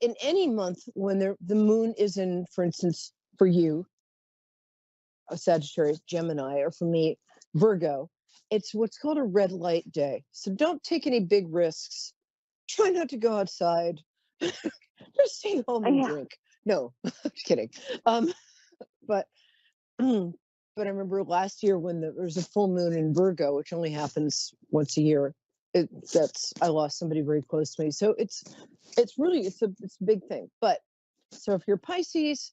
in any month when the moon is in, for instance, for you, a Sagittarius, Gemini, or for me, Virgo, it's what's called a red light day. So don't take any big risks. Try not to go outside. Just stay home and Yeah. drink. No, I'm kidding. Um, but but I remember last year when there was a full moon in Virgo, which only happens once a year. I lost somebody very close to me. So it's a big thing. But so if you're Pisces,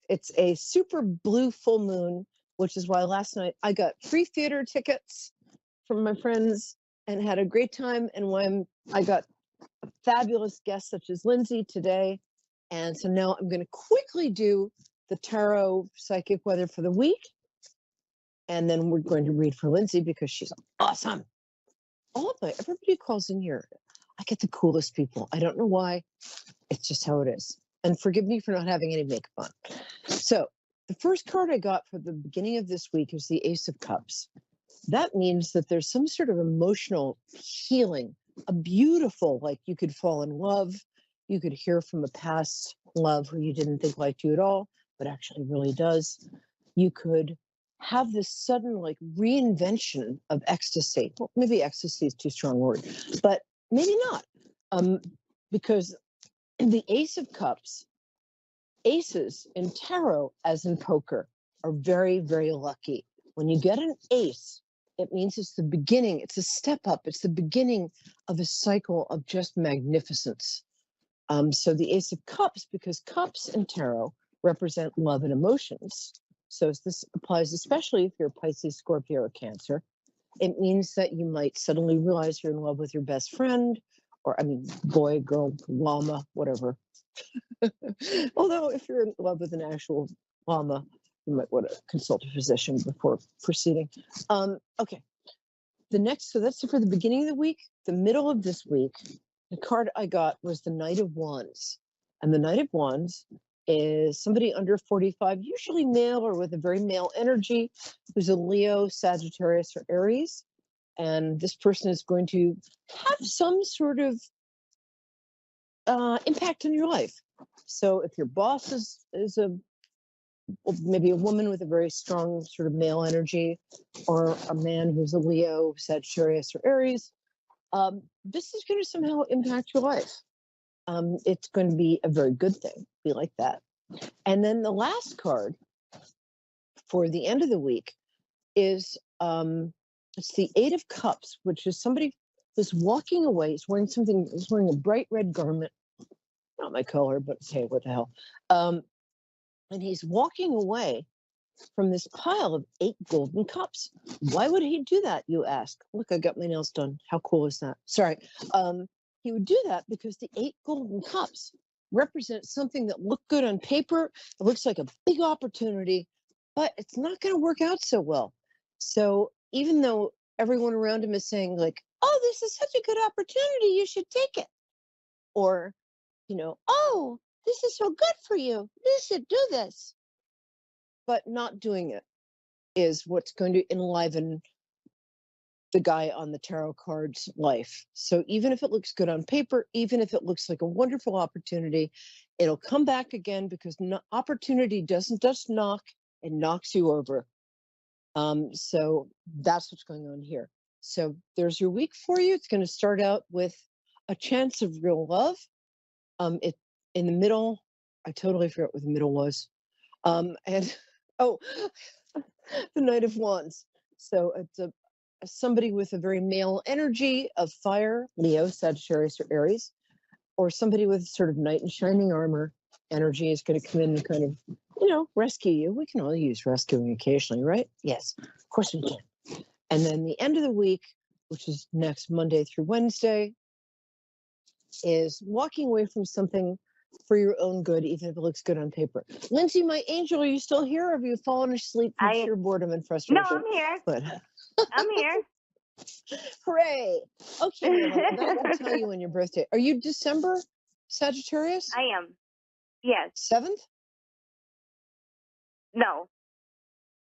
it's a super blue full moon, which is why last night I got free theater tickets from my friends and had a great time. And when I got fabulous guests such as Lindsay today. And so now I'm going to quickly do the tarot psychic weather for the week. And then we're going to read for Lindsay because she's awesome. Everybody calls in here. I get the coolest people. I don't know why. It's just how it is. And forgive me for not having any makeup on. So the first card I got for the beginning of this week is the Ace of Cups. That means that there's some sort of emotional healing, a beautiful, like you could fall in love. You could hear from a past love who you didn't think liked you at all, but actually really does. You could have this sudden like reinvention of ecstasy. Well, maybe ecstasy is too strong a word, but maybe not. Because the Ace of Cups, aces in tarot, as in poker, are very, very lucky. When you get an ace, it means it's the beginning, it's a step up, it's the beginning of a cycle of just magnificence. So the Ace of Cups, because cups in tarot represent love and emotions. So this applies especially if you're Pisces, Scorpio, or Cancer. It means that you might suddenly realize you're in love with your best friend, or boy, girl, llama, whatever. Although if you're in love with an actual llama, you might want to consult a physician before proceeding. Okay. So that's for the beginning of the week. The middle of this week, the card I got was the Knight of Wands. And the Knight of Wands is somebody under 45, usually male or with a very male energy, who's a Leo, Sagittarius, or Aries. And this person is going to have some sort of impact in your life. So if your boss is maybe a woman with a very strong sort of male energy, or a man who's a Leo, Sagittarius, or Aries, this is going to somehow impact your life. It's going to be a very good thing, be like that. And then the last card for the end of the week is it's the Eight of Cups, which is somebody who's walking away. He's wearing a bright red garment, not my color, but hey, what the hell? And he's walking away from this pile of 8 golden cups. Why would he do that, you ask? Look, I got my nails done. How cool is that? Sorry. He would do that because the 8 golden cups represent something that looked good on paper. It looks like a big opportunity, but it's not going to work out so well. So even though everyone around him is saying like, oh, this is such a good opportunity, you should take it. Or, oh, this is so good for you. You should do this. But not doing it is what's going to enliven the guy on the tarot card's life. So even if it looks good on paper, even if it looks like a wonderful opportunity, it'll come back again because opportunity doesn't just knock, it knocks you over. So that's what's going on here. So there's your week for you. It's going to start out with a chance of real love. It in the middle, I totally forgot what the middle was. And oh, the Knight of Wands. So it's somebody with a very male energy of fire, Leo, Sagittarius, or Aries, or somebody with sort of knight in shining armor energy is going to come in and kind of, rescue you. We can all use rescuing occasionally, right? Yes, of course we can. And then the end of the week, which is next Monday through Wednesday, is walking away from something for your own good, even if it looks good on paper. Lindsay, my angel, are you still here, or have you fallen asleep from sheer boredom and frustration? No, I'm here. But I'm here. Hooray! Okay, Mila, well, that will tell you when your birthday. Are you December Sagittarius? I am. Yes. 7th? No.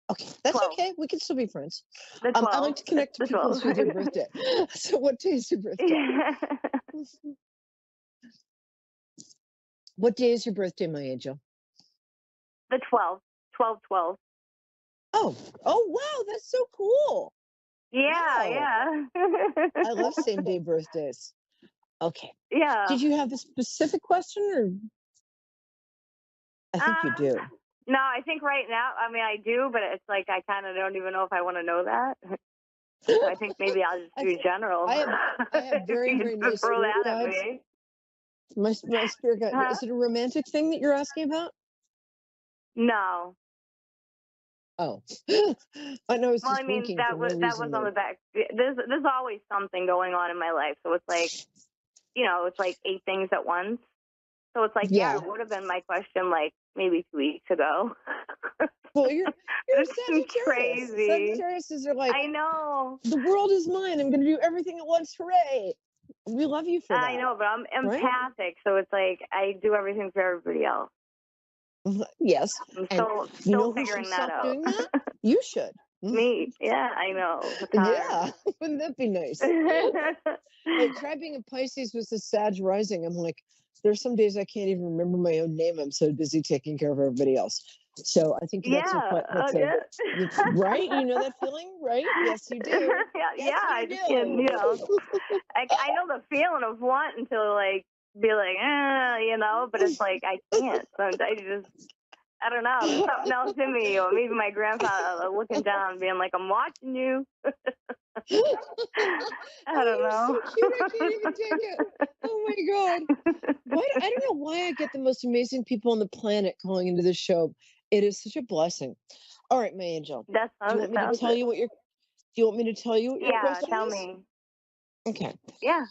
Okay, that's 12. okay. We can still be friends. The 12. I like to connect to people with your birthday. So what day is your birthday? What day is your birthday, my angel? The 12th. 12/12. Oh, wow, that's so cool. Yeah, Wow. yeah. I love same day birthdays. Okay. Yeah. Did you have a specific question or I think you Um, do. no, I think right now, I mean, I do, but it's like I kind of don't even know if I want to know that. So I think maybe I'll just I, do general. I have If very, you very just nice throw spirit that at guides. me. My spirit guide, Huh? is it a romantic thing that you're asking about? No. Oh, I know it's Well, I just mean, winking for no that was reason on though. the back. There's always something going on in my life, so it's like, it's like 8 things at once. So it's like, yeah, Yeah. it would have been my question like maybe 2 weeks ago. Well, But you're it's been Sagittarius. crazy. Sagittariuses are like, I know. the world is mine. I'm going to do everything at once. Hooray. We love you for I that, know, but I'm right? empathic, so it's like I do everything for everybody else. Yes. I'm And you still know who should figuring that stop out. doing that? You should. Me, yeah, I know. The time. Yeah. Wouldn't that be nice? Hey, try being a Pisces with a Sag rising. I'm like, there's some days I can't even remember my own name. I'm so busy taking care of everybody else. So I think that's Yeah, right. You know that feeling, right? Yes, you do. Yes, yeah. I you just can't, do. I know the feeling of wanting to like be like, but it's like I can't. So I don't know. There's something else in me, or maybe my grandfather looking down, being like, "I'm watching you." I don't You're so know. cute. I can't even take it. Oh my God. What? I don't know why I get the most amazing people on the planet calling into this show. It is such a blessing. All right, my angel. That Do you sounds, want me to tell you what your Do you want me to tell you what your yeah, question tell is? me. Okay. Yeah,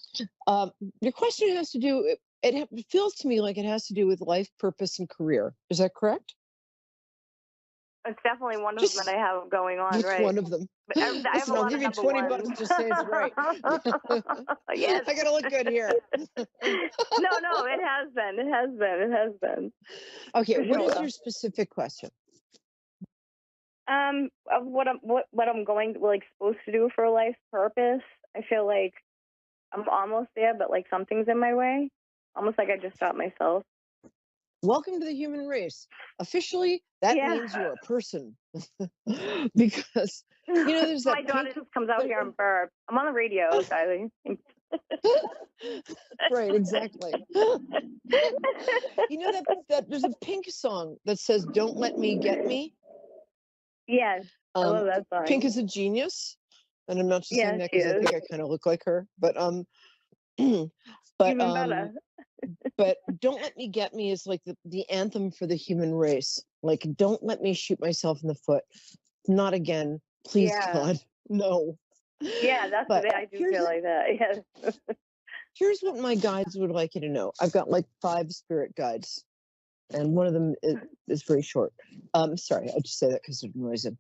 Your question has to do. It feels to me like it has to do with life, purpose, and career. Is that correct? it's definitely one of them that Just I have going on, Just right? one of them. But I have a Listen, I'll lot give of you number 20 ones. bucks to say it's right. Yes. I gotta look good here. No, it has been. It has been. It has been. Okay, For what is sure. your specific question? Of what I'm going like supposed to do for life purpose. I feel like I'm almost there, but like something's in my way. Almost like I just stopped myself. Welcome to the human race. Officially, that Yeah. means you're a person. Because, there's My that daughter pink. just comes out here and burp. I'm on the radio, Kylie. Right, exactly. that there's a Pink song that says, "Don't let me get me." Yes, I love that Pink song. is a genius. And I'm not just saying Yeah, that she because I is. think I kind of look like her, but but Even better. but "Don't Let Me Get Me" is like the anthem for the human race. Like, don't let me shoot myself in the foot. Not again. Please, Yeah. God. No. Yeah, that's But what I do feel like that. Yes. here's what my guides would like you to know. I've got like 5 spirit guides, and one of them is very short. Sorry, I just say that because it annoys him.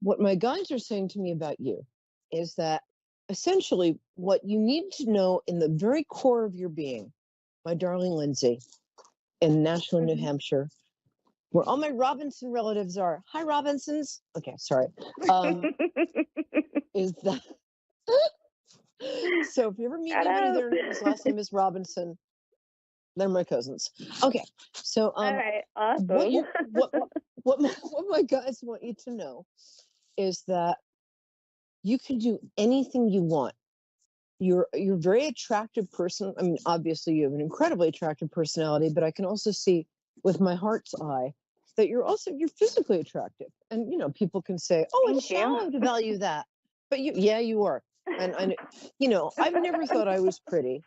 What my guides are saying to me about you is that essentially what you need to know in the very core of your being, my darling Lindsay, in Nashua, New Hampshire, where all my Robinson relatives are. Hi, Robinsons. Okay, sorry. Is that so? If you ever meet Shut anybody up. there whose last name is Robinson, they're my cousins. Okay, so All right, what awesome. you what my guys want you to know is that you can do anything you want. You're a very attractive person. I mean, obviously you have an incredibly attractive personality, but I can also see with my heart's eye that you're physically attractive. And people can say, "Oh, it's Thank you. shallow to value that." But you are. And I've never thought I was pretty.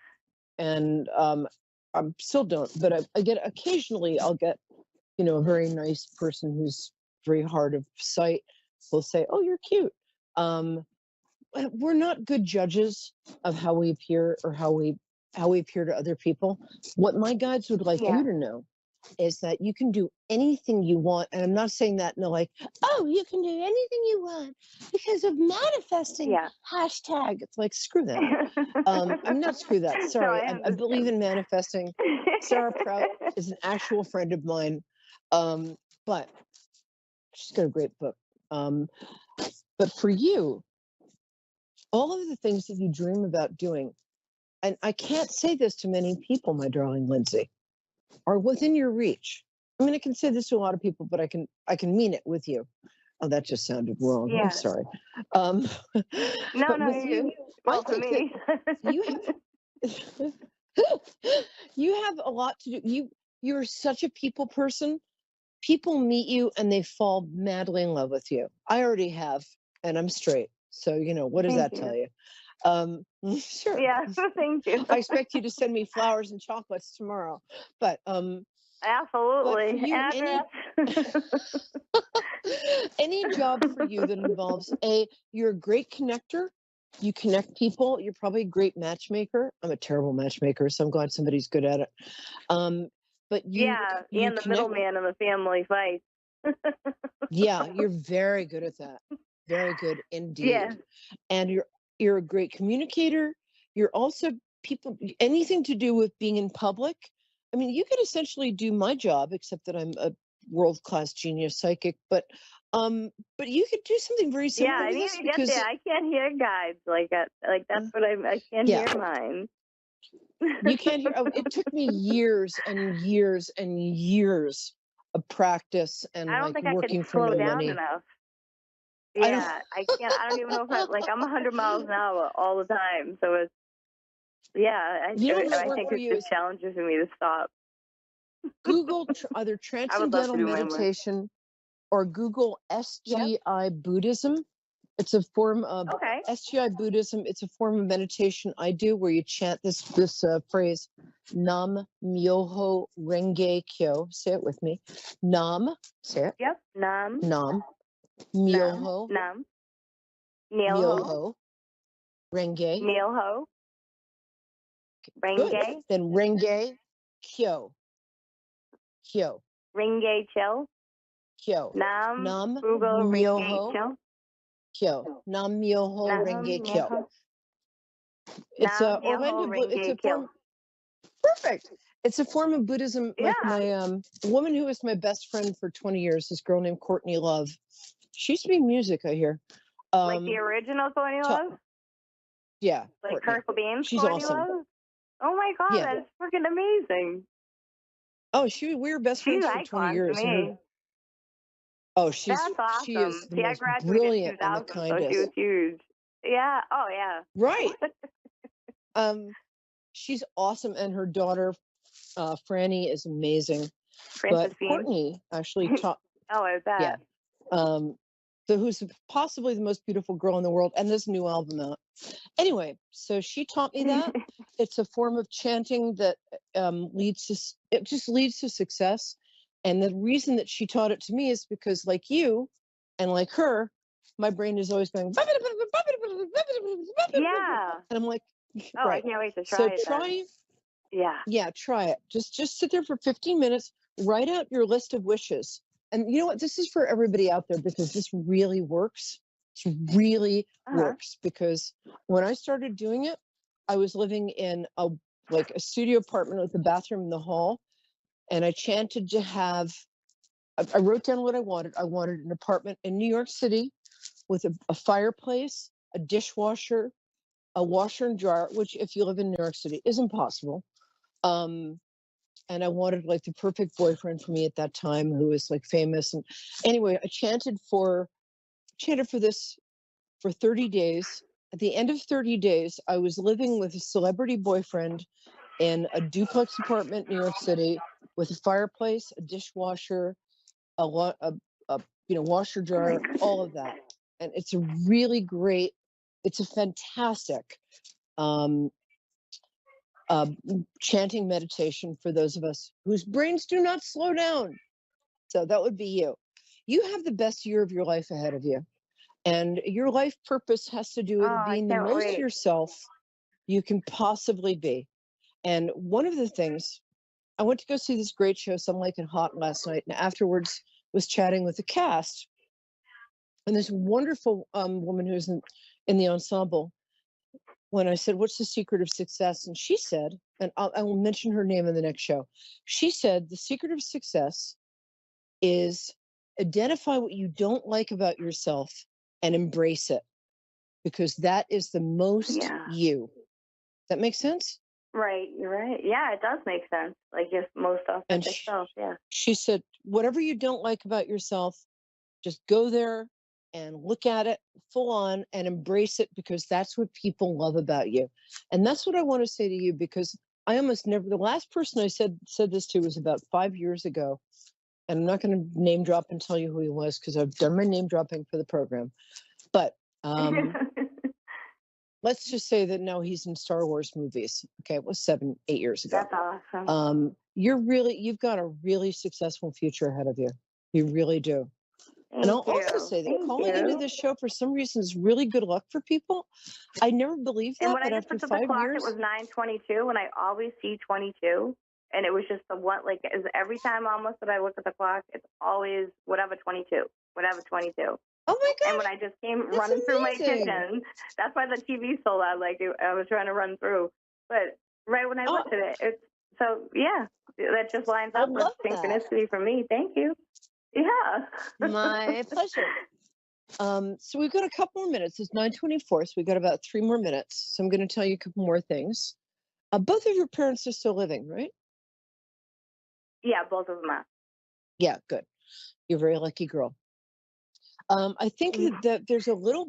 And I still don't, but I get occasionally I'll get, a very nice person who's very hard of sight will say, "Oh, you're cute." Um, we're not good judges of how we appear or how we appear to other people. What my guides would like Yeah. you to know is that you can do anything you want. And I'm not saying that in like, "Oh, you can do anything you want because of manifesting." Yeah. Hashtag. It's like, screw that. I'm not screw that. No, Sorry. I I believe understand. in manifesting. Sarah Prout is an actual friend of mine. But she's got a great book. But for you, all of the things that you dream about doing, and I can't say this to many people, my darling Lindsay, are within your reach. I mean, I can say this to a lot of people, but I can mean it with you. Oh, that just sounded wrong. Yeah. I'm sorry. Um, No, but no, with you, well, I to think that me. you have you have a lot to do. You're such a people person. People meet you and they fall madly in love with you. I already have, and I'm straight. So, what does Thank that tell you. you? Sure. Yeah, thank you. I expect you to send me flowers and chocolates tomorrow. But for Absolutely. you, Address. any job for you that involves you're a great connector. You connect people. You're probably a great matchmaker. I'm a terrible matchmaker, so I'm glad somebody's good at it. But you Yeah, and the connect. middleman in the family fight. Yeah, you're very good at that. Very good indeed. Yeah. And you're a great communicator. You're also anything to do with being in public. I mean, you could essentially do my job, except that I'm a world-class genius psychic, but you could do something very Yeah, similar I to need this to get because there. I can't hear guides like that. Like that's what I can't yeah, hear mine. you can't hear. It took me years and years and years of practice and I don't like think I could working for slow no down money. enough. I don't. Yeah, I can't. I don't even know if I'm 100 miles an hour all the time. So it's You don't know I what think for it's you just is challenges for me to stop. Google either I would love to transcendental do my work. meditation or Google Yep. SGI Buddhism. It's a form of Okay. SGI Buddhism. It's a form of meditation I do where you chant this phrase, Nam Myoho Renge Kyo. Say it with me. Nam, say it. Yep. Nam. Nam Nam. Myoho Nam. Neilho. Myoho Renge. Neilho. Good. Renge. Then Renge Kyo. Kyo. Renge chill. Kyo. Nam. Nam Frugal Renge Myoho chill. Kyo. Nam Myoho Nam. Renge Kyo. Neilho. It's a Nam. Orlando. Neilho It's a Renge form. chill. Perfect. It's a form of Buddhism. Yeah. Like my woman who was my best friend for 20 years, this girl named Courtney Love. She used to be in music, I hear. Like the original Courtney Love? Yeah. Like Courtney. Kurt Cobain's She's Courtney awesome. Love? Oh my God, Yeah. that's freaking amazing. Oh, we were best She's friends an for 20 icon to years. me. She That's is awesome. the See, I most graduated in brilliant and the 2000, so she was kindest. huge. Yeah. Oh, yeah. Right. She's awesome, and her daughter, Franny, is amazing. Princess But Bean. Courtney actually taught. Oh, I bet. Yeah. Who's possibly the most beautiful girl in the world, and this new album out. Anyway, so she taught me that. It's a form of chanting that leads to success. And the reason that she taught it to me is because, like you, and like her, my brain is always going. Yeah. And I'm like, Oh, right. I can't wait to So try it. Then. Yeah. Try it. Just sit there for 15 minutes. Write out your list of wishes. And you know what? This is for everybody out there because this really works. It really works because when I started doing it, I was living in a studio apartment with a bathroom in the hall, and I chanted to have. I wrote down what I wanted. I wanted an apartment in New York City with a fireplace, a dishwasher, a washer and dryer, which if you live in New York City is impossible. And I wanted like the perfect boyfriend for me at that time who was like famous. And anyway, I chanted for this for 30 days. At the end of 30 days, I was living with a celebrity boyfriend in a duplex apartment in New York City with a fireplace, a dishwasher, a washer dryer, all of that. And it's a really great, it's a fantastic chanting meditation for those of us whose brains do not slow down. So that would be you. You have the best year of your life ahead of you. And your life purpose has to do with being the most yourself you can possibly be. And one of the things, I went to go see this great show, Some Like It Hot, last night, and afterwards was chatting with the cast. And this wonderful woman who's in the ensemble, when I said, what's the secret of success? And she said, and I will mention her name in the next show. She said, the secret of success is identify what you don't like about yourself and embrace it, because that is the most you. That makes sense? Right, you're right. Yeah, it does make sense. Like just most And authentic self. Yeah. she said, whatever you don't like about yourself, just go there and look at it full on and embrace it, because that's what people love about you. And that's what I want to say to you, because I almost never, the last person I said this to was about 5 years ago. And I'm not going to name drop and tell you who he was, because I've done my name dropping for the program. But let's just say that now he's in Star Wars movies. Okay, it was 7, 8 years ago. That's awesome. You've got a really successful future ahead of you. You really do. Thank And I'll you. also say that Thank calling into you. this show for some reason is really good luck for people. I never believed that, And when but I just after looked at the 5 clock, years, it was 9:22, and I always see 22. And it was just the one, like, is every time almost that I look at the clock, it's always whatever 22, whatever 22. oh my And when gosh, I just came that's running through my amazing. kitchen, that's why the TV's so loud. Like I was trying to run through, but right when I Oh, looked at it, it's so yeah, that just lines I up with love that. synchronicity for me. Thank you. Yeah. My pleasure. So we've got a couple more minutes. It's 9:24, so we've got about 3 more minutes. So I'm going to tell you a couple more things. Both of your parents are still living, right? Yeah, both of them are. Yeah, good. You're a very lucky girl. I think that there's a little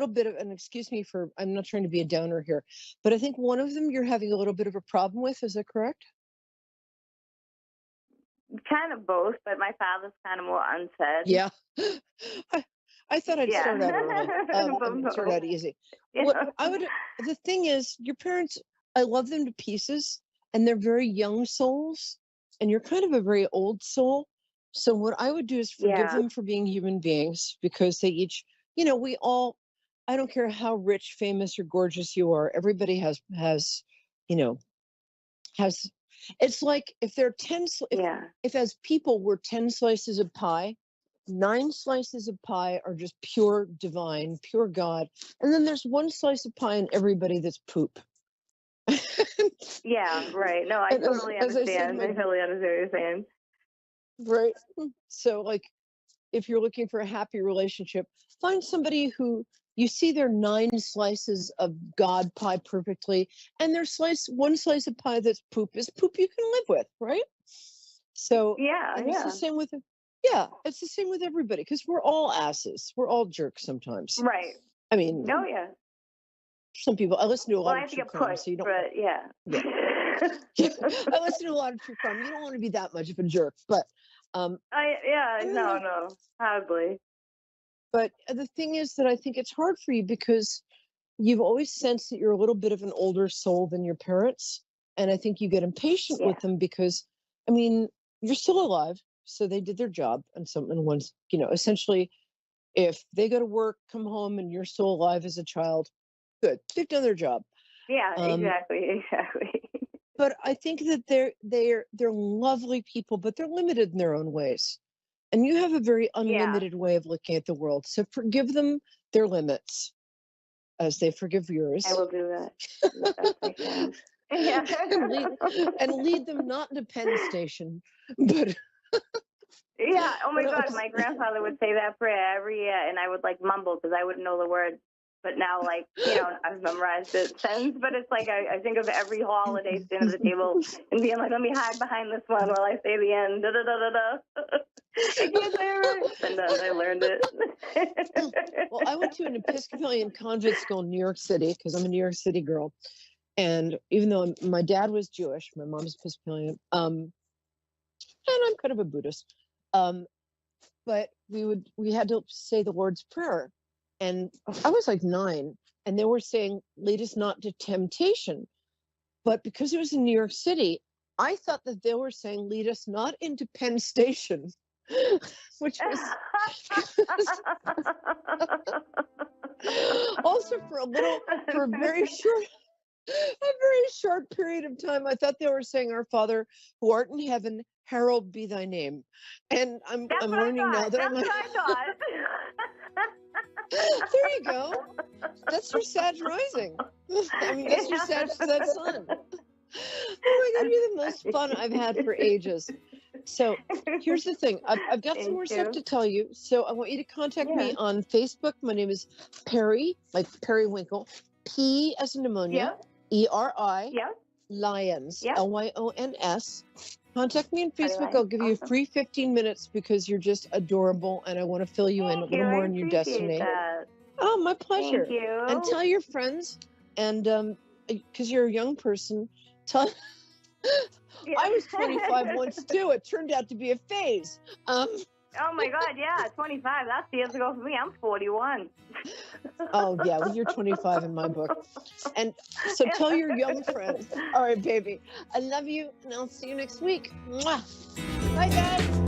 bit of, and excuse me for, I'm not trying to be a downer here, but I think one of them you're having a little bit of a problem with. Is that correct? Kind of both, but my father's kind of more unsaid. Yeah. I thought I'd Yeah. start out early. Start out easy. What I would, the thing is, your parents, I love them to pieces, and they're very young souls, and you're kind of a very old soul. So what I would do is forgive them for being human beings, because they each, we all, I don't care how rich, famous, or gorgeous you are, everybody has, you know, has, it's like if there are 10, if as people we're 10 slices of pie, 9 slices of pie are just pure divine, pure God. And then there's 1 slice of pie in everybody that's poop. Yeah, right. No, I totally understand. I totally understand what you're saying. Right. So, like, if you're looking for a happy relationship, find somebody who you see their 9 slices of God pie perfectly, and their 1 slice of pie that's poop is poop you can live with, right? So it's the same with it's the same with everybody, because we're all asses. We're all jerks sometimes. Right. I mean, some people. I listen to a lot of true crime, so you don't. Yeah. I listen to a lot of true crime. You don't want to be that much of a jerk, but no, hardly. But the thing is that I think it's hard for you, because you've always sensed that you're a little bit of an older soul than your parents. And I think you get impatient with them because, I mean, you're still alive. So they did their job. And once, essentially, if they go to work, come home, and you're still alive as a child, good. They've done their job. Yeah, exactly. But I think that they're lovely people, but they're limited in their own ways. And you have a very unlimited way of looking at the world. So forgive them their limits as they forgive yours. I will do that. Yeah. and lead them not into Penn Station, but yeah. Oh my God, my grandfather would say that prayer every year, and I would like mumble because I wouldn't know the words. But now, like, I've memorized it since. But it's like I think of every holiday standing at the table and being like, let me hide behind this one while I say the end. Da da da da da. I can't say it right. And then I learned it. Well, I went to an Episcopalian convent school in New York City because I'm a New York City girl. And even though my dad was Jewish, my mom's Episcopalian, and I'm kind of a Buddhist, but we had to say the Lord's Prayer. And I was like 9, and they were saying, lead us not to temptation. But because it was in New York City, I thought that they were saying, lead us not into Penn Station, which was also for a very short period of time, I thought they were saying, our Father who art in heaven, hallowed be thy name. And I'm learning now that I'm like, I thought. there you go. That's your Sag rising. I mean, that's your Sag sun. Oh my God, you're the most fun I've had for ages. So here's the thing. I've got some more stuff to tell you. So I want you to contact me on Facebook. My name is Perry, like Periwinkle. P as in pneumonia. ERI. Lyons, Yeah. Lyons. Contact me on Party Facebook. Lyons. I'll give you a Awesome. free 15 minutes because you're just adorable and I want to fill you in a Thank little you. more I in your appreciate destiny. that. Oh, my pleasure. Thank you. And tell your friends, and because you're a young person, tell. Yeah. I was 25 once too. It turned out to be a phase. Oh my God, yeah, 25. That's years ago for me. I'm 41. Oh yeah, well, you're 25 in my book. And so tell your young friends. All right, baby. I love you, and I'll see you next week. Mwah. Bye, guys.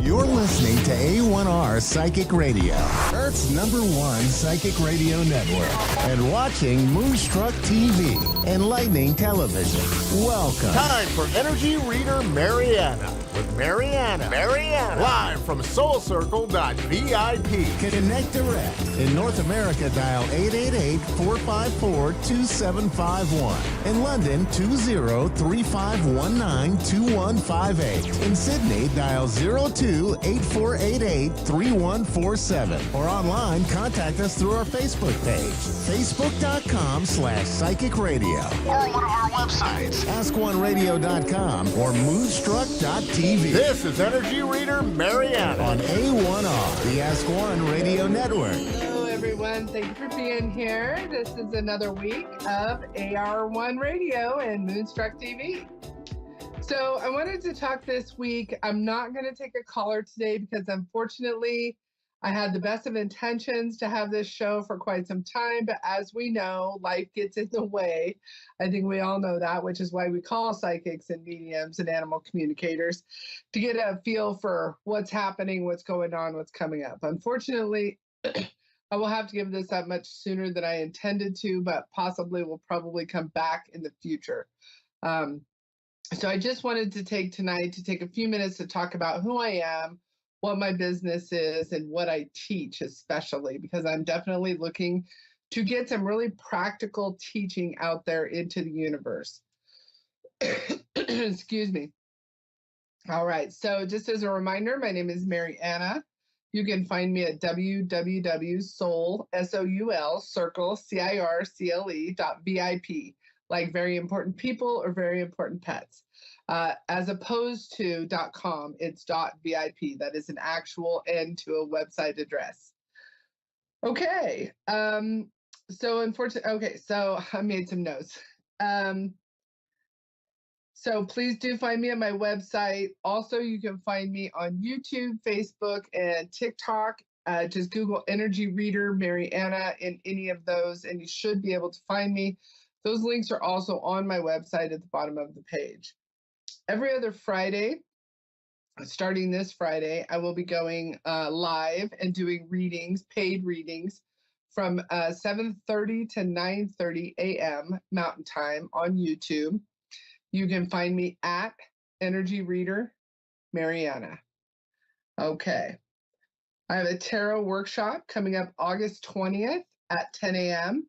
You're listening to A1R Psychic Radio, Earth's #1 psychic radio network, and watching Moonstruck TV and Lightning Television. Welcome. Time for Energy Reader Mariana with Mariana. Live from SoulCircle.vip. Connect direct. In North America, dial 888-454-2751. In London, 20-3519-2158. In Sydney, dial 02-8488-3147. Or online, contact us through our Facebook page, facebook.com/psychic radio. Or one of our websites, askoneradio.com or moonstruck.tv. This is Energy Reader Mariana on A1R, the Ask One Radio Network. Hello, everyone. everyone. Thank you for being here. This is another week of AR1 Radio and Moonstruck TV. So I wanted to talk this week. I'm not going to take a caller today because unfortunately I had the best of intentions to have this show for quite some time. But as we know, life gets in the way. I think we all know that, which is why we call psychics and mediums and animal communicators to get a feel for what's happening, what's going on, what's coming up. Unfortunately, I will have to give this up much sooner than I intended to, but possibly will probably come back in the future. So I just wanted to take tonight to take a few minutes to talk about who I am, what my business is, and what I teach, especially because I'm definitely looking to get some really practical teaching out there into the universe. Excuse me. All right. So just as a reminder, my name is Mariana. You can find me at www.soul, S-O-U-L, circle, CIRCLE.VIP, like very important people or very important pets. As opposed to .com, it's .VIP. That is an actual end to a website address. Okay. So unfortunately, okay, so I made some notes. So please do find me at my website. Also, you can find me on YouTube, Facebook, and TikTok. Just Google Energy Reader Mariana in any of those, and you should be able to find me. Those links are also on my website at the bottom of the page. Every other Friday, starting this Friday, I will be going live and doing readings, paid readings, from 7:30 to 9:30 a.m. Mountain Time on YouTube. You can find me at Energy Reader Mariana. Okay. I have a tarot workshop coming up August 20th at 10 a.m.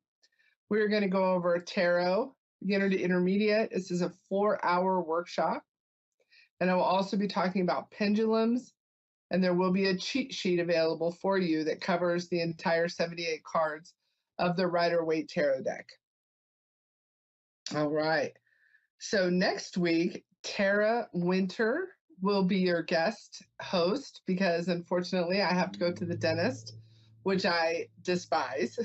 We're going to go over tarot, beginner to intermediate. This is a 4-hour workshop. And I will also be talking about pendulums. And there will be a cheat sheet available for you that covers the entire 78 cards of the Rider-Waite Tarot deck. All right. So next week, Tara Winter will be your guest host because unfortunately I have to go to the dentist, which I despise.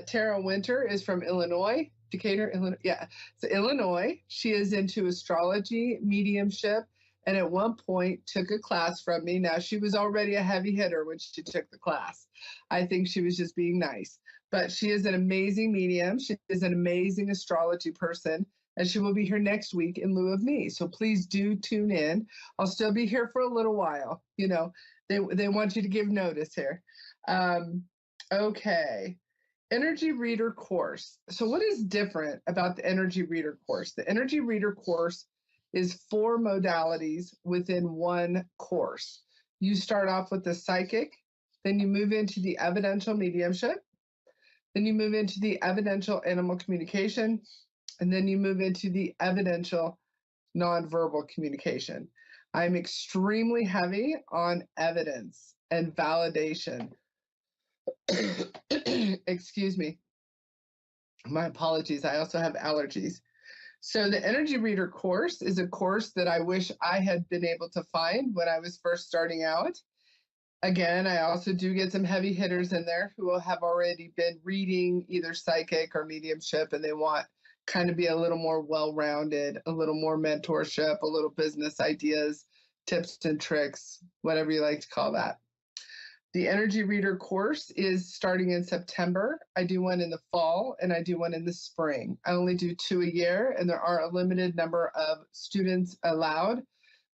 Tara Winter is from Illinois, Decatur, Illinois. Yeah, so Illinois. She is into astrology, mediumship, and at one point took a class from me. Now, she was already a heavy hitter when she took the class. I think she was just being nice. But she is an amazing medium. She is an amazing astrology person. And she will be here next week in lieu of me. So please do tune in. I'll still be here for a little while. You know, they want you to give notice here. Okay. Energy Reader course. So what is different about the Energy Reader course? The Energy Reader course is 4 modalities within one course. You start off with the psychic, then you move into the evidential mediumship, then you move into the evidential animal communication, and then you move into the evidential nonverbal communication. I'm extremely heavy on evidence and validation. Excuse me. My apologies. I also have allergies. So the Energy Reader course is a course that I wish I had been able to find when I was first starting out. Again, I also do get some heavy hitters in there who will have already been reading either psychic or mediumship, and they want kind of be a little more well-rounded, a little more mentorship, a little business ideas, tips and tricks, whatever you like to call that. The Energy Reader course is starting in September. I do one in the fall and I do one in the spring. I only do 2 a year, and there are a limited number of students allowed.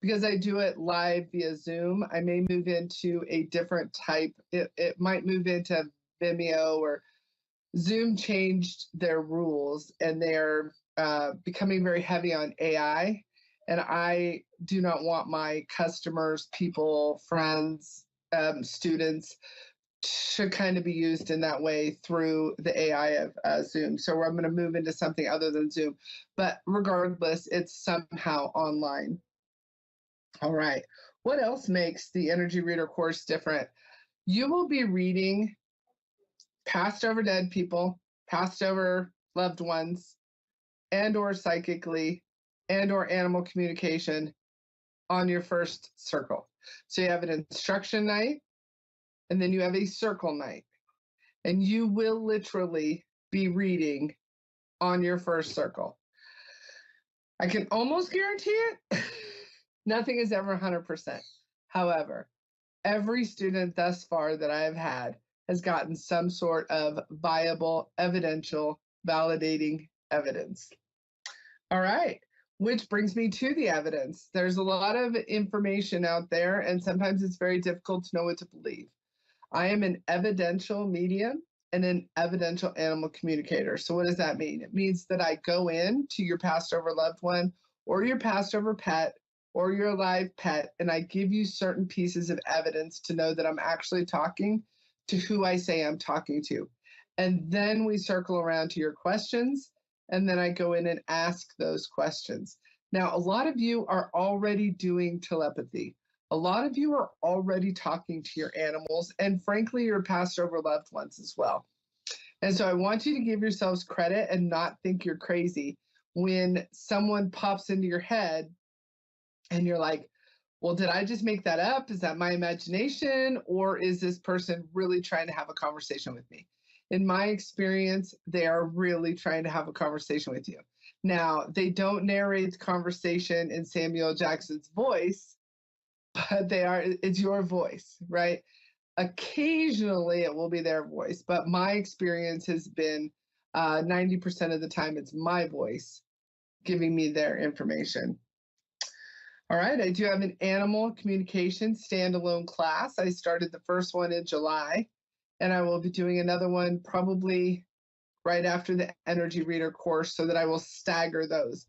Because I do it live via Zoom, I may move into a different type. It might move into Vimeo, or Zoom changed their rules and they're becoming very heavy on AI. And I do not want my customers, people, friends, students to kind of be used in that way through the AI of Zoom. So I'm going to move into something other than Zoom. But regardless, it's somehow online. All right. What else makes the Energy Reader course different? You will be reading passed over dead people, passed over loved ones, and or psychically, and or animal communication on your first circle. So you have an instruction night, and then you have a circle night. And you will literally be reading on your first circle. I can almost guarantee it. Nothing is ever 100%. However, every student thus far that I have had has gotten some sort of viable, evidential, validating evidence. All right, which brings me to the evidence. There's a lot of information out there, and sometimes it's very difficult to know what to believe. I am an evidential medium and an evidential animal communicator. So what does that mean? It means that I go in to your passed over loved one or your passed over pet or your live pet, and I give you certain pieces of evidence to know that I'm actually talking to who I say I'm talking to. And then we circle around to your questions, and then I go in and ask those questions. Now, a lot of you are already doing telepathy. A lot of you are already talking to your animals and frankly, your passed over loved ones as well. And so I want you to give yourselves credit and not think you're crazy when someone pops into your head and you're like, well, did I just make that up? Is that my imagination? Or is this person really trying to have a conversation with me? In my experience, they are really trying to have a conversation with you. Now, they don't narrate the conversation in Samuel Jackson's voice, but it's your voice, right? Occasionally it will be their voice, but my experience has been 90% of the time it's my voice giving me their information. All right, I do have an animal communication standalone class. I started the first one in July, and I will be doing another one probably right after the energy reader course so that I will stagger those.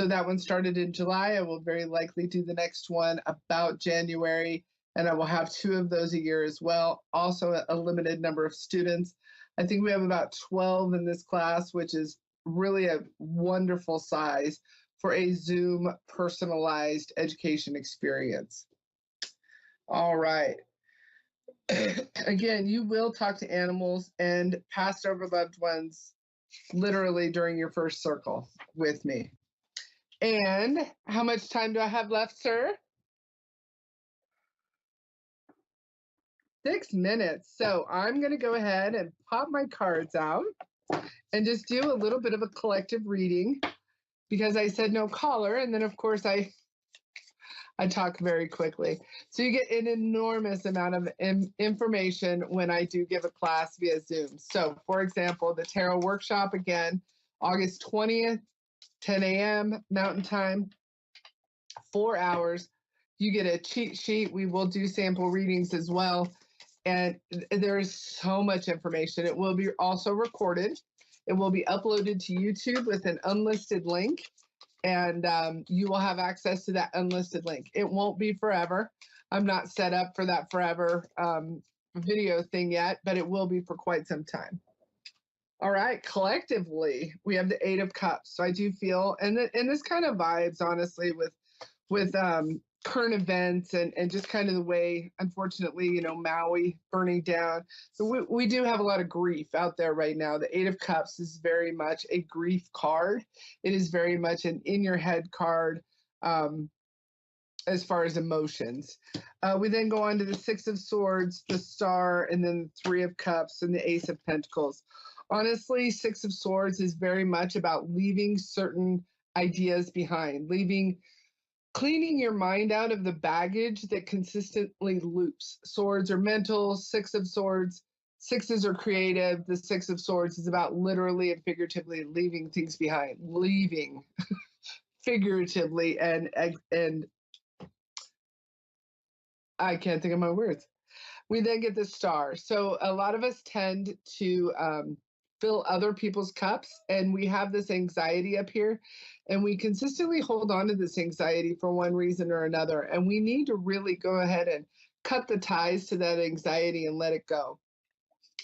So that one started in July. I will very likely do the next one about January, and I will have 2 of those a year as well. Also a limited number of students. I think we have about 12 in this class, which is really a wonderful size for a Zoom personalized education experience. All right. Again, you will talk to animals and passed over loved ones literally during your first circle with me. And how much time do I have left, sir? 6 minutes. So I'm going to go ahead and pop my cards out and just do a little bit of a collective reading because I said no caller. And then, of course, I talk very quickly. So you get an enormous amount of information when I do give a class via Zoom. So, for example, the tarot workshop, again, August 20th, 10 a.m. Mountain Time, 4 hours. You get a cheat sheet. We will do sample readings as well. And there is so much information. It will be also recorded. It will be uploaded to YouTube with an unlisted link. And you will have access to that unlisted link. It won't be forever. I'm not set up for that forever video thing yet, but it will be for quite some time. All right, collectively, we have the 8 of Cups. So I do feel, and this kind of vibes, honestly, with current events and just kind of the way, unfortunately, you know, Maui burning down. So we do have a lot of grief out there right now. The 8 of Cups is very much a grief card. It is very much an in your head card as far as emotions. We then go on to the 6 of Swords, the Star, and then the 3 of Cups and the Ace of Pentacles. Honestly, 6 of Swords is very much about leaving certain ideas behind, cleaning your mind out of the baggage that consistently loops. Swords are mental, 6 of Swords, 6s are creative. The 6 of Swords is about literally and figuratively leaving things behind, leaving figuratively and I can't think of my words. We then get the Star. So a lot of us tend to fill other people's cups, and we have this anxiety up here, and we consistently hold on to this anxiety for one reason or another, and we need to really go ahead and cut the ties to that anxiety and let it go.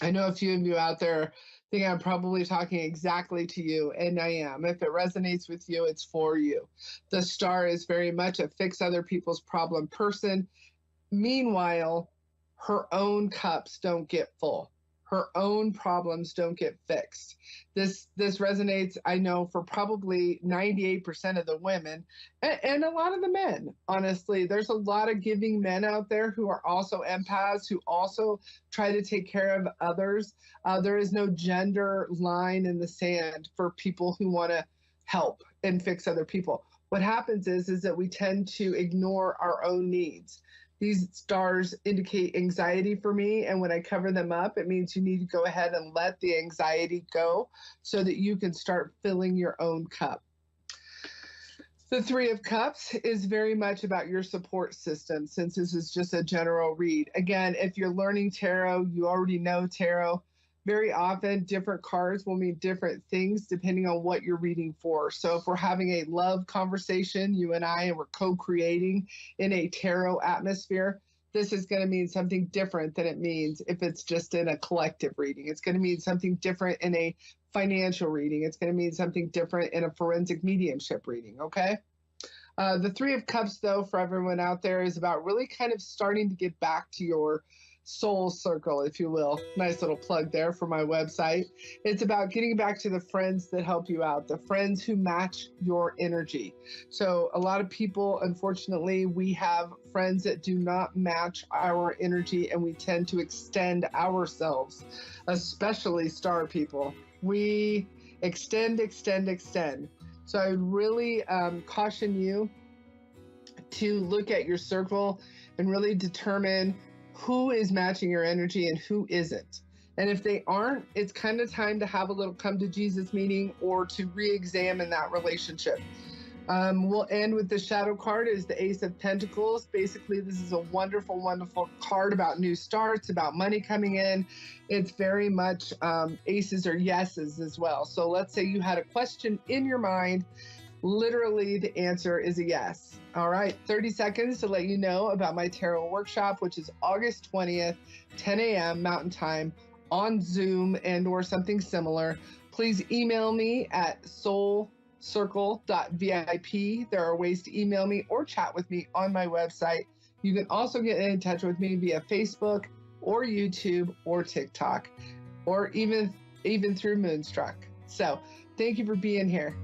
I know a few of you out there think I'm probably talking exactly to you, and I am. If it resonates with you, it's for you. The Star is very much a fix other people's problem person. Meanwhile, her own cups don't get full. her own problems don't get fixed. This resonates, I know, for probably 98% of the women and a lot of the men. Honestly, there's a lot of giving men out there who are also empaths, who also try to take care of others. There is no gender line in the sand for people who want to help and fix other people. What happens is that we tend to ignore our own needs. These stars indicate anxiety for me, and when I cover them up, it means you need to go ahead and let the anxiety go so that you can start filling your own cup. The Three of Cups is very much about your support system, since this is just a general read. Again, if you're learning tarot, you already know tarot. Very often, different cards will mean different things depending on what you're reading for. So if we're having a love conversation, you and I, and we're co-creating in a tarot atmosphere, this is going to mean something different than it means if it's just in a collective reading. It's going to mean something different in a financial reading. It's going to mean something different in a forensic mediumship reading, okay? The Three of Cups, though, for everyone out there, is about really kind of starting to get back to your soul circle, if you will. Nice little plug there for my website. It's about getting back to the friends that help you out, the friends who match your energy. So a lot of people, unfortunately, we have friends that do not match our energy, and we tend to extend ourselves, especially star people. We extend. So I would really caution you to look at your circle and really determine who is matching your energy and who isn't. And if they aren't, it's kind of time to have a little come to Jesus meeting or to re-examine that relationship. We'll end with the shadow card is the Ace of Pentacles. Basically, this is a wonderful, wonderful card about new starts, about money coming in. It's very much aces or yeses as well. So let's say you had a question in your mind. Literally, the answer is a yes. All right, 30 seconds to let you know about my tarot workshop, which is August 20th, 10 a.m. Mountain Time on Zoom and or something similar. Please email me at soulcircle.vip. There are ways to email me or chat with me on my website. You can also get in touch with me via Facebook or YouTube or TikTok, or even through Moonstruck. So thank you for being here.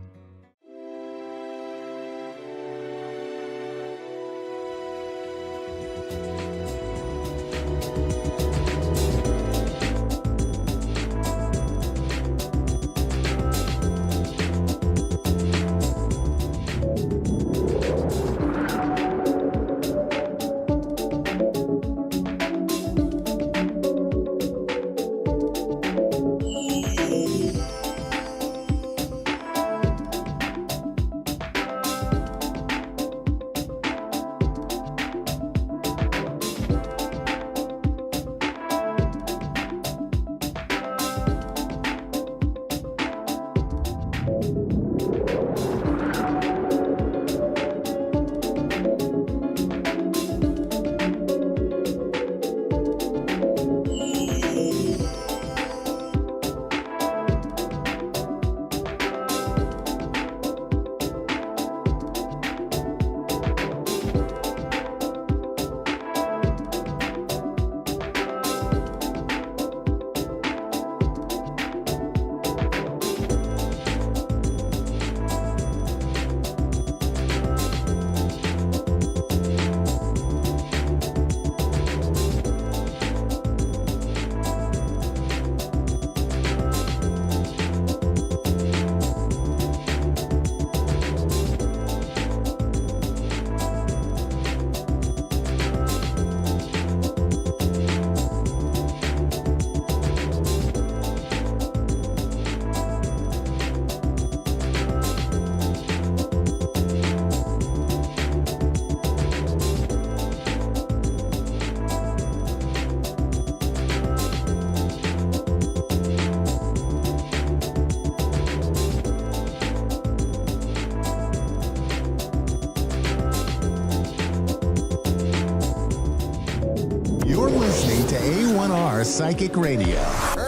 You're listening to A1R Psychic Radio,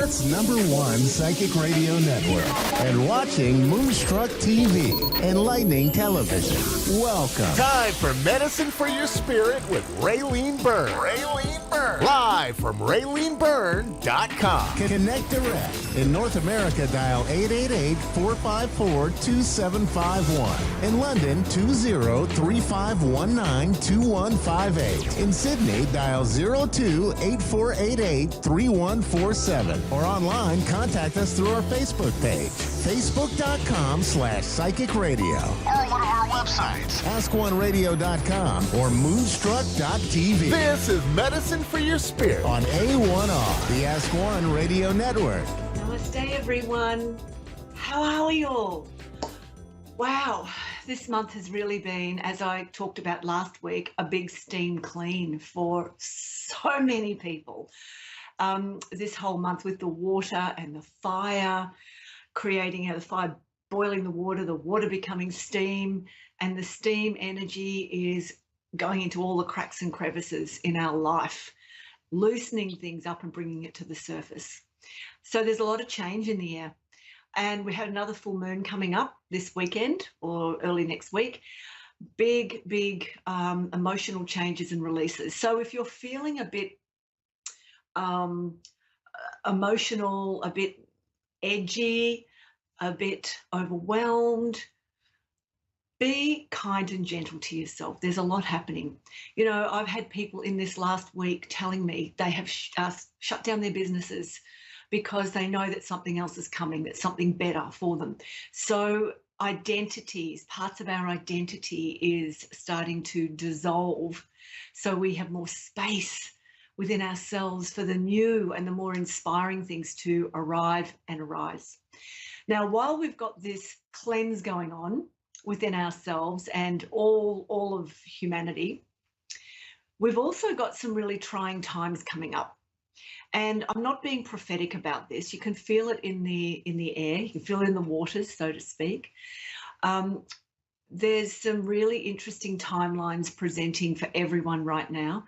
Earth's #1 psychic radio network, and watching Moonstruck TV, enlightening television. Welcome. Time for Medicine for Your Spirit with Raylene Byrne. Raylene Byrne. Live from RayleneByrne.com. Connect direct. In North America, dial 888-454-2751. In London, 20-3519-2158. In Sydney, dial 02-8488-3147. Or online, contact us through our Facebook page, facebook.com/psychic radio. Or one of our websites, AskOneRadio.com or Moonstruck.tv. This is Medicine for Your Spirit On A1R, the Ask One Radio Network. Namaste, everyone. How are you all? Wow, this month has really been, as I talked about last week, a big steam clean for so many people. This whole month with the water and the fire, creating the fire, boiling the water becoming steam, and the steam energy is going into all the cracks and crevices in our life, loosening things up and bringing it to the surface. So there's a lot of change in the air. And we had another full moon coming up this weekend or early next week. Big emotional changes and releases. So if you're feeling a bit emotional, a bit edgy, a bit overwhelmed, be kind and gentle to yourself. There's a lot happening. You know, I've had people in this last week telling me they have shut down their businesses because they know that something else is coming, that something better for them. So identities, parts of our identity is starting to dissolve. So we have more space within ourselves for the new and the more inspiring things to arrive and arise. Now, while we've got this cleanse going on within ourselves and all of humanity, we've also got some really trying times coming up. And I'm not being prophetic about this. You can feel it in the air. You can feel it in the waters, so to speak. There's some really interesting timelines presenting for everyone right now.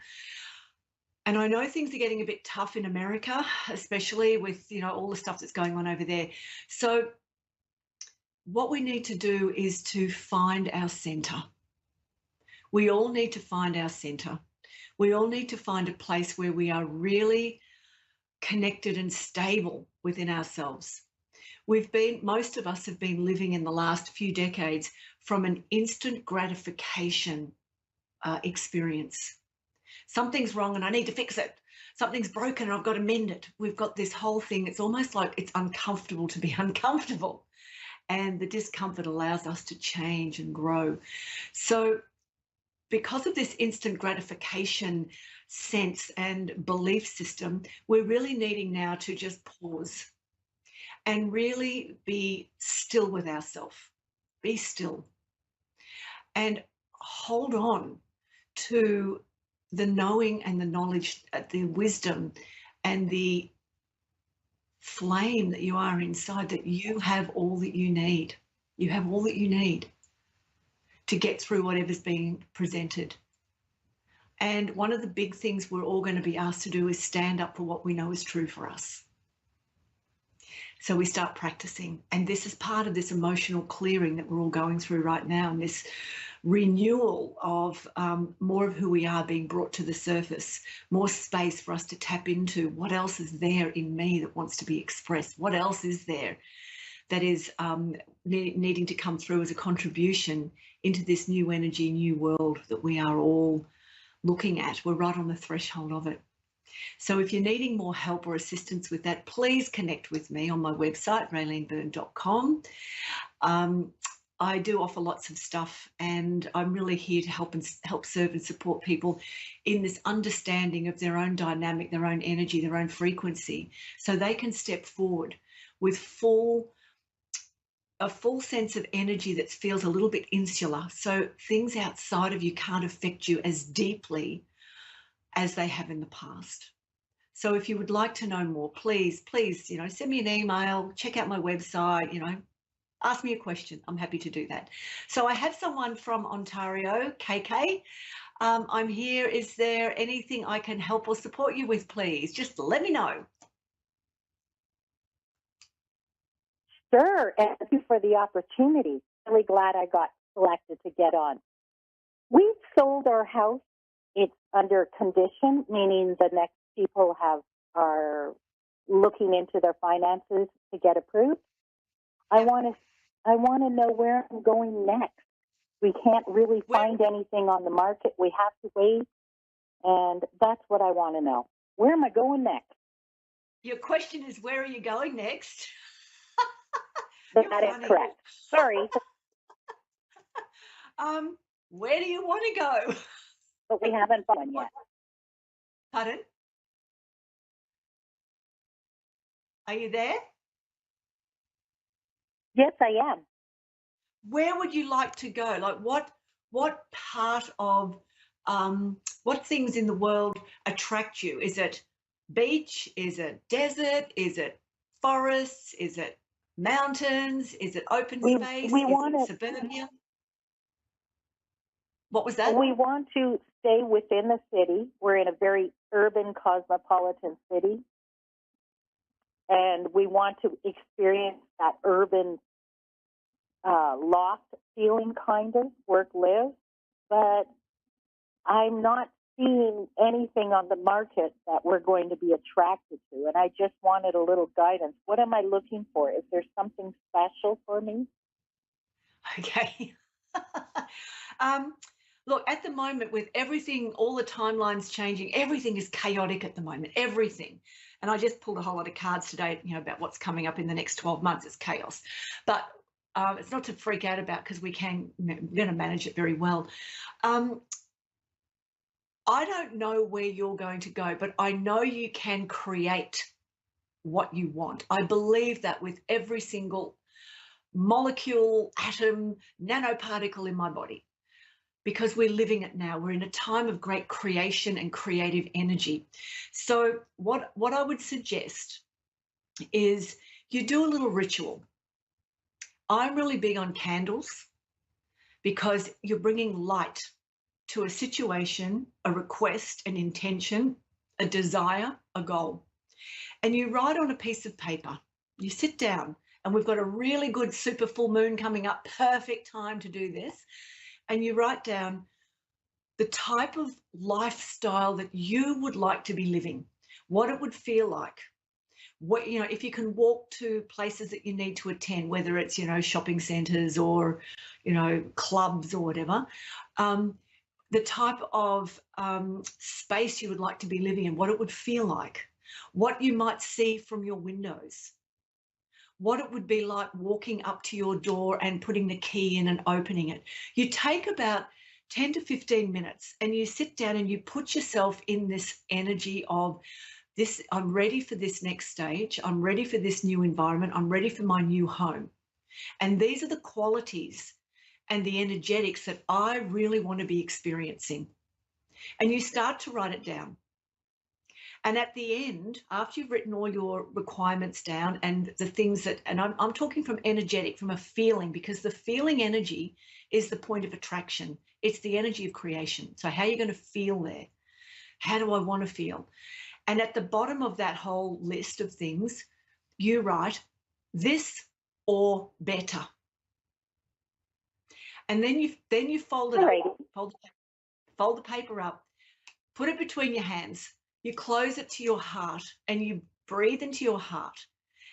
And I know things are getting a bit tough in America, especially with, you know, all the stuff that's going on over there. So what we need to do is to find our center. We all need to find our center. We all need to find a place where we are really connected and stable within ourselves. Most of us have been living in the last few decades from an instant gratification experience. Something's wrong and I need to fix it. Something's broken and I've got to mend it. We've got this whole thing. It's almost like it's uncomfortable to be uncomfortable. And the discomfort allows us to change and grow. So because of this instant gratification sense and belief system, we're really needing now to just pause and really be still with ourselves. Be still and hold on to the knowing and the knowledge, the wisdom and the flame that you are inside, that you have all that you need. You have all that you need to get through whatever's being presented. And one of the big things we're all going to be asked to do is stand up for what we know is true for us. So we start practicing. And this is part of this emotional clearing that we're all going through right now, and this renewal of more of who we are being brought to the surface, more space for us to tap into what else is there in me that wants to be expressed, what else is there that is needing to come through as a contribution into this new energy, new world that we are all looking at. We're right on the threshold of it. So if you're needing more help or assistance with that, please connect with me on my website, RayleneByrne.com. I do offer lots of stuff, and I'm really here to help serve and support people in this understanding of their own dynamic, their own energy, their own frequency, so they can step forward with a full sense of energy that feels a little bit insular. So things outside of you can't affect you as deeply as they have in the past. So if you would like to know more, please, send me an email, check out my website, ask me a question. I'm happy to do that. So I have someone from Ontario, KK. I'm here. Is there anything I can help or support you with, please? Just let me know. Sure, and thank you for the opportunity. Really glad I got selected to get on. We've sold our house. It's under condition, meaning the next people are looking into their finances to get approved. I want to know where I'm going next. We can't really find anything on the market. We have to wait, and that's what I want to know. Where am I going next? Your question is, where are you going next? That is correct. Sorry. Where do you want to go? But we haven't found one yet. Pardon? Are you there? Yes, I am. Where would you like to go? Like what part of what things in the world attract you? Is it beach? Is it desert? Is it forests? Is it mountains? Is it open space? Is it suburbia? What was that? We want to stay within the city. We're in a very urban, cosmopolitan city. And we want to experience that urban loft feeling, kind of, work, live. But I'm not seeing anything on the market that we're going to be attracted to. And I just wanted a little guidance. What am I looking for? Is there something special for me? Okay. Look, at the moment, with everything, all the timelines changing, everything is chaotic at the moment, everything. And I just pulled a whole lot of cards today, about what's coming up in the next 12 months. It's chaos. But it's not to freak out about, because we're going to manage it very well. I don't know where you're going to go, but I know you can create what you want. I believe that with every single molecule, atom, nanoparticle in my body, because we're living it now. We're in a time of great creation and creative energy. So what I would suggest is you do a little ritual. I'm really big on candles, because you're bringing light to a situation, a request, an intention, a desire, a goal. And you write on a piece of paper. You sit down, and we've got a really good super full moon coming up, perfect time to do this. And you write down the type of lifestyle that you would like to be living, what it would feel like. What, if you can walk to places that you need to attend, whether it's, shopping centres or, clubs or whatever, the type of space you would like to be living in, what it would feel like, what you might see from your windows, what it would be like walking up to your door and putting the key in and opening it. You take about 10 to 15 minutes and you sit down and you put yourself in this energy of this, I'm ready for this next stage. I'm ready for this new environment. I'm ready for my new home. And these are the qualities and the energetics that I really want to be experiencing. And you start to write it down. And at the end, after you've written all your requirements down and the things that, and I'm talking from energetic, from a feeling, because the feeling energy is the point of attraction. It's the energy of creation. So how are you going to feel there? How do I want to feel? And at the bottom of that whole list of things, you write this or better. And then you fold it up, fold the paper up, put it between your hands. You close it to your heart and you breathe into your heart.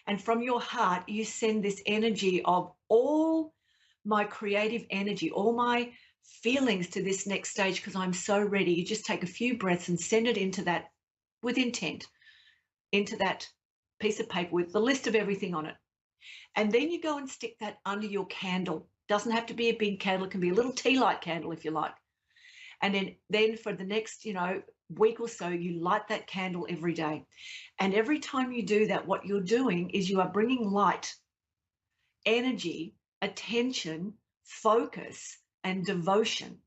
And from your heart, you send this energy of all my creative energy, all my feelings to this next stage, because I'm so ready. You just take a few breaths and send it into that, with intent, into that piece of paper with the list of everything on it. And then you go and stick that under your candle. Doesn't have to be a big candle. It can be a little tea light candle if you like. And then for the next, week or so, you light that candle every day. And every time you do that, what you're doing is you are bringing light, energy, attention, focus, and devotion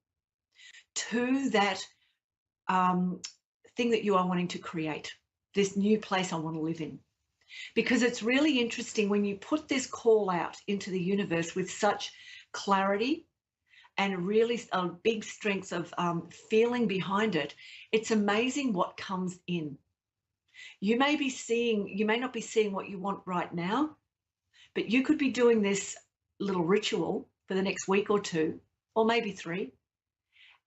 to that thing that you are wanting to create, this new place I want to live in. Because it's really interesting when you put this call out into the universe with such clarity and really a big strength of feeling behind it, it's amazing what comes in. You may not be seeing what you want right now, But you could be doing this little ritual for the next week or two, or maybe 3.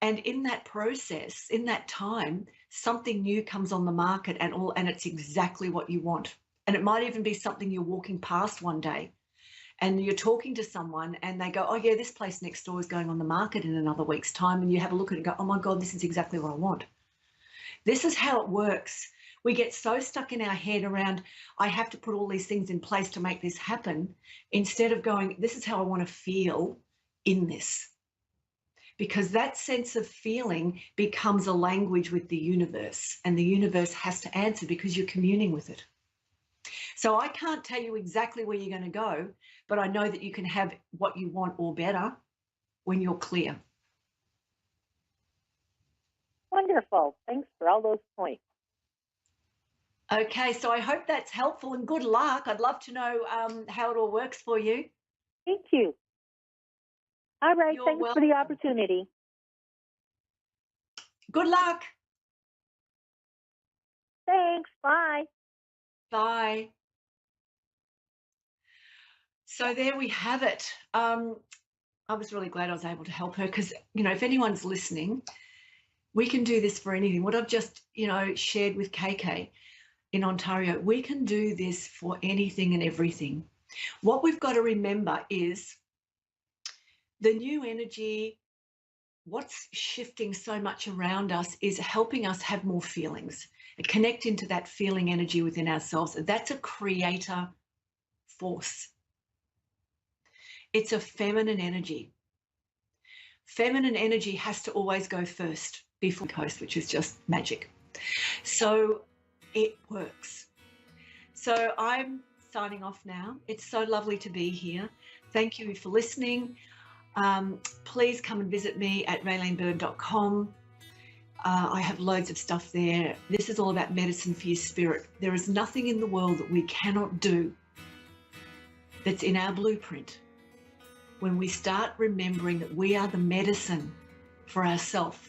And in that process, in that time, something new comes on the market and it's exactly what you want. And it might even be something you're walking past one day and you're talking to someone and they go, oh yeah, this place next door is going on the market in another week's time. And you have a look at it and go, oh my God, this is exactly what I want. This is how it works. We get so stuck in our head around, I have to put all these things in place to make this happen, instead of going, this is how I want to feel in this. Because that sense of feeling becomes a language with the universe, and the universe has to answer because you're communing with it. So I can't tell you exactly where you're going to go, but I know that you can have what you want or better when you're clear. Wonderful. Thanks for all those points. Okay, so I hope that's helpful and good luck. I'd love to know how it all works for you. Thank you. All right. You're Thanks for welcome. the opportunity. Good luck. Thanks. Bye. Bye. So there we have it. I was really glad I was able to help her because, if anyone's listening, we can do this for anything. What I've just, shared with KK in Ontario, we can do this for anything and everything. What we've got to remember is the new energy, what's shifting so much around us is helping us have more feelings, connect into that feeling energy within ourselves. That's a creator force. It's a feminine energy. Feminine energy has to always go first before coast, which is just magic. So it works. So I'm signing off now. It's so lovely to be here. Thank you for listening. Please come and visit me at raylanebyrne.com. I have loads of stuff there. This is all about medicine for your spirit. There is nothing in the world that we cannot do that's in our blueprint when we start remembering that we are the medicine for ourselves,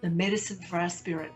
the medicine for our spirit.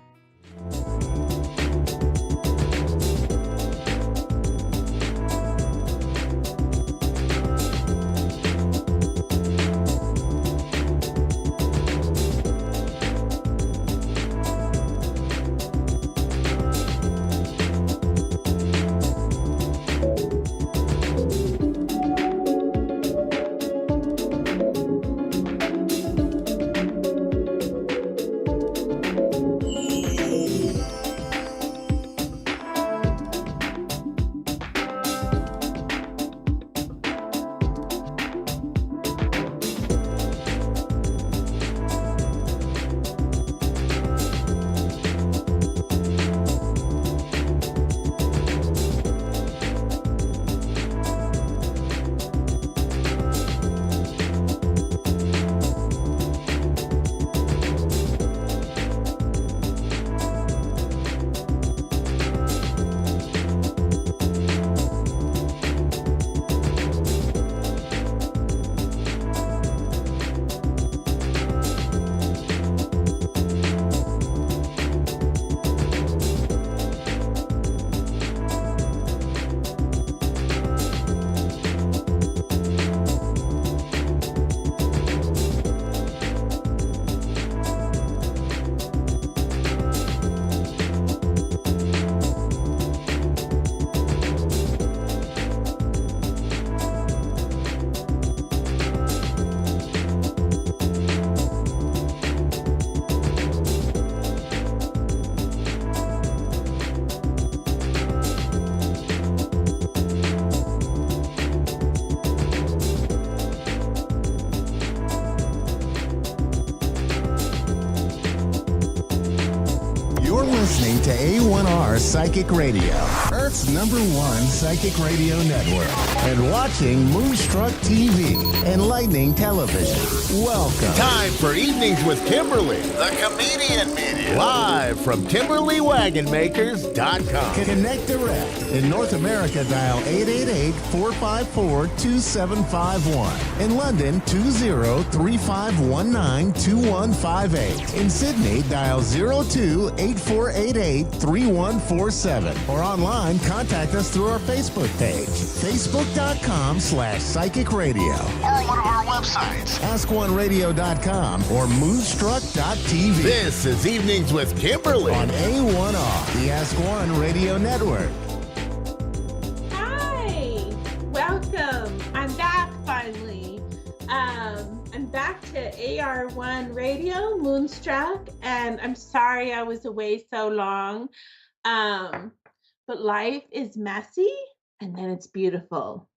Listening to A1R Psychic Radio, Earth's #1 psychic radio network, and watching Moonstruck TV, enlightening television. Welcome. Time for Evenings with Kimberly, the comedian medium. Live from KimberlyWagonMakers.com. Connect direct. In North America, dial 888-454-2751. In London, 20-3519-2158. In Sydney, dial 02-848 488-3147. Or online, contact us through our Facebook page, facebook.com/psychic radio. Or one of our websites, askoneradio.com or moonstruck.tv. This is Evenings with Kimberly On A1R, the Ask One Radio Network. Hi, welcome. I'm back finally. I'm back to AR1 Radio, Moonstruck, and I'm sorry I was away so long. But life is messy, and then it's beautiful,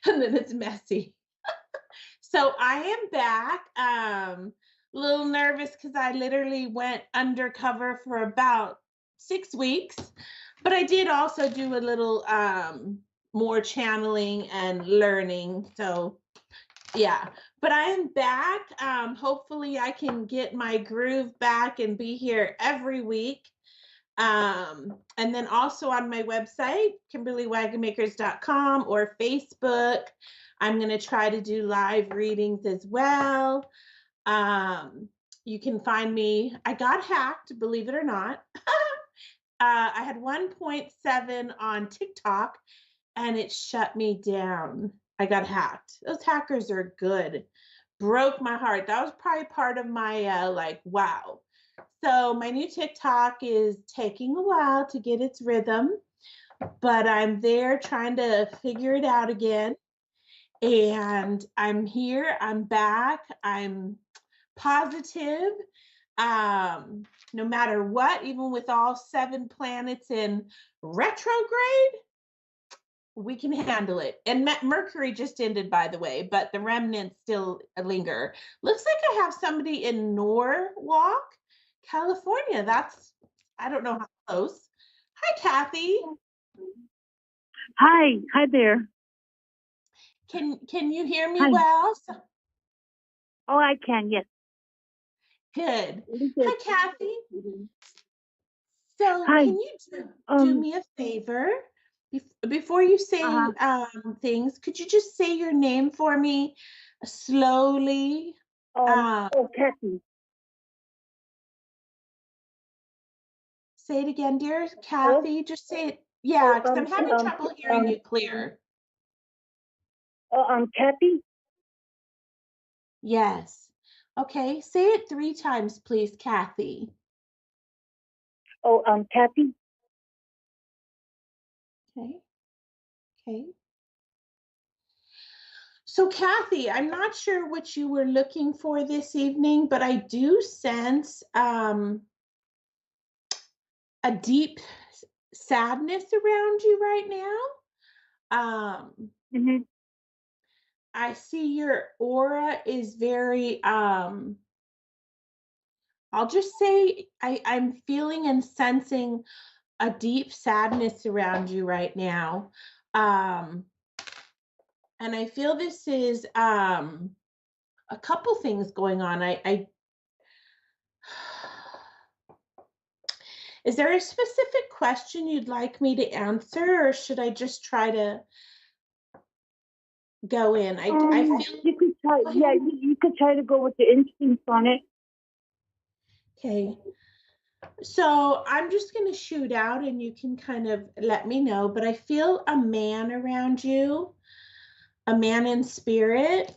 and then it's messy. So I am back. A little nervous because I literally went undercover for about 6 weeks, but I did also do a little more channeling and learning. So yeah, but I am back. Hopefully I can get my groove back and be here every week. And then also on my website, KimberlyWagonmakers.com or Facebook, I'm going to try to do live readings as well. You can find me. I got hacked, believe it or not. I had 1.7 on TikTok and it shut me down. I got hacked. Those hackers are good. Broke my heart. That was probably part of my wow. So my new TikTok is taking a while to get its rhythm, but I'm there trying to figure it out again. And I'm here. I'm back. I'm positive. No matter what, even with all 7 planets in retrograde, we can handle it. And Mercury just ended, by the way, but the remnants still linger. Looks like I have somebody in Norwalk, California. I don't know how close. Hi, Kathy. Hi there. Can you hear me Hi. well? Oh, I can, yes. Good. Hi, Kathy. So Hi. can you do me a favor? Before you say things, could you just say your name for me slowly? Kathy. Say it again, dear Kathy. Hello? Just say it. Yeah, because I'm having trouble hearing you clear. Kathy? Yes. Okay, say it 3 times, please, Kathy. Kathy? Okay. So, Kathy, I'm not sure what you were looking for this evening, but I do sense a deep sadness around you right now. I see your aura is very, I'll just say I'm feeling and sensing a deep sadness around you right now. And I feel this is a couple things going on. Is there a specific question you'd like me to answer, or should I just try to go in? I feel you could try. Yeah, you could try to go with the instincts on it. Okay. So I'm just going to shoot out and you can kind of let me know, but I feel a man around you, a man in spirit,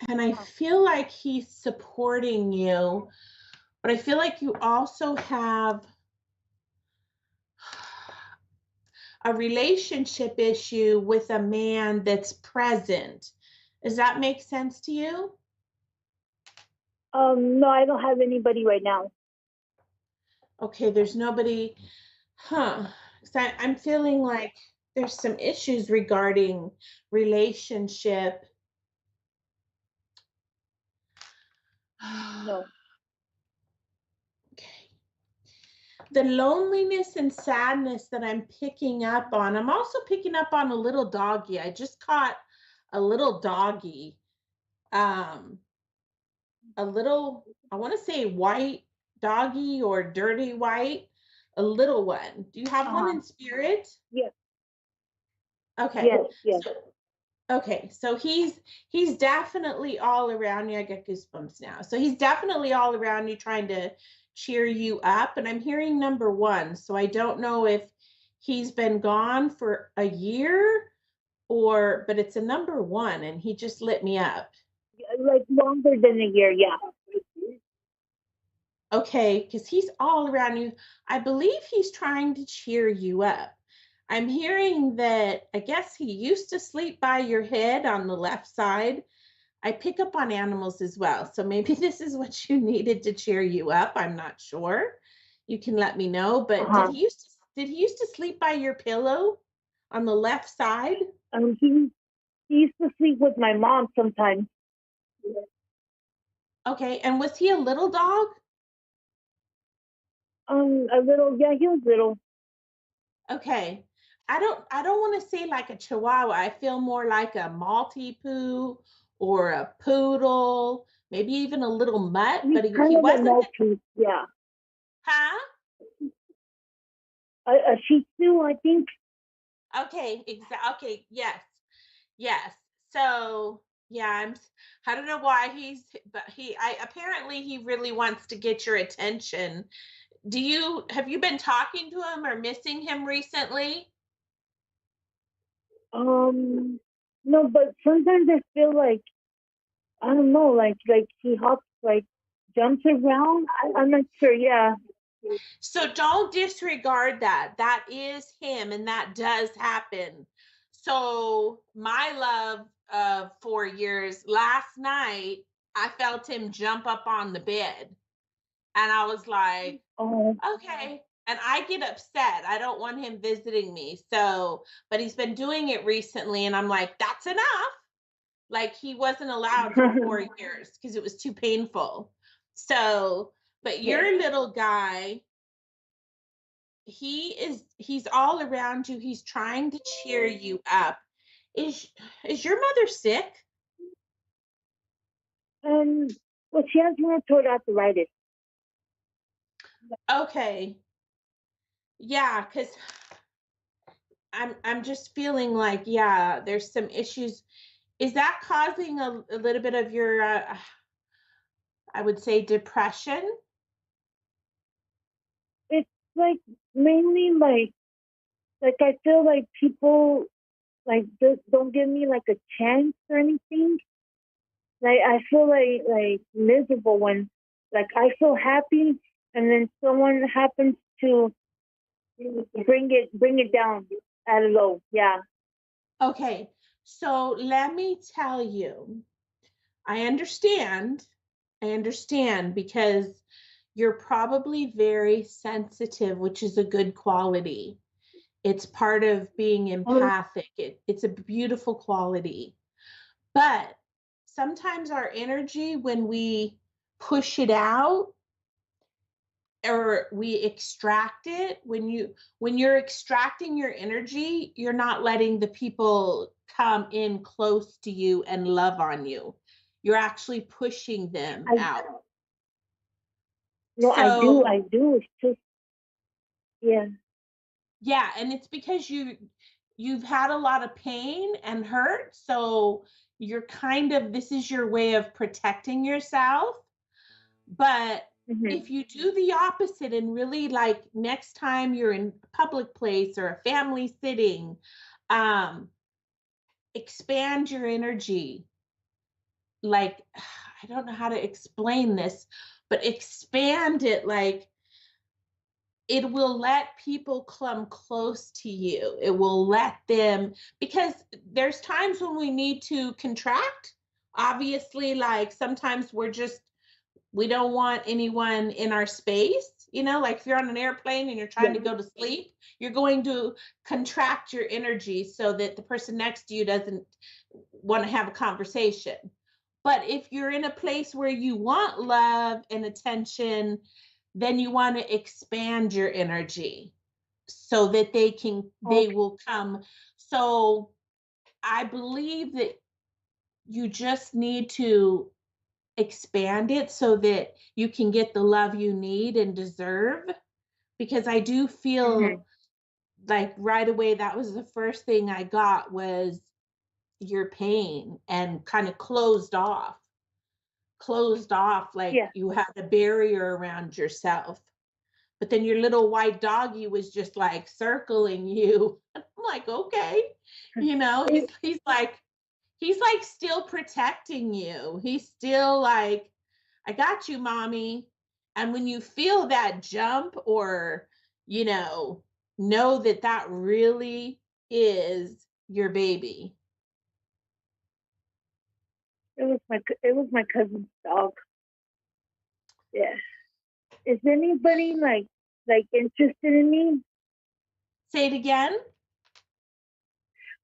and I feel like he's supporting you, but I feel like you also have a relationship issue with a man that's present. Does that make sense to you? No, I don't have anybody right now. Okay, there's nobody, I'm feeling like there's some issues regarding relationship. No. Okay. The loneliness and sadness that I'm picking up on, I'm also picking up on a little doggy. I just caught a little doggy, a little, I want to say white doggy or dirty white, a little one. Do you have one in spirit? Yes. Okay. Yes. Okay, so he's definitely all around you. I get goosebumps now. So he's definitely all around you, trying to cheer you up, and I'm hearing number 1. So I don't know if he's been gone for a year but it's a number 1 and he just lit me up. Like longer than a year, yeah. Okay, because he's all around you. I believe he's trying to cheer you up. I'm hearing that I guess he used to sleep by your head on the left side. I pick up on animals as well. So maybe this is what you needed to cheer you up. I'm not sure. You can let me know. But did he used to sleep by your pillow on the left side? He used to sleep with my mom sometimes. Okay, and was he a little dog? A little, yeah, he was little. Okay. I don't want to say like a Chihuahua. I feel more like a Maltipoo or a poodle, maybe even a little mutt, He's but he kind of a wasn't. Maltese, yeah. Huh? A Shih Tzu, I think. Okay, okay, yes. So yeah, I don't know why but I apparently he really wants to get your attention. Have you been talking to him or missing him recently? No, but sometimes I feel like, I don't know, like he hops, like jumps around. I'm not sure, yeah. So don't disregard that. That is him and that does happen. So my love of 4 years, last night, I felt him jump up on the bed. And I was like, okay. And I get upset. I don't want him visiting me. So, but he's been doing it recently. And I'm like, that's enough. Like he wasn't allowed for 4 years because it was too painful. So, but your little guy, he's all around you. He's trying to cheer you up. Is your mother sick? Well, she has rheumatoid arthritis. Okay. Yeah, because I'm just feeling like, yeah, there's some issues. Is that causing a little bit of your I would say depression? It's like mainly like I feel like people like just don't give me like a chance or anything. Like I feel like miserable when like I feel happy and then someone happens to bring it down at a low. Yeah. Okay. So let me tell you, I understand. I understand because you're probably very sensitive, which is a good quality. It's part of being empathic. It's a beautiful quality. But sometimes our energy, when we push it out or we extract it, when you're extracting your energy, you're not letting the people come in close to you and love on you. You're actually pushing them out. No, So I do. It's just yeah. yeah, and it's because you've had a lot of pain and hurt, so you're this is your way of protecting yourself. But if you do the opposite and really like next time you're in a public place or a family sitting, expand your energy. Like, I don't know how to explain this, but expand it. Like, it will let people come close to you. It will let them, because there's times when we need to contract. Obviously, like sometimes we don't want anyone in our space, like if you're on an airplane and you're trying to go to sleep, you're going to contract your energy so that the person next to you doesn't want to have a conversation. But if you're in a place where you want love and attention, then you want to expand your energy so that they will come. So I believe that you just need to expand it so that you can get the love you need and deserve. Because I do feel like right away that was the first thing I got was your pain and kind of closed off. closed off, like Yeah. you had a barrier around yourself. But then your little white doggy was just like circling you. I'm like, okay, you know, he's like still protecting you. He's still like, I got you, mommy. And when you feel that jump, or, you know that that really is your baby. It was my cousin's dog. Yeah. Is anybody like interested in me? Say it again.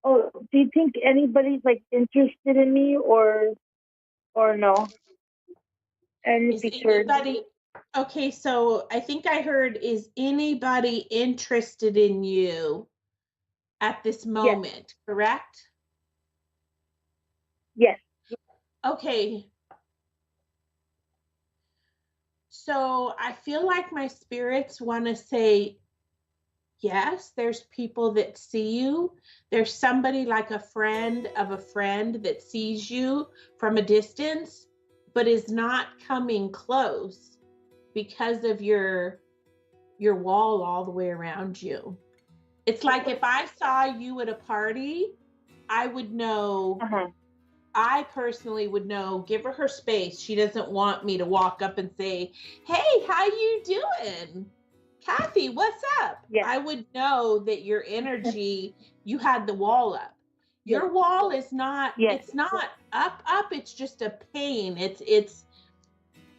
Oh, do you think anybody's like interested in me or no? And Is be sure. anybody okay? So I think I heard, is anybody interested in you at this Yes. moment, correct? Yes. Okay. So I feel like my spirits want to say, yes, there's people that see you. There's somebody like a friend of a friend that sees you from a distance, but is not coming close because of your wall all the way around you. It's like if I saw you at a party, I would know, I personally would know, give her space. She doesn't want me to walk up and say, hey, how you doing? Kathy, what's up? Yes. I would know that your energy, you had the wall up. Your wall is not, it's not up, it's just a pain. It's,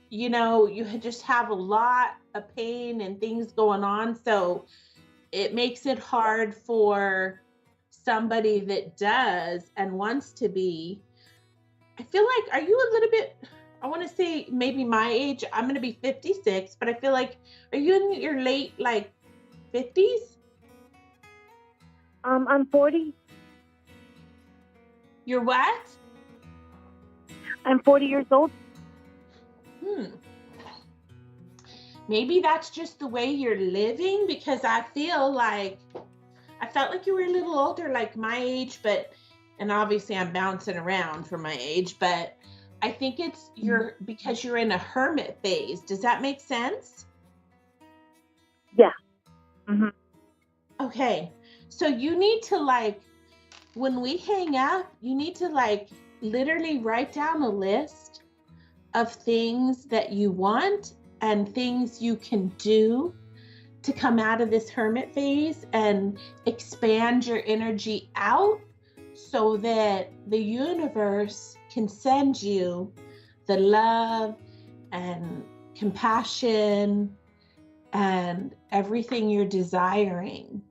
you know, you just have a lot of pain and things going on. So it makes it hard for somebody that does and wants to be. I feel like, are you a little bit, I want to say maybe my age, I'm going to be 56, but I feel like, are you in your late like 50s? I'm 40. You're what? I'm 40 years old. Maybe that's just the way you're living, because I felt like you were a little older, like my age, but, and obviously I'm bouncing around for my age, but I think it's because you're in a hermit phase. Does that make sense? Yeah. Okay. So you need to, like, when we hang up, you need to like literally write down a list of things that you want and things you can do to come out of this hermit phase and expand your energy out so that the universe can send you the love and compassion and everything you're desiring.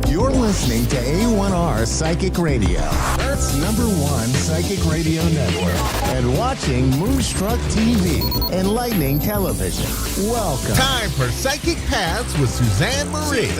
You're listening to A1R Psychic Radio, Earth's #1 psychic radio network, and watching Moonstruck TV, Enlightening Television. Welcome. Time for Psychic Paths with Suzanne Marie.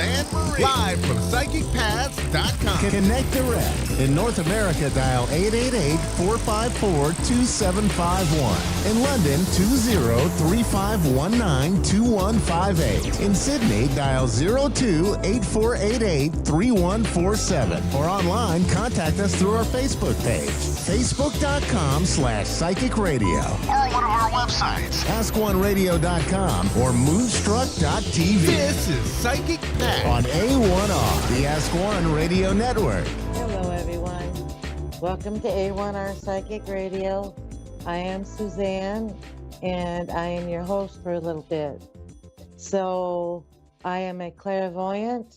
Live from PsychicPaths.com. Connect direct. In North America, dial 888-454-2751. In London, 20-3519-2158. In Sydney, dial 02-8488-3147. Or online, contact us through our Facebook page, facebook.com/psychic radio. Or one of our websites. AskOneRadio.com or Moonstruck.tv. This is Psychic Paths On A1R, the Ask One Radio Network. Hello, everyone. Welcome to A1R Psychic Radio. I am Suzanne, and I am your host for a little bit. So, I am a clairvoyant,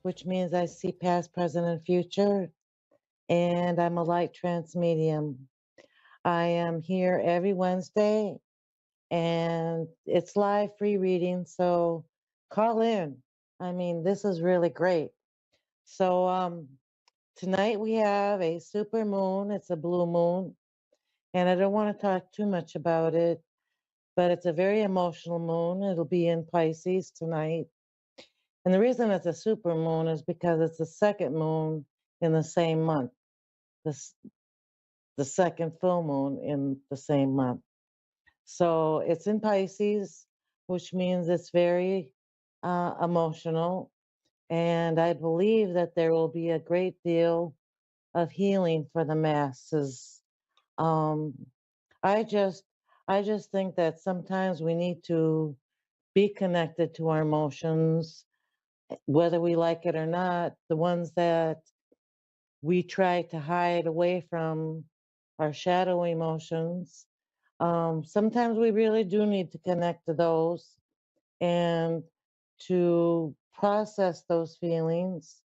which means I see past, present, and future, and I'm a light trance medium. I am here every Wednesday, and it's live free reading, so call in. I mean, this is really great. So, tonight we have a super moon. It's a blue moon. And I don't want to talk too much about it, but it's a very emotional moon. It'll be in Pisces tonight. And the reason it's a super moon is because it's the second moon in the same month, this the second full moon in the same month. So it's in Pisces, which means it's very emotional. And I believe that there will be a great deal of healing for the masses. Um, I just, I just think that sometimes we need to be connected to our emotions, whether we like it or not. The ones that we try to hide away from our shadow emotions. Sometimes we really do need to connect to those and to process those feelings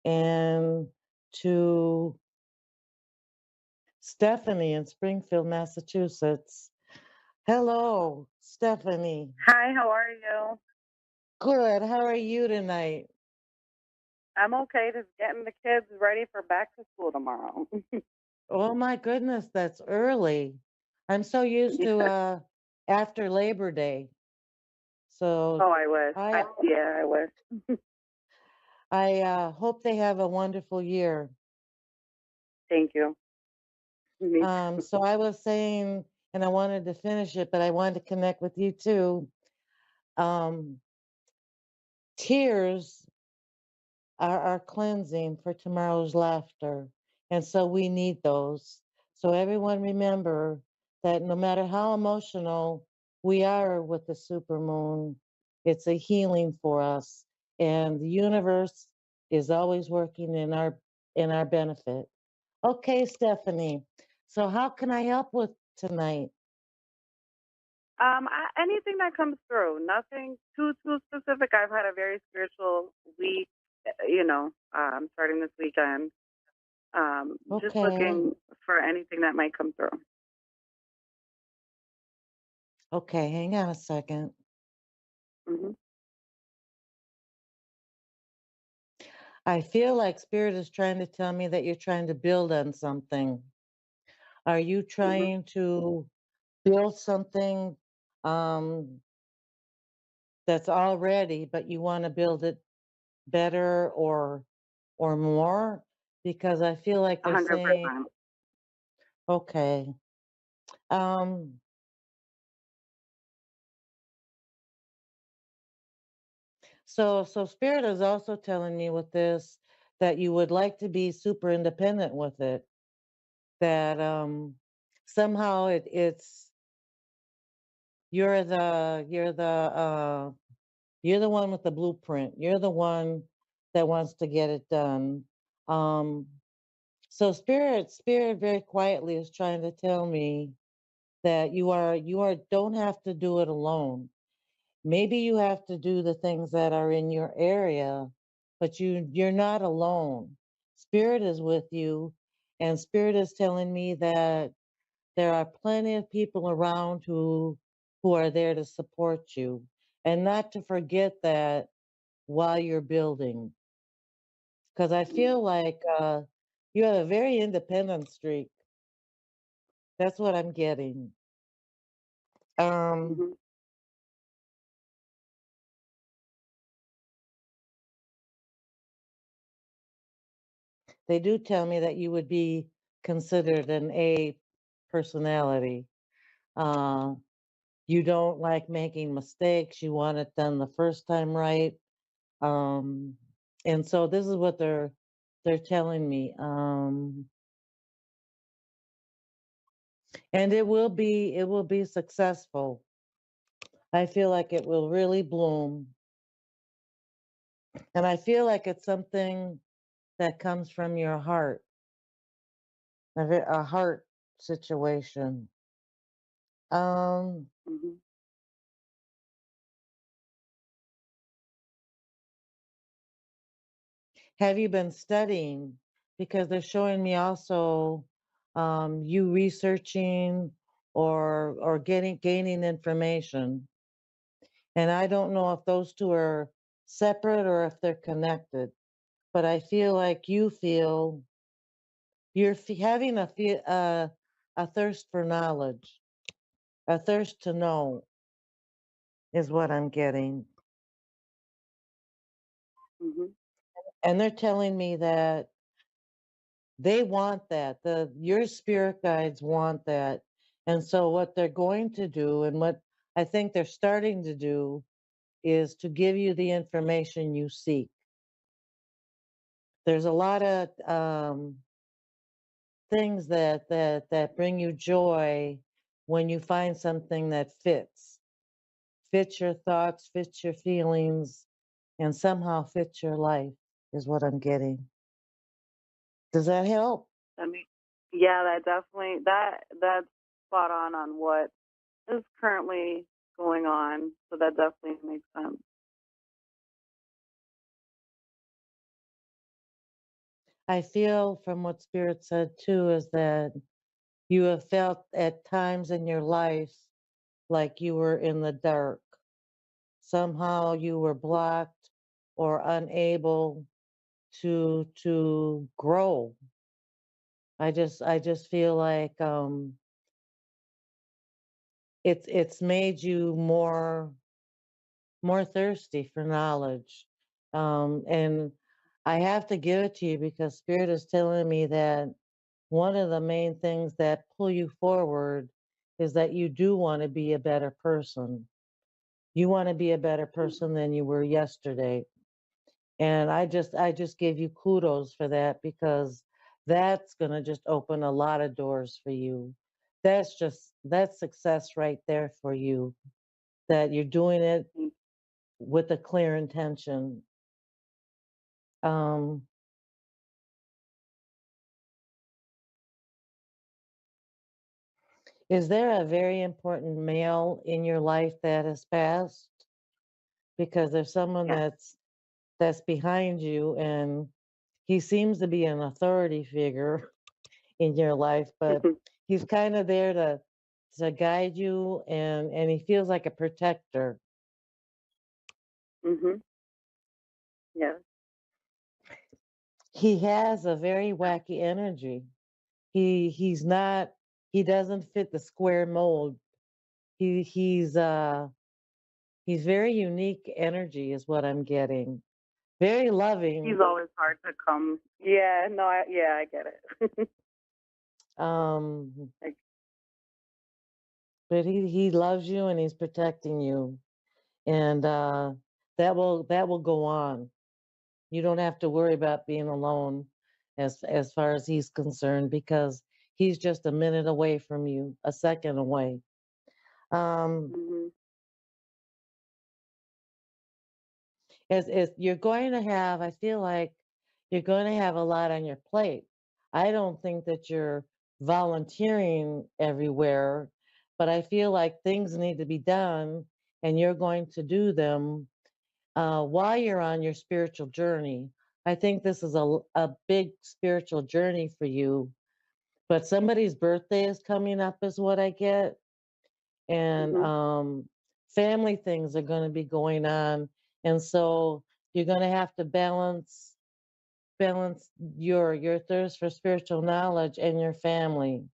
and to Stephanie in Springfield, Massachusetts. Hello, Stephanie. Hi, how are you? Good. How are you tonight? I'm okay, just getting the kids ready for back to school tomorrow. Oh my goodness, that's early. I'm so used to after Labor Day. So Oh, I wish. I Yeah, I wish. hope they have a wonderful year. Thank you. Me So I was saying, and I wanted to finish it, but I wanted to connect with you too. Um, Tears are our cleansing for tomorrow's laughter. And so we need those. So everyone remember that no matter how emotional we are with the supermoon, it's a healing for us. And the universe is always working in our benefit. Okay, Stephanie. So how can I help with tonight? Anything that comes through, nothing too specific. I've had a very spiritual week, starting this weekend. Just Okay. looking for anything that might come through. Okay, hang on a second. Hmm. I feel like Spirit is trying to tell me that you're trying to build on something. Are you Hmm. trying to build something um, that's already, but you want to build it better or more? Because I feel like they're saying, 100%. okay. Um, so Spirit is also telling me with this that you would like to be super independent with it. That somehow it's you're the one with the blueprint. You're the one that wants to get it done. Um, so spirit very quietly is trying to tell me that you are don't have to do it alone. Maybe you have to do the things that are in your area, but you're not alone. Spirit is with you, and spirit is telling me that there are plenty of people around who are there to support you, and not to forget that while you're building, because I feel like you have a very independent streak. That's what I'm getting. Um, Hmm. they do tell me that you would be considered an A personality. Uh, you don't like making mistakes. You want it done the first time right. Um, and so this is what they're telling me. And it will be successful. I feel like it will really bloom. And I feel like it's something that comes from your heart, a heart situation. Um, Hmm. have you been studying? Because they're showing me also you researching or gaining information. And I don't know if those two are separate or if they're connected. But I feel like you feel you're having a thirst for knowledge, a thirst to know is what I'm getting. Hmm. And they're telling me that They want that. Your spirit guides want that. And so what they're going to do, and what I think they're starting to do, is to give you the information you seek. There's a lot of things that bring you joy when you find something that fits your thoughts, fits your feelings, and somehow fits your life, is what I'm getting. Does that help? I mean, yeah, that definitely that's spot on what is currently going on. So that definitely makes sense. I feel from what Spirit said too is that you have felt at times in your life like you were in the dark. Somehow you were blocked or unable to grow. I just feel like it's made you more thirsty for knowledge. And I have to give it to you because Spirit is telling me that one of the main things that pull you forward is that you do want to be a better person. You want to be a better person than you were yesterday. And I just gave you kudos for that because that's going to just open a lot of doors for you. That's success right there for you, that you're doing it with a clear intention. Um, is there a very important male in your life that has passed? Because there's someone Yeah. that's behind you, and he seems to be an authority figure in your life, but he's kind of there to guide you, and he feels like a protector. Mhm. Yeah. He has a very wacky energy. He's not he doesn't fit the square mold. He's very unique energy is what I'm getting. Very loving. He's always hard to come. Yeah. No. I get it. Um, Like, but he loves you and he's protecting you, and that will go on. You don't have to worry about being alone as far as he's concerned because he's just a minute away from you, a second away. Um, mhm. as you're going to have, I feel like you're going to have a lot on your plate. I don't think that you're volunteering everywhere, but I feel like things need to be done and you're going to do them while you're on your spiritual journey. I think this is a big spiritual journey for you, but somebody's birthday is coming up, is what I get. And Mhm. family things are going to be going on. And so you're going to have to balance your thirst for spiritual knowledge and your family,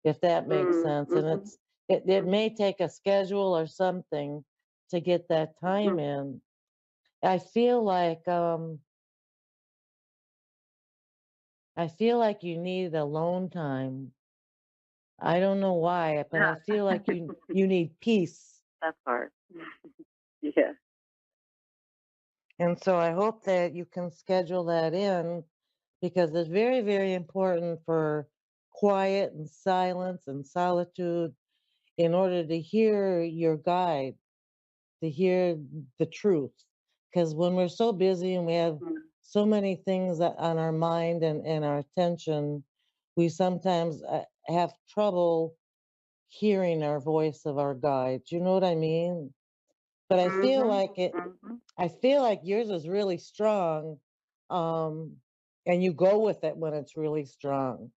if that makes sense. And Mhm. it may take a schedule or something to get that time Mhm. in. I feel like you need alone time. I don't know why, but I Yeah. feel like you need peace. That's hard. Yeah. And so I hope that you can schedule that in because it's very, very important for quiet and silence and solitude in order to hear your guide, to hear the truth. Because when we're so busy and we have Mhm. so many things on our mind and our attention, we sometimes have trouble hearing our voice of our guide. Do you know what I mean? But Mhm. Mhm. I feel like yours is really strong. Um, and you go with it when it's really strong.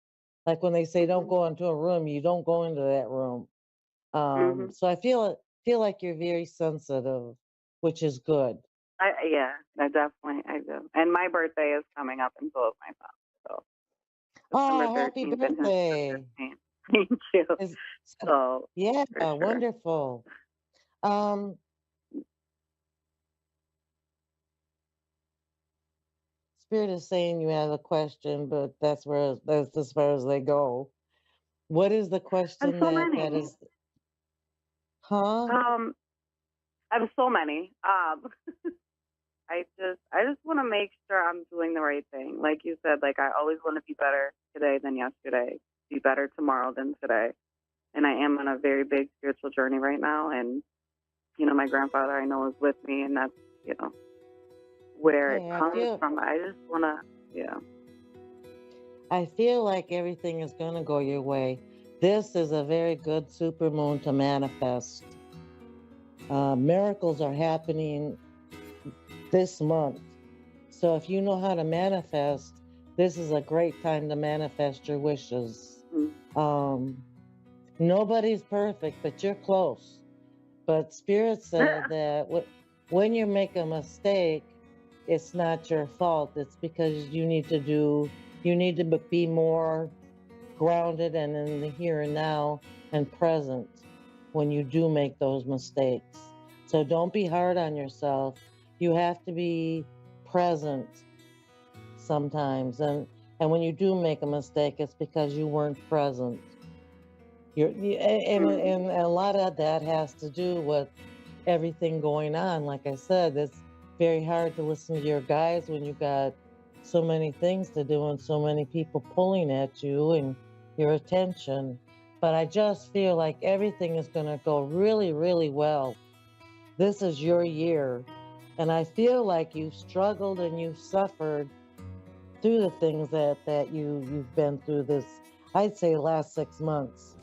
Like when they say don't Mhm. go into a room, you don't go into that room. Mhm. So I feel like you're very sensitive, which is good. I definitely I do. And my birthday is coming up, and so is my son. So September Oh, happy 13th and his the birthday. 15th. Thank you. Is So yeah, for sure. wonderful. Um, Spirit is saying you have a question, but that's as far as they go. What is the I have question so that many. is? Huh? I have so many. I just want to make sure I'm doing the right thing. Like you said, like I always want to be better today than yesterday, be better tomorrow than today. And I am on a very big spiritual journey right now. And, you know, my grandfather I know is with me, and that's, you know, where it Okay, comes from. I just want to, I feel like everything is going to go your way. This is a very good supermoon to manifest. Miracles are happening this month. So if you know how to manifest, this is a great time to manifest your wishes. Nobody's perfect, but you're close. But Spirit said that when you make a mistake, it's not your fault. It's because you need to be more grounded and in the here and now and present when you do make those mistakes. So don't be hard on yourself. You have to be present sometimes. And when you do make a mistake, it's because you weren't present. And a lot of that has to do with everything going on. Like I said, it's very hard to listen to your guys when you got so many things to do and so many people pulling at you and your attention. But I just feel like everything is going to go really, really well. This is your year. And I feel like you've struggled and you've suffered through the things that you've been through this, I'd say, last 6 months.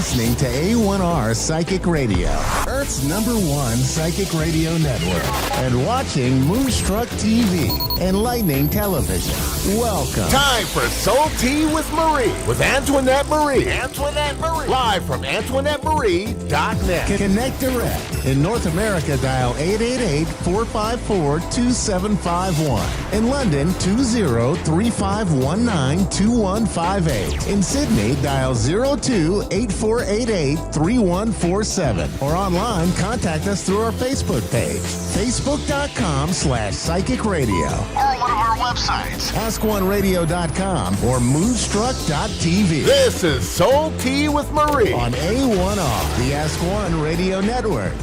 listening to A1R Psychic Radio, Earth's #1 psychic radio network, and watching Moonstruck TV and Lightning Television. Welcome. Time for Soul Tea with Marie, with Antoinette Marie. Antoinette Marie. Live from AntoinetteMarie.net. Connect direct. In North America, dial 888-454-2751. In London, 20-3519-2158. In Sydney, dial 02-8488-3147. Or online, contact us through our Facebook page, facebook.com/psychic radio. Or one of our websites, askoneradio.com or moonstruck.tv. This is Soul Tea with Marie on A1R, the Ask One Radio Network.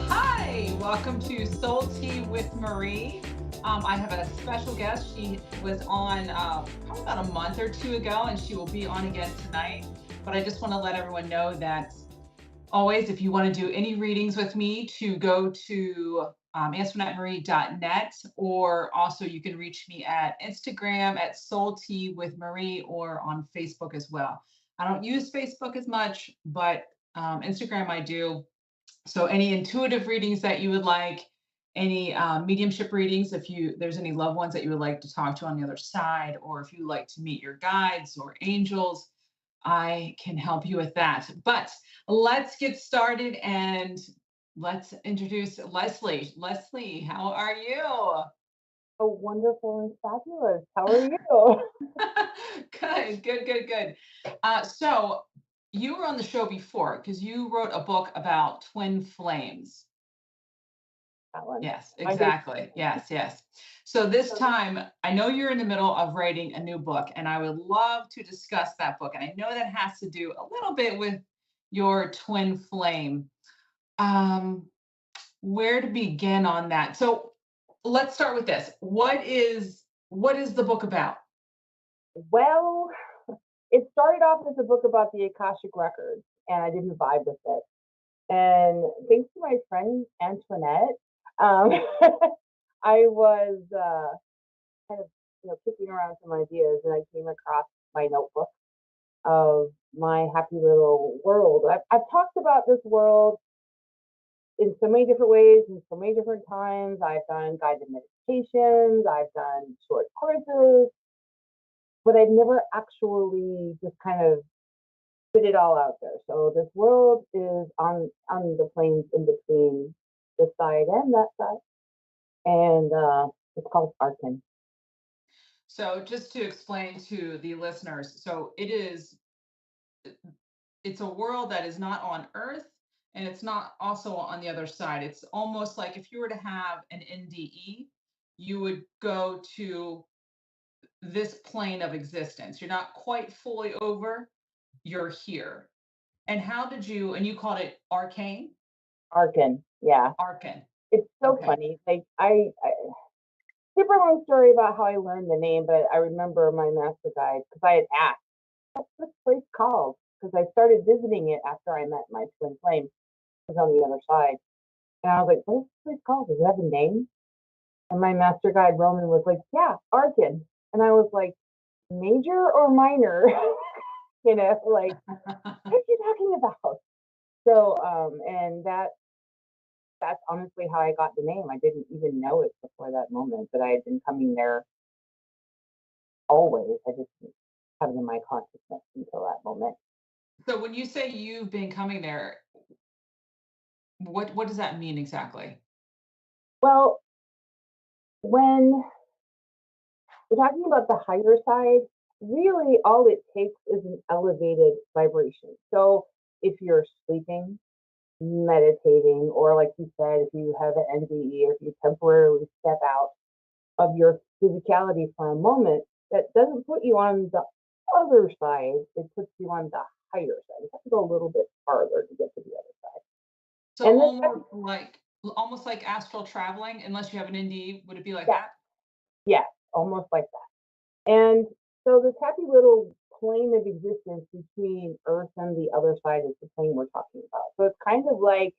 Hi, welcome to Soul Tea with Marie. I have a special guest. She was on probably about a month or two ago, and she will be on again tonight. But I just want to let everyone know that always, if you want to do any readings with me, to go to AntoinetteMarie.net, or also you can reach me at Instagram at Soul Tea with Marie, or on Facebook as well. I don't use Facebook as much, but Instagram I do. So any intuitive readings that you would like, any mediumship readings, if there's any loved ones that you would like to talk to on the other side, or if you like to meet your guides or angels, I can help you with that. But let's get started and let's introduce Leslie. Leslie, how are you? Oh, wonderful and fabulous. How are you? Good. So you were on the show before because you wrote a book about twin flames. That one. Yes, exactly. Yes. So this time, I know you're in the middle of writing a new book, and I would love to discuss that book. And I know that has to do a little bit with your twin flame. Where to begin on that? So let's start with this. What is the book about? Well, it started off as a book about the Akashic Records, and I didn't vibe with it. And thanks to my friend Antoinette, I was kind of kicking around some ideas, and I came across my notebook of my happy little world. I've talked about this world in so many different ways, in so many different times. I've done guided meditations, I've done short courses, but I've never actually just kind of put it all out there. So this world is on the plains in between this side and that side, and it's called Arkin. So just to explain to the listeners, so it's a world that is not on Earth, and it's not also on the other side. It's almost like if you were to have an NDE, you would go to this plane of existence. You're not quite fully over, you're here. And and you called it Arcane? Arkin, yeah. Arkin. It's so funny. Like I super long story about how I learned the name, but I remember my master guide, because I had asked, what's this place called? Because I started visiting it after I met my twin flame, who's on the other side. And I was like, what is this place called? Does it have a name? And my master guide, Roman, was like, yeah, Arkin. And I was like, major or minor? Like, what are you talking about? So, and that's honestly how I got the name. I didn't even know it before that moment, but I had been coming there always. I just didn't have it in my consciousness until that moment. So when you say you've been coming there, what does that mean exactly? Well, when we're talking about the higher side, really all it takes is an elevated vibration. So if you're sleeping, meditating, or like you said, if you have an NDE, or if you temporarily step out of your physicality for a moment, that doesn't put you on the other side, it puts you on the higher side. You have to go a little bit farther to get to the other side. So and almost like astral traveling, unless you have an NDE, would it be like that? Yes, almost like that. And so this happy little plane of existence between Earth and the other side is the plane we're talking about. So it's kind of like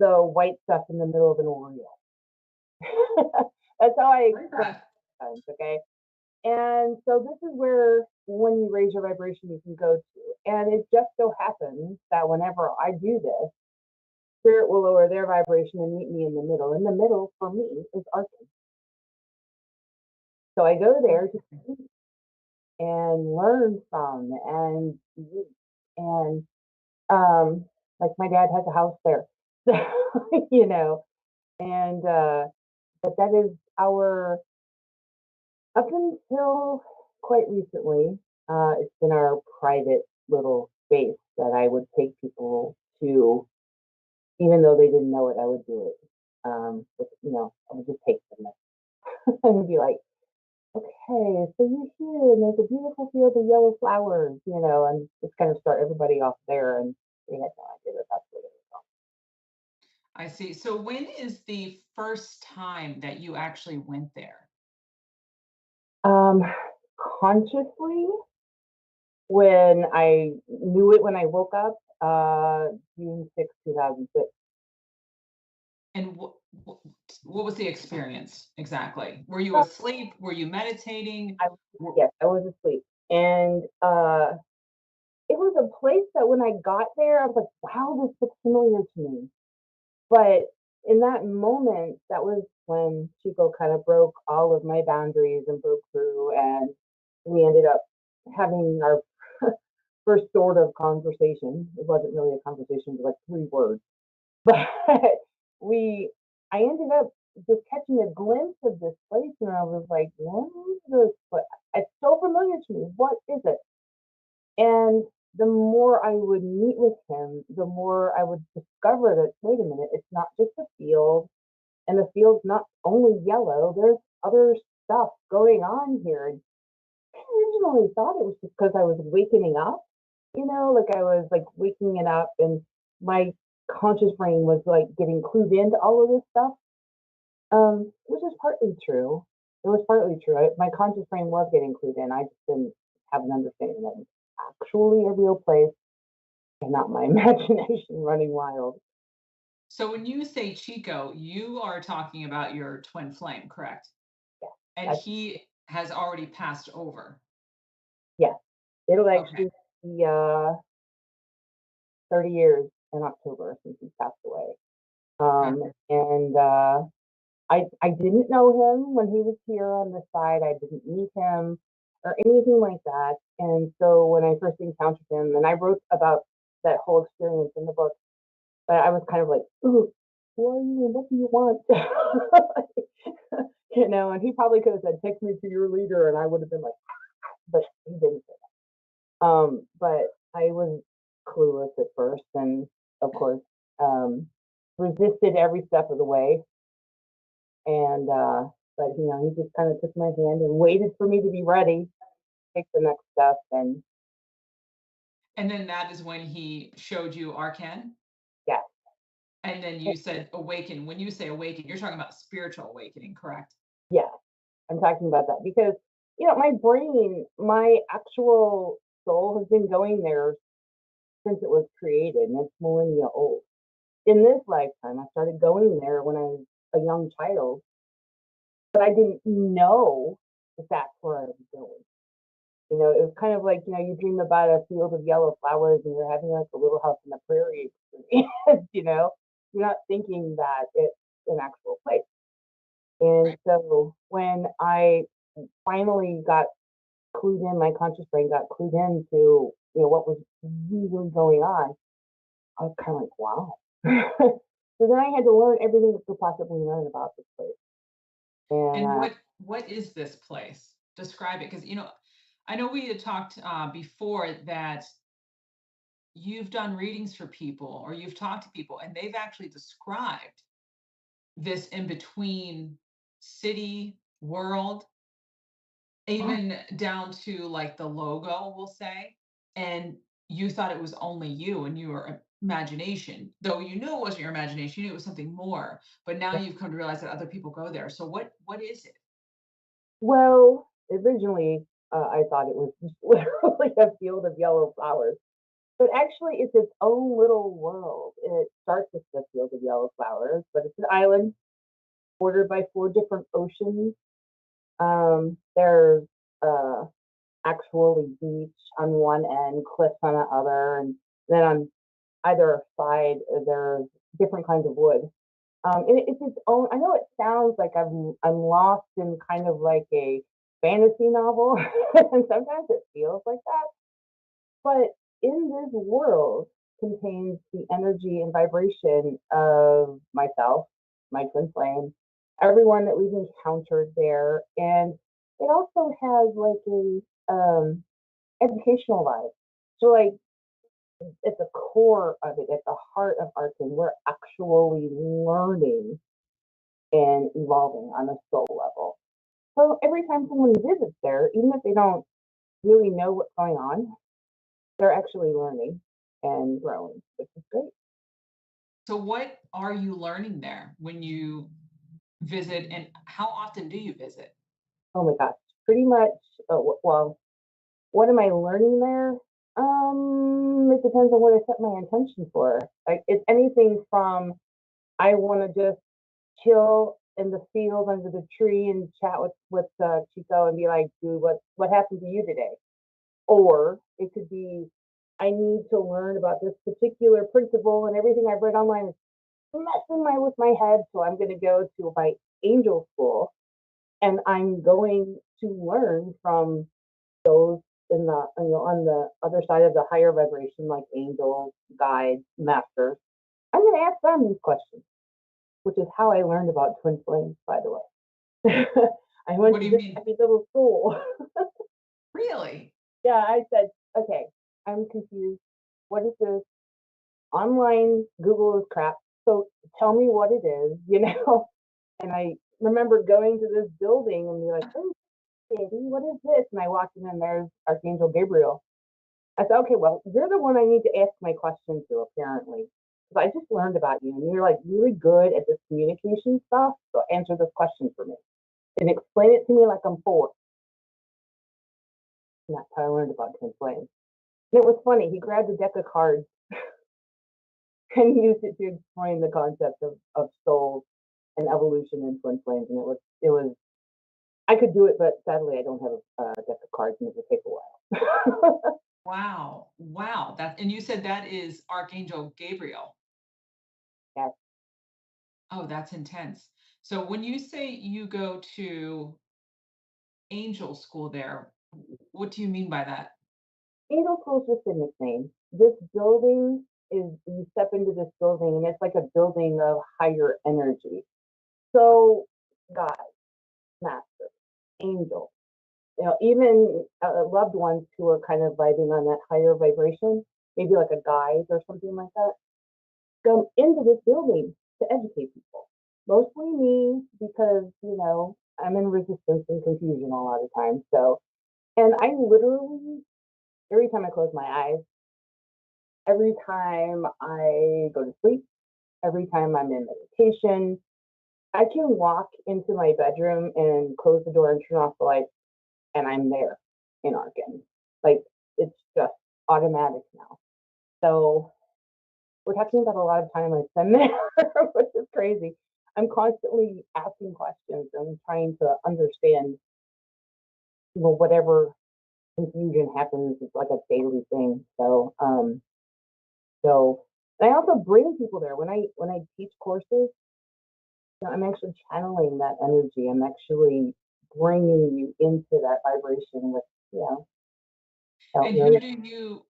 the white stuff in the middle of an Oreo. That's how I explain it sometimes, okay? And so this is where, when you raise your vibration, you can go to. And it just so happens that whenever I do this, spirit will lower their vibration and meet me in the middle. In the middle for me is Arkin. So I go there to see and learn from and like my dad has a house there. So, and but that is our, up until quite recently, it's been our private little space that I would take people to, even though they didn't know it, I would do it. I would just take them there and be like, okay, so you're here and there's a beautiful field of yellow flowers, and just kind of start everybody off there. And they had no idea that that's what it I see. So when is the first time that you actually went there? was. Consciously, when I knew it when I woke up, June 6, 2006. And what was the experience exactly? Were you asleep? Were you meditating? Yes, I was asleep. And it was a place that when I got there, I was like, wow, this looks familiar to me. But in that moment, that was when Chico kind of broke all of my boundaries and broke through, and we ended up having our first sort of conversation. It wasn't really a conversation, it was like 3 words. But I ended up just catching a glimpse of this place, and I was like, what is this? But it's so familiar to me. What is it? And the more I would meet with him, the more I would discover that, wait a minute, it's not just a field, and the field's not only yellow, there's other stuff going on here. And I originally thought it was just because I was wakening up, like I was like waking it up, and my conscious brain was like getting clued into all of this stuff, which is partly true. It was partly true. My conscious brain was getting clued in. I just didn't have an understanding that it was actually a real place and not my imagination running wild. So when you say Chico, you are talking about your twin flame, correct? Yeah. And he has already passed over. Yes. It'll actually be 30 years in October since he passed away. And I didn't know him when he was here on the side. I didn't meet him or anything like that. And so when I first encountered him, and I wrote about that whole experience in the book, but I was kind of like, ooh, who are you and what do you want? And he probably could have said, take me to your leader, and I would have been like, but he didn't say that. But I was clueless at first, and of course, resisted every step of the way. And but he just kind of took my hand and waited for me to be ready to take the next step. And then that is when he showed you Arcan? yeah. And then you said awaken. When you say awaken, you're talking about spiritual awakening, correct? Yeah, I'm talking about that because my brain, my actual soul has been going there since it was created, and it's millennia old. In this lifetime, I started going there when I was a young child, but I didn't know that that's where I was going. It was kind of like, you dream about a field of yellow flowers and you're having like a little house in the prairie experience, You're not thinking that it's an actual place. And so when I finally got clued in, my conscious brain got clued into, what was really going on, I was kind of like, wow. So then I had to learn everything that could possibly learn about this place. And what is this place? Describe it, because I know we had talked before that you've done readings for people or you've talked to people and they've actually described this in between city, world, even down to like the logo, we'll say. And you thought it was only you and your imagination, though you knew it wasn't your imagination, you knew it was something more. But now you've come to realize that other people go there. So what is it? Well, originally I thought it was just literally a field of yellow flowers. But actually, it's its own little world. It starts with the field of yellow flowers, but it's an island bordered by 4 different oceans. There's uh, actually beach on one end, cliffs on the other, and then on either side there's different kinds of wood. And it's its own. I know it sounds like I'm lost in kind of like a fantasy novel, and sometimes it feels like that. But in this world contains the energy and vibration of myself, my twin flame, everyone that we've encountered there, and it also has like a educational vibe. So like at the core of it, at the heart of Arkin, we're actually learning and evolving on a soul level. So every time someone visits there, even if they don't really know what's going on, they're actually learning and growing, which is great. So what are you learning there when you visit, and how often do you visit? Oh my gosh, pretty much. Well, what am I learning there? It depends on what I set my intention for. Like it's anything from I want to just chill in the field under the tree and chat with Chico and be like, dude, what happened to you today? Or it could be I need to learn about this particular principle and everything I've read online is messing with my head, so I'm going to go to my angel school and I'm going to learn from those in the on the other side of the higher vibration, like angels, guides, masters. I'm going to ask them these questions, which is how I learned about twin flames, by the way. I went What do to you this mean? happy little school. Really? Yeah, I said, okay, I'm confused. What is this? Online Google is crap. So tell me what it is, you know? And I remember going to this building and be like, oh, baby, what is this? And I walked in and there's Archangel Gabriel. I said, okay, well, you're the one I need to ask my question to, apparently. Because I just learned about you and you're like really good at this communication stuff. So answer this question for me and explain it to me like I'm four. And that's how I learned about twin flames. And it was funny. He grabbed a deck of cards and used it to explain the concept of souls and evolution and twin flames. And it was I could do it, but sadly I don't have a deck of cards and it would take a while. Wow. Wow. And you said that is Archangel Gabriel. Yes. Oh, that's intense. So when you say you go to angel school there, what do you mean by that? Angel School is just a nickname. This building is you step into this building and it's like a building of higher energy. So God, master, angel, even loved ones who are kind of vibing on that higher vibration, maybe like a guide or something like that, go into this building to educate people. Mostly me because, I'm in resistance and confusion a lot of times. So, and I literally, every time I close my eyes, every time I go to sleep, every time I'm in meditation, I can walk into my bedroom and close the door and turn off the lights, and I'm there in Arkin. Like it's just automatic now. So we're talking about a lot of time I spend there, which is crazy. I'm constantly asking questions and trying to understand, whatever confusion happens. It's like a daily thing. So and I also bring people there when I teach courses. I'm actually channeling that energy. I'm actually bringing you into that vibration with, And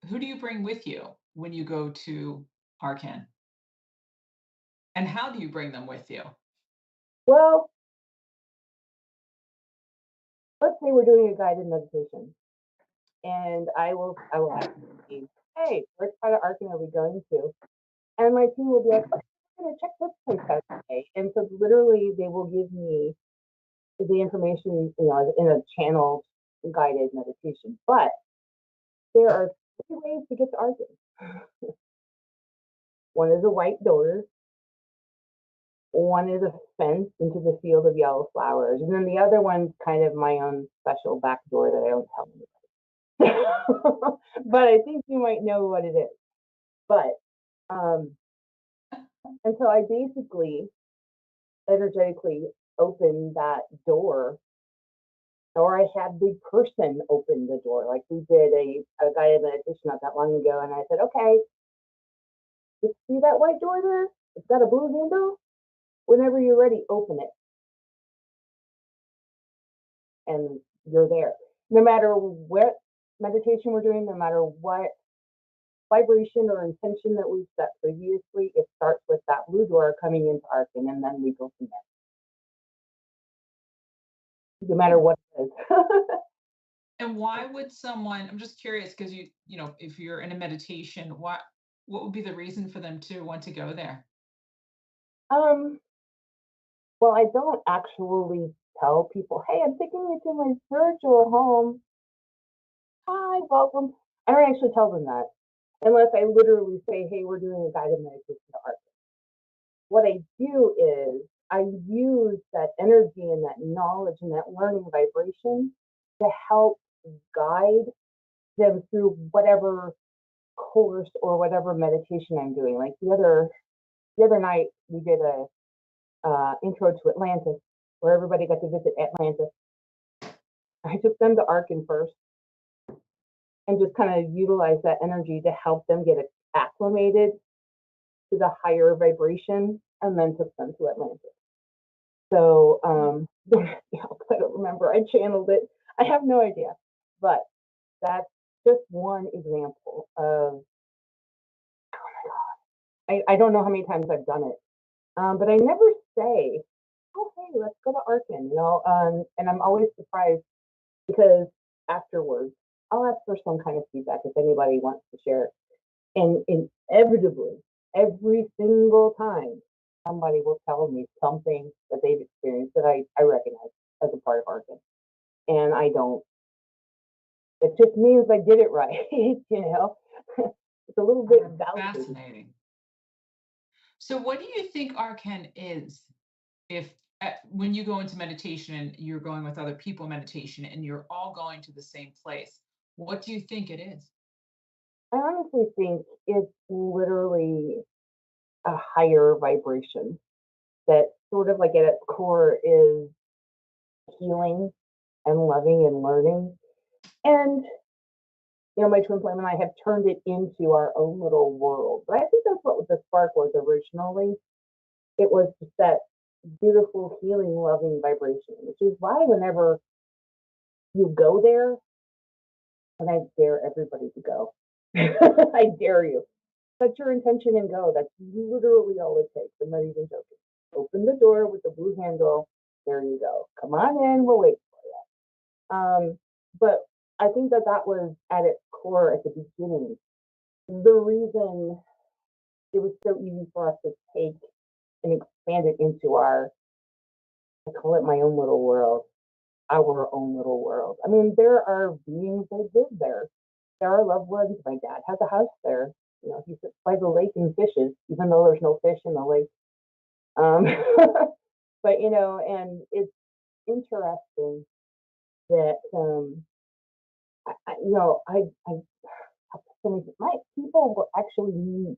who do you bring with you when you go to Arcan? And how do you bring them with you? well, let's say we're doing a guided meditation, and I will ask the team, hey, which part of Arcan are we going to? And my team will be like, okay, we're going to check this place out today. And so literally they will give me the information, in a channeled guided meditation. But there are three ways to get to Arcan. One is a white door. One is a fence into the field of yellow flowers. And then the other one's kind of my own special back door that I don't tell anybody. But I think you might know what it is. But and so I basically energetically open that door or I had the person open the door. Like we did a guided meditation not that long ago, and I said, okay, you see that white door there? It's got a blue handle. Whenever you're ready, open it. And you're there. No matter what meditation we're doing, no matter what vibration or intention that we've set previously, it starts with that blue door coming into Arkin, and then we go from there. No matter what it is. And why would someone, I'm just curious, because if you're in a meditation, what would be the reason for them to want to go there? Well, I don't actually tell people, hey, I'm taking you to my spiritual home. Hi, welcome. I don't actually tell them that unless I literally say, hey, we're doing a guided meditation to Arkin. What I do is I use that energy and that knowledge and that learning vibration to help guide them through whatever course or whatever meditation I'm doing. Like the other night we did a intro to Atlantis, where everybody got to visit Atlantis. I took them to Arkin first and just kind of utilize that energy to help them get acclimated to the higher vibration, and then took them to Atlantis. So I don't remember. I channeled it. I have no idea, but that's just one example of. I don't know how many times I've done it, but I never say, "Oh, hey, let's go to Arkin," and I'm always surprised because afterwards I'll ask for some kind of feedback if anybody wants to share, and inevitably, every single time, somebody will tell me something that they've experienced that I recognize as a part of Arkin, and I don't. It just means I did it right, It's a little bit validating. Fascinating. So what do you think Arkin is? If when you go into meditation and you're going with other people in meditation and you're all going to the same place, what do you think it is? I honestly think it's literally a higher vibration that sort of like at its core is healing and loving and learning. And my twin flame and I have turned it into our own little world. But I think that's what the spark was originally. It was just that beautiful, healing, loving vibration, which is why whenever you go there, and I dare everybody to go, I dare you. Set your intention and go. That's literally all it takes. I'm not even joking. Open the door with the blue handle. There you go. Come on in. We'll wait for you. But I think that was at its core at the beginning. The reason it was so easy for us to take and expand it into I call it my own little world, our own little world. I mean, there are beings that live there. There are loved ones. My dad has a house there. He sits by the lake and fishes, even though there's no fish in the lake. But and it's interesting that my people will actually meet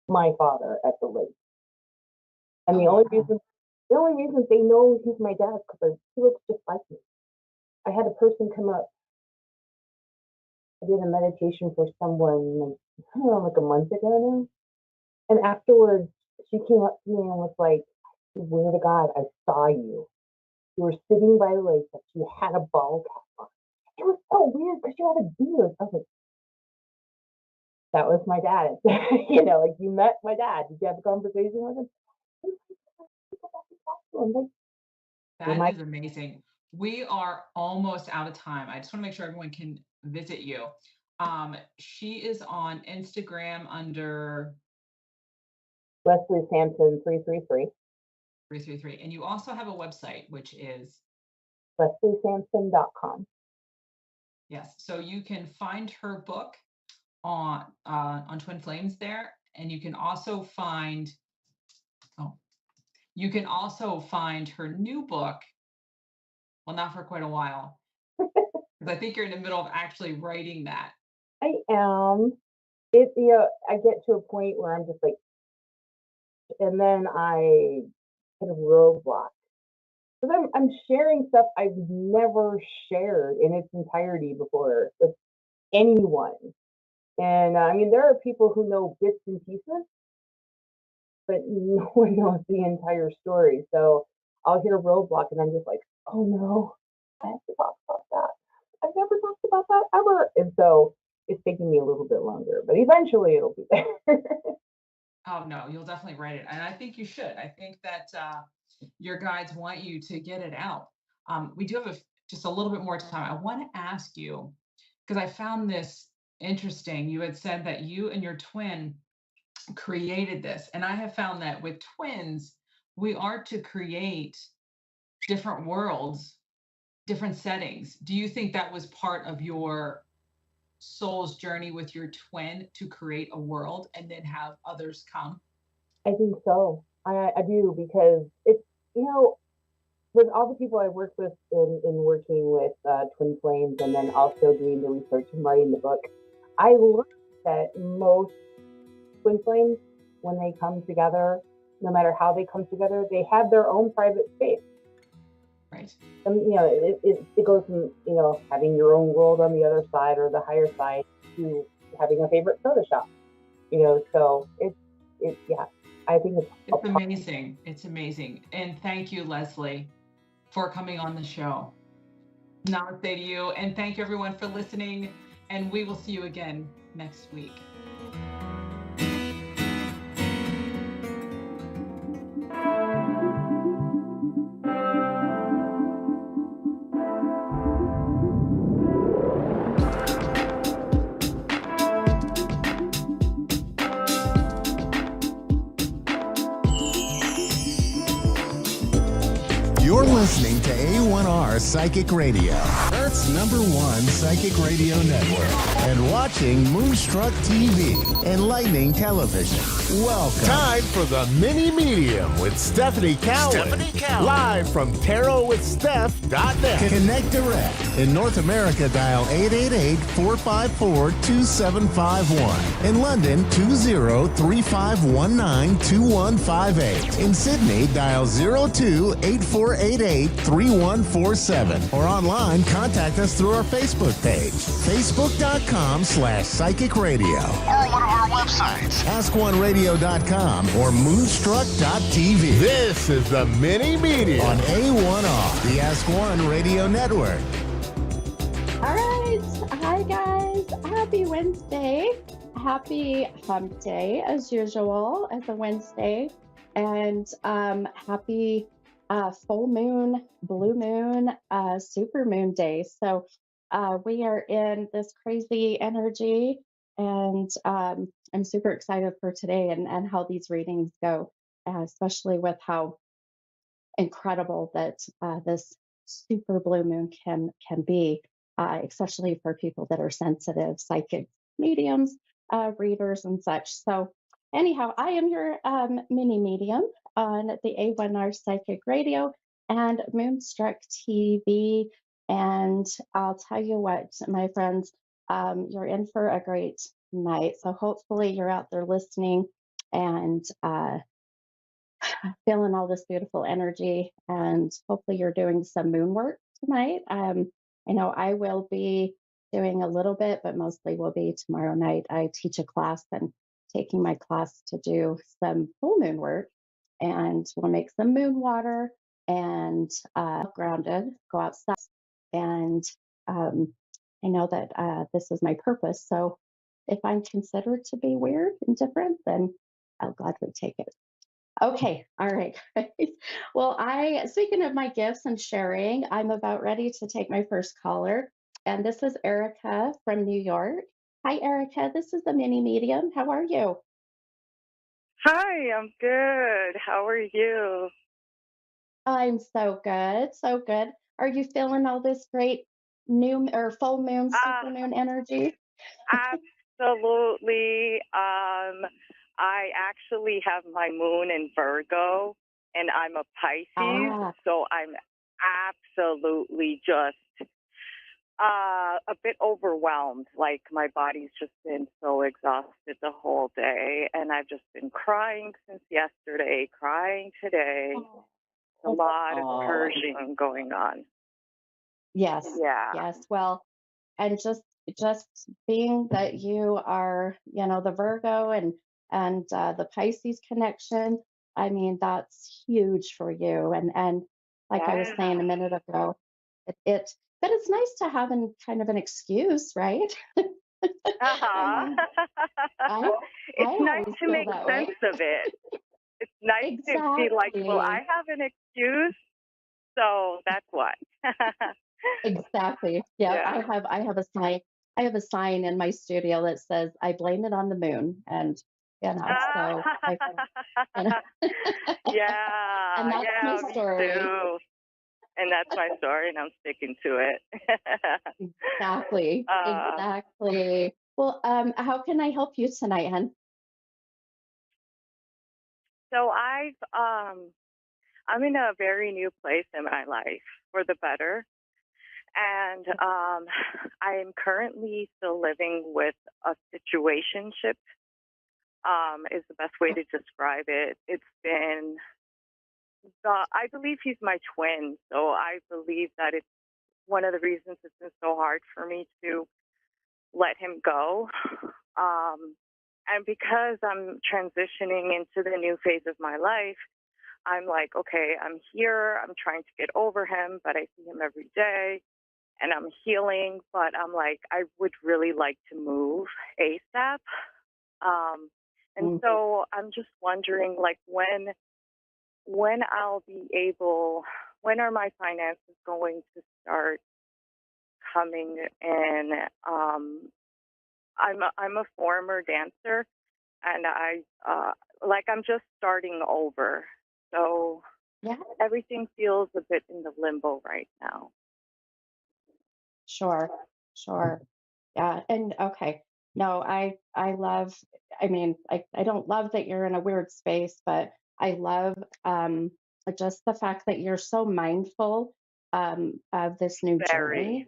my father at the lake, and the only reason they know he's my dad is because he looks just like me. I had a person come up. I did a meditation for someone, I don't know, like a month ago now. And afterwards, she came up to me and was like, "Swear to God, I saw you. You were sitting by the lake, but you had a ball cap on." It was so weird because you had a beard. I was like, that was my dad. Like you met my dad. Did you have a conversation with him? That is amazing. We are almost out of time. I just want to make sure everyone can visit you. She is on Instagram under Leslie Sampson 333. 333. And you also have a website, which is lesliesampson.com. Yes. So you can find her book on Twin Flames there. And you can also find her new book. Well, not for quite a while. Because I think you're in the middle of actually writing that. I am. I get to a point where I'm just like, and then I hit a roadblock. Because I'm sharing stuff I've never shared in its entirety before with anyone. And I mean, there are people who know bits and pieces, but no one knows the entire story. So I'll hear roadblock and I'm just like, oh no, I have to talk about that. I've never talked about that ever. And so it's taking me a little bit longer, but eventually it'll be there. Oh no, you'll definitely write it, and I think you should. I think that your guides want you to get it out. We do have just a little bit more time. I want to ask you because I found this interesting. You had said that you and your twin created this, and I have found that with twins, we are to create different worlds, different settings. Do you think that was part of your soul's journey with your twin to create a world and then have others come? I think so. I do because it's, you know, with all the people I worked with in working with Twin Flames and then also doing the research and writing the book, I learned that most Twin Flames, when they come together, no matter how they come together, they have their own private space. Right. And, you know, it goes from, you know, having your own world on the other side or the higher side to having a favorite soda shop, you know, so yeah, I think it's amazing. It's amazing. And thank you, Leslie, for coming on the show. Namaste to you. And thank you everyone for listening. And we will see you again next week. You're listening to A1R Psychic Radio, Earth's #1 psychic radio network, and watching Moonstruck TV, Enlightening Television. Welcome. Time for the mini medium with Stephanie Cowan. Live from tarotwithsteph.net. Connect direct. In North America, dial 888-454-2751. In London, 20-3519-2158. In Sydney, dial 02-8488-3147. Or online, contact us through our Facebook page, facebook.com/psychic radio. Or one of our websites, askoneradio.com or moonstruck.tv. This is the mini medium on A1R, the Ask One Radio Network. All right. Hi, guys. Happy Wednesday. Happy hump day, as usual, as a Wednesday. And happy full moon, blue moon, super moon day. So we are in this crazy energy, and I'm super excited for today and how these readings go, especially with how incredible that this super blue moon can be, especially for people that are sensitive, psychic mediums, readers, and such. So anyhow, I am your mini medium on the A1R Psychic Radio and Moonstruck TV. And I'll tell you what, my friends, you're in for a great night. So hopefully you're out there listening and feeling all this beautiful energy. And hopefully you're doing some moon work tonight. I know I will be doing a little bit, but mostly will be tomorrow night. I teach a class and taking my class to do some full moon work, and we'll make some moon water and grounded, go outside. And I know that this is my purpose. So if I'm considered to be weird and different, then I'll gladly take it. Okay, all right, guys. Well, speaking of my gifts and sharing, I'm about ready to take my first caller. And this is Erica from New York. Hi, Erica. This is the mini medium. How are you? Hi, I'm good. How are you? I'm so good, so good. Are you feeling all this great new or full moon, super moon energy? Absolutely. I actually have my moon in Virgo, and I'm a Pisces, so I'm absolutely just a bit overwhelmed. Like, my body's just been so exhausted the whole day, and I've just been crying since yesterday, crying today. a lot of Oh, purging going on. yes, Yeah. yes. Well, and just being that you are, the Virgo and the Pisces connection, I mean, that's huge for you. And like I was saying a Yeah. minute ago, it but it's nice to have kind of an excuse, right? I Uh-huh. mean, I It's I nice always to feel make that sense way. of it. It's nice to be like, well, I Exactly. have an excuse, so that's what. Exactly. Yeah, Yeah. I have a sign in my studio that says I blame it on the moon, and so I you know and Yeah, that's my yeah, me story. too. And that's my story, and I'm sticking to it. Exactly. uh, Exactly. Well, how can I help you tonight, hon? so I'm in a very new place in my life for the better. And I am currently still living with a situationship, is the best way to describe it. It's been, I believe he's my twin, so I believe that it's one of the reasons it's been so hard for me to let him go. And because I'm transitioning into the new phase of my life, I'm like, okay, I'm here. I'm trying to get over him, but I see him every day and I'm healing. But I'm like, I would really like to move ASAP. And so I'm just wondering, like, when I'll be able, when are my finances going to start coming in? I'm a former dancer, and I'm just starting over. So Yeah, everything feels a bit in the limbo right now. sure, sure. Yeah, and okay. No, I love, I mean, I don't love that you're in a weird space, but I love just the fact that you're so mindful of this new Very, journey.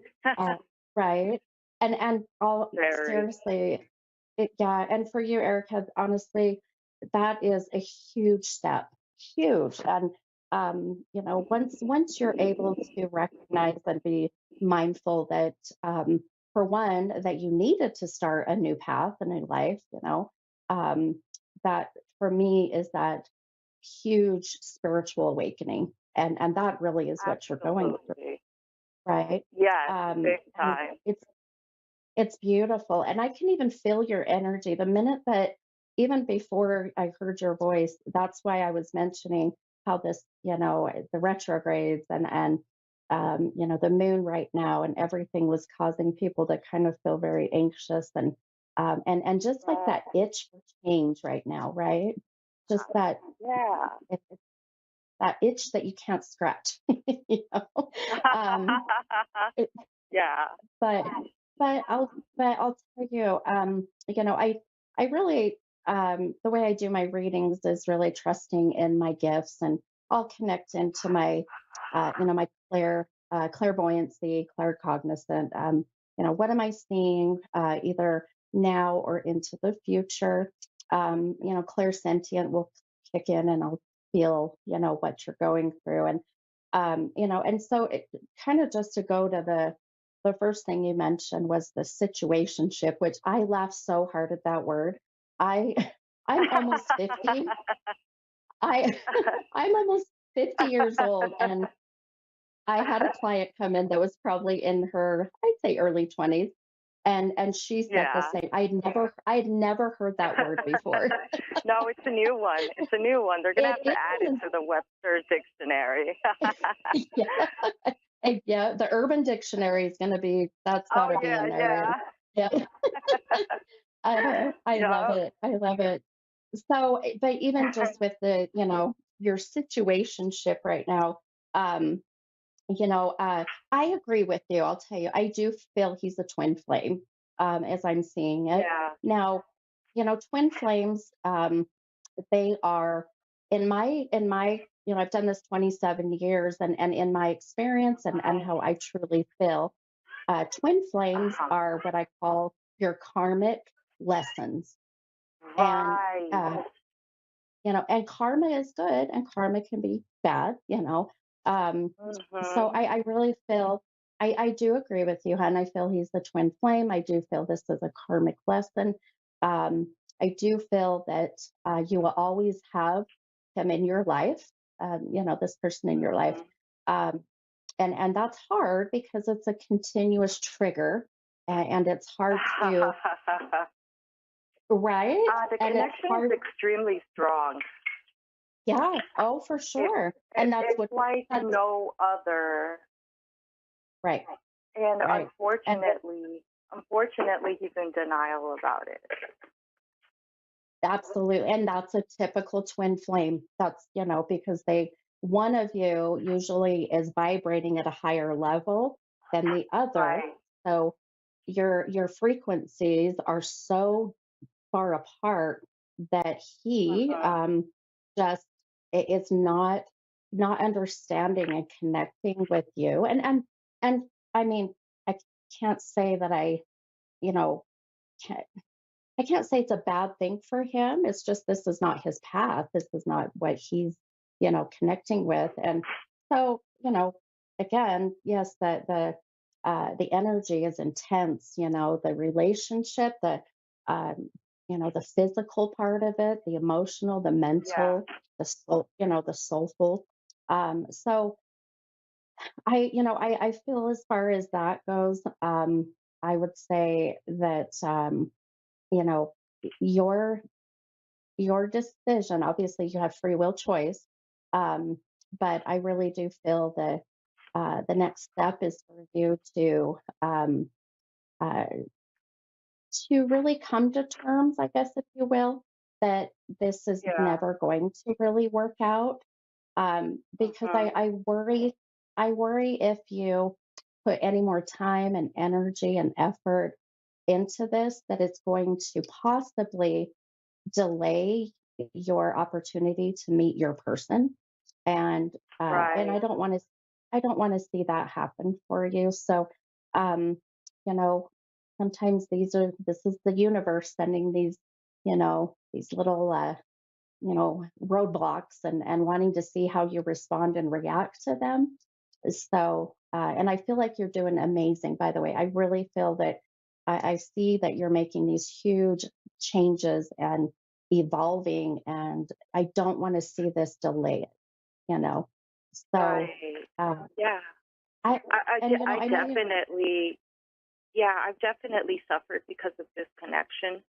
Right. And all very. seriously, yeah, and for you, Erica, honestly, that is a huge step. Huge. And once you're able to recognize and be mindful that for one, that you needed to start a new path, a new life, that for me is that huge spiritual awakening. And that really is what you're going through, Absolutely. right? Yes, Um, big and time. it's beautiful. And I can even feel your energy. The minute that, even before I heard your voice, that's why I was mentioning how this, the retrogrades and the moon right now and everything was causing people to kind of feel very anxious and just like that itch for change right now, right? Just Yeah. that itch that you can't scratch, you know. Um, it, Yeah. but but I'll tell you, I really the way I do my readings is really trusting in my gifts, and I'll connect into my my clairvoyancy, claircognizant. What am I seeing either now or into the future? Clairsentient will kick in, and I'll feel what you're going through, and so it kind of just to go to the first thing you mentioned was the situationship, which I laugh so hard at that word. I I'm almost 50. I I'm almost 50 years old, and I had a client come in that was probably in her, I'd say, early 20s. And she said the Yeah. same. I had never heard that word before. No, it's a new one. It's a new one. They're gonna have to It add it is. to the Webster's dictionary. Yeah. Yeah, the Urban Dictionary is going to be, that's got Oh to be yeah, in there. yeah. And yeah, I love Yep. it. I love it. So, but even just with your situationship right now, um, I agree with you. I'll tell you, I do feel he's a twin flame, as I'm seeing it. Yeah. Now, twin flames, they are in my I've done this 27 years, and in my experience and how I truly feel, twin flames are what I call your karmic lessons. And Right. and karma is good and karma can be bad, so I really feel I do agree with you, hon. I feel he's the twin flame. I do feel this is a karmic lesson. Um, I do feel that you will always have him in your life, this person in your life. Um, and that's hard because it's a continuous trigger and it's hard to right The and it's connection hard is extremely strong. yeah oh for sure and that's It's what like that's no other. right And right and unfortunately, he's in denial about it. absolutely and that's a typical twin flame that's because one of you usually is vibrating at a higher level than the other Right. so your frequencies are so far apart that he just is not understanding and connecting with you and I mean I can't say that you know can't, I can't say it's a bad thing for him. It's just this is not his path. This is not what he's, connecting with. And so, again, yes, the energy is intense. The relationship, the physical part of it, the emotional, the Yeah. mental, the soul, the soulful. So I feel as far as that goes, I would say that you know your your decision obviously you have free will choice um, but I really do feel that the next step is for you uh, to really come to terms, I guess, if you will, that this is Yeah. never going to really work out. Because I worry if you put any more time and energy and effort into this, that it's going to possibly delay your opportunity to meet your person. And Right. I don't want to see that happen for you. So um, you know, sometimes this is the universe sending these little roadblocks and wanting to see how you respond and react to them. So, and I feel like you're doing amazing, by the way. I really feel that I see that you're making these huge changes and evolving, and I don't want to see this delay it, you know. So, Right. uh, Yeah. I, and I I know you, definitely, yeah, I've definitely suffered because of this connection.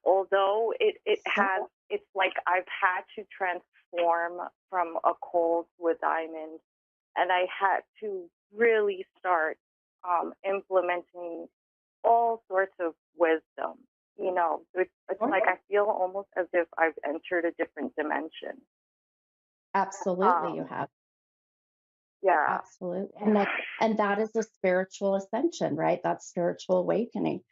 Although it's like I've had to transform from a cold to a diamond, and I had to really start implementing all sorts of wisdom. It's like I feel almost as if I've entered a different dimension. absolutely you Um, have. yeah, Absolutely. And that is a spiritual ascension, right? That's spiritual awakening.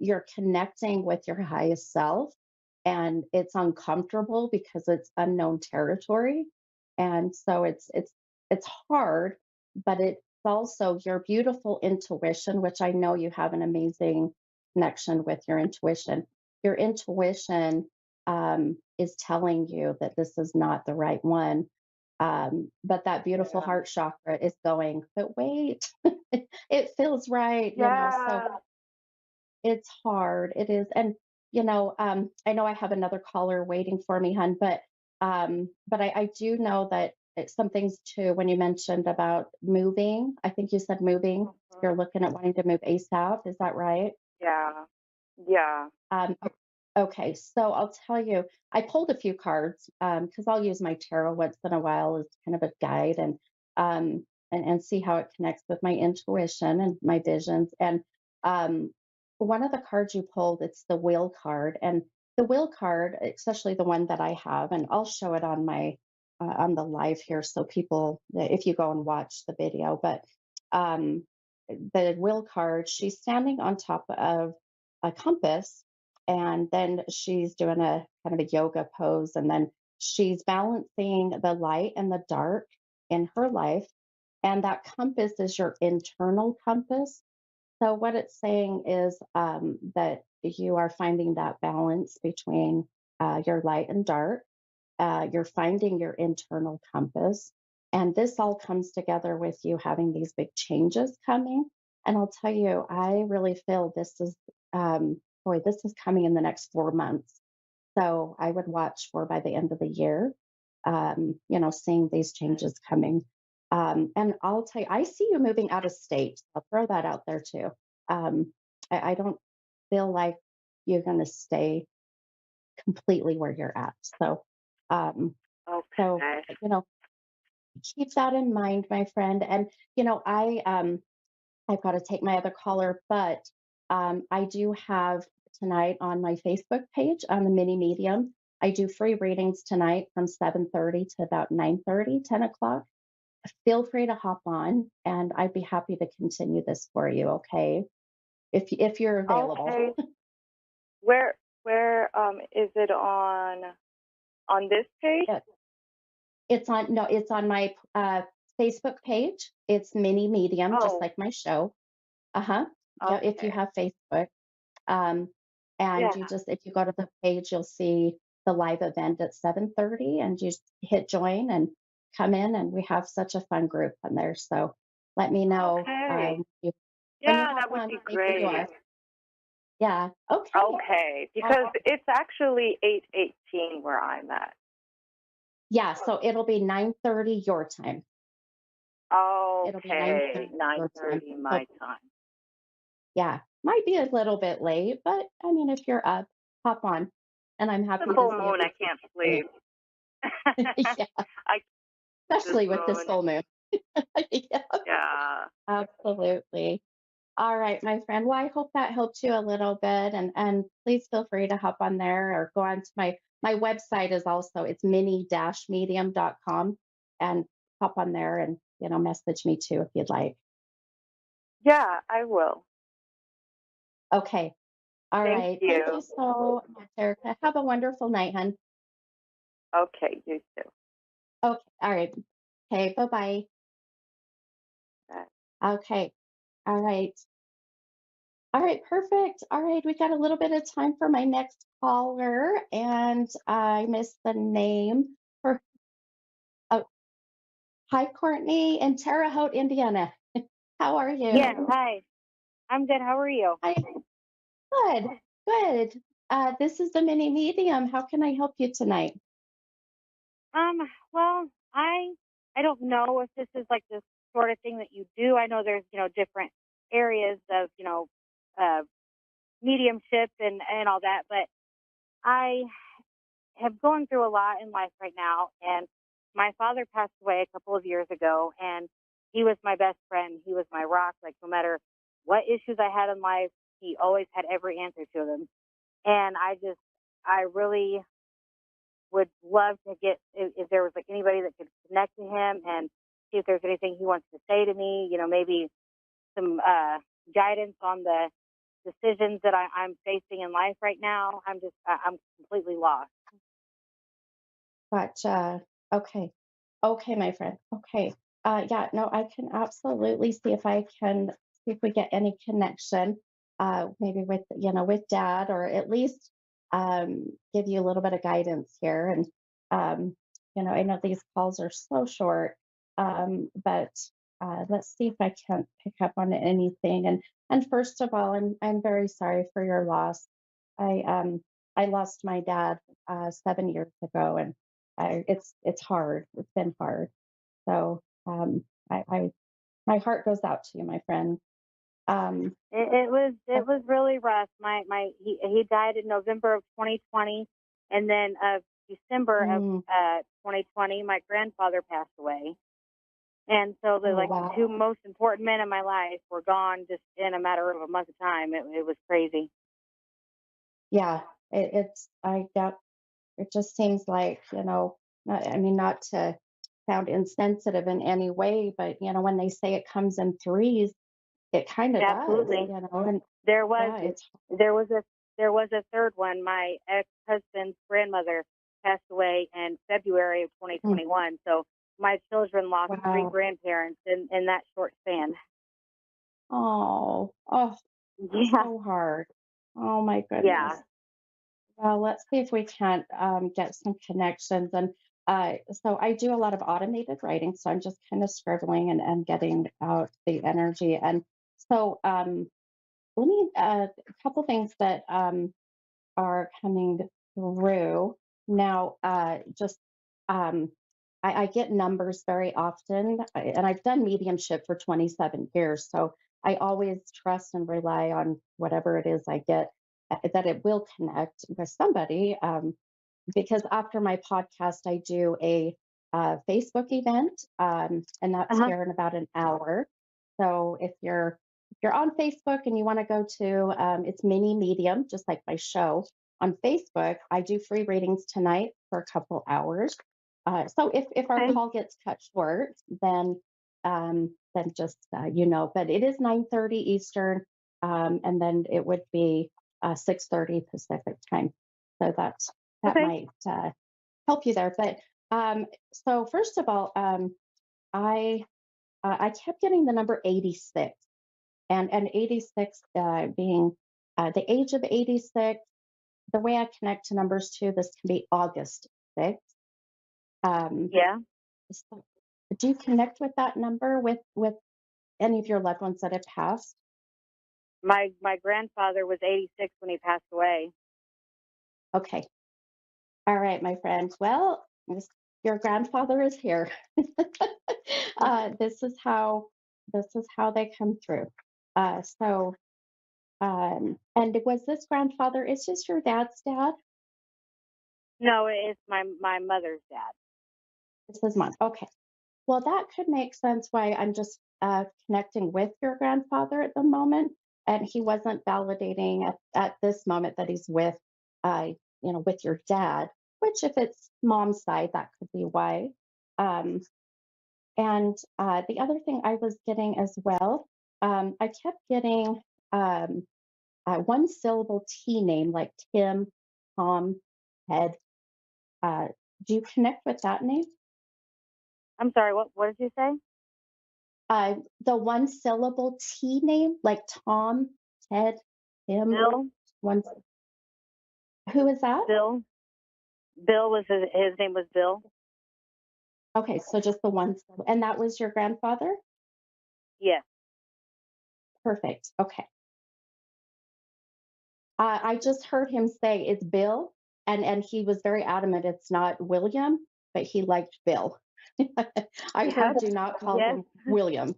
You're connecting with your highest self, and it's uncomfortable because it's unknown territory. And so it's hard, but it's also your beautiful intuition, which I know you have an amazing connection with your intuition. Your intuition is telling you that this is not the right one, but that beautiful yeah, heart chakra is going, but wait, it feels right, so yeah. it's hard. It is. And, I know I have another caller waiting for me, hun, but I do know that some things too, when you mentioned about moving, I think you said moving, Mhm. you're looking at wanting to move ASAP. Is that right? Yeah, yeah. Okay, so I'll tell you, I pulled a few cards because I'll use my tarot once in a while as kind of a guide and see how it connects with my intuition and my visions. And um, one of the cards you pulled, it's the wheel card, and the wheel card, especially the one that I have, and I'll show it on the live here, so people, if you go and watch the video, but um, the wheel card, she's standing on top of a compass, and then she's doing a kind of a yoga pose, and then she's balancing the light and the dark in her life, and that compass is your internal compass. So what it's saying is that you are finding that balance between your light and dark, You're finding your internal compass. And this all comes together with you having these big changes coming. And I'll tell you, I really feel this is, this is coming in the next 4 months. So I would watch for by the end of the year, seeing these changes coming. And I'll tell you, I see you moving out of state. I'll throw that out there too. I don't feel like you're going to stay completely where you're at. So, so Okay. keep that in mind, my friend. And I've got to take my other caller, but I do have tonight on my Facebook page on the mini medium. I do free readings tonight from 7:30 to about 9:30, 10 o'clock. Feel free to hop on, and I'd be happy to continue this for you. Okay, if you're available. Okay. Where is it on this page? It's on my Facebook page. It's mini medium, just like my show. Yeah, if you Okay. have Facebook. And Yeah. if you go to the page, you'll see the live event at 7:30, and you just hit join and come in, and we have such a fun group on there. So let me know. Okay. When you Yeah, hop that would on, be tell me who you great. are. Yeah. Okay. Okay, because it's actually 8:18 where I'm at. Yeah. So it'll be 9:30 your time. It'll be Okay, 9:30 your 9:30 time. my time. Yeah, might be a little bit late, but I mean, if you're up, hop on, and I'm It's happy a to full see if moon. we I can't can sleep. yeah, I especially this with this moon. full moon. Yeah, Yeah. absolutely. All right, my friend. Well, I hope that helped you a little bit, and please feel free to hop on there or go on to my website is also it's mini-medium.com, and hop on there and message me too if you'd like. Yeah, I will. Okay. All Thank right. Thank you you. so much, Erica. Have a wonderful night, hon. Okay, you too. Okay. All right. Okay. Bye-bye. Bye. Okay. All right. All right. Perfect. All right. We got a little bit of time for my next caller, and I missed the name. For oh, hi, Courtney in Terre Haute, Indiana. How are you? Yes, hi. I'm good. How are you? Hi. Good. Good. This is the mini medium. How can I help you tonight? Well, I don't know if this is like the sort of thing that you do. I know there's, different areas of, uh mediumship and all that, but I have going through a lot in life right now, and my father passed away a couple of years ago, and he was my best friend. He was my rock. Like, no matter what issues I had in life, he always had every answer to them. And I really would love to get if there was like anybody that could connect to him and see if there's anything he wants to say to me. Maybe some guidance on the decisions that I'm facing in life right now. I'm completely lost. Gotcha. Okay. Okay, my friend. Okay. Yeah, no, I can absolutely see if I can see if we get any connection, maybe with dad, or at least give you a little bit of guidance here. And I know these calls are so short, but let's see if I can't pick up on anything. And first of all, I'm very sorry for your loss. I lost my dad 7 years ago, and it's hard. It's been hard. So I my heart goes out to you, my friend. It was really rough. He died in November of 2020, and then December of 2020, my grandfather passed away. And so the wow. two most important men in my life were gone just in a matter of a month of time. It was crazy. Yeah, it just seems like, I mean, not to sound insensitive in any way, but when they say it comes in threes, it kind of does, Absolutely. and There was yeah, it's there was a third one. My ex-husband's grandmother passed away in February of 2021. So my children lost three wow. grandparents in that short span. Oh, Yeah. so hard. Oh my Yeah. goodness. Well, let's see if we can't get some connections. And so I do a lot of automated writing. So I'm just kind of scribbling and getting out the energy. And so let me, a couple things that are coming through. Now, just I get numbers very often, and I've done mediumship for 27 years. So I always trust and rely on whatever it is I get, that it will connect with somebody. Because after my podcast, I do a Facebook event, and that's here in about an hour. So if you're on Facebook and you want to go to it's mini medium, just like my show on Facebook, I do free readings tonight for a couple hours. So if our call gets cut short, then just but it is 9:30 Eastern, and then it would be 6:30 Pacific time. So that might help you there. But so first of all, I kept getting the number 86, and 86 being the age of 86. The way I connect to numbers too, this can be August 6th. Yeah. So do you connect with that number with any of your loved ones that have passed? My grandfather was 86 when he passed away. Okay. All right, my friend. Well, your grandfather is here. This is how they come through. And was this grandfather? Is this your dad's dad? No, it's my mother's dad. This is mine. Okay. Well, that could make sense why I'm just connecting with your grandfather at the moment, and he wasn't validating at this moment that he's with, with your dad. Which, if it's mom's side, that could be why. And the other thing I was getting as well, I kept getting one syllable T name like Tim, Tom, Ted. Do you connect with that name? I'm sorry, what did you say? The one syllable T name like Tom, Ted, Tim. Bill. One. Who is that? Bill. Bill was his name was Bill. Okay, so just the one syllable. And that was your grandfather? Yes. Perfect. Okay. I just heard him say it's Bill, and he was very adamant it's not William, but he liked Bill. I heard you not call him William.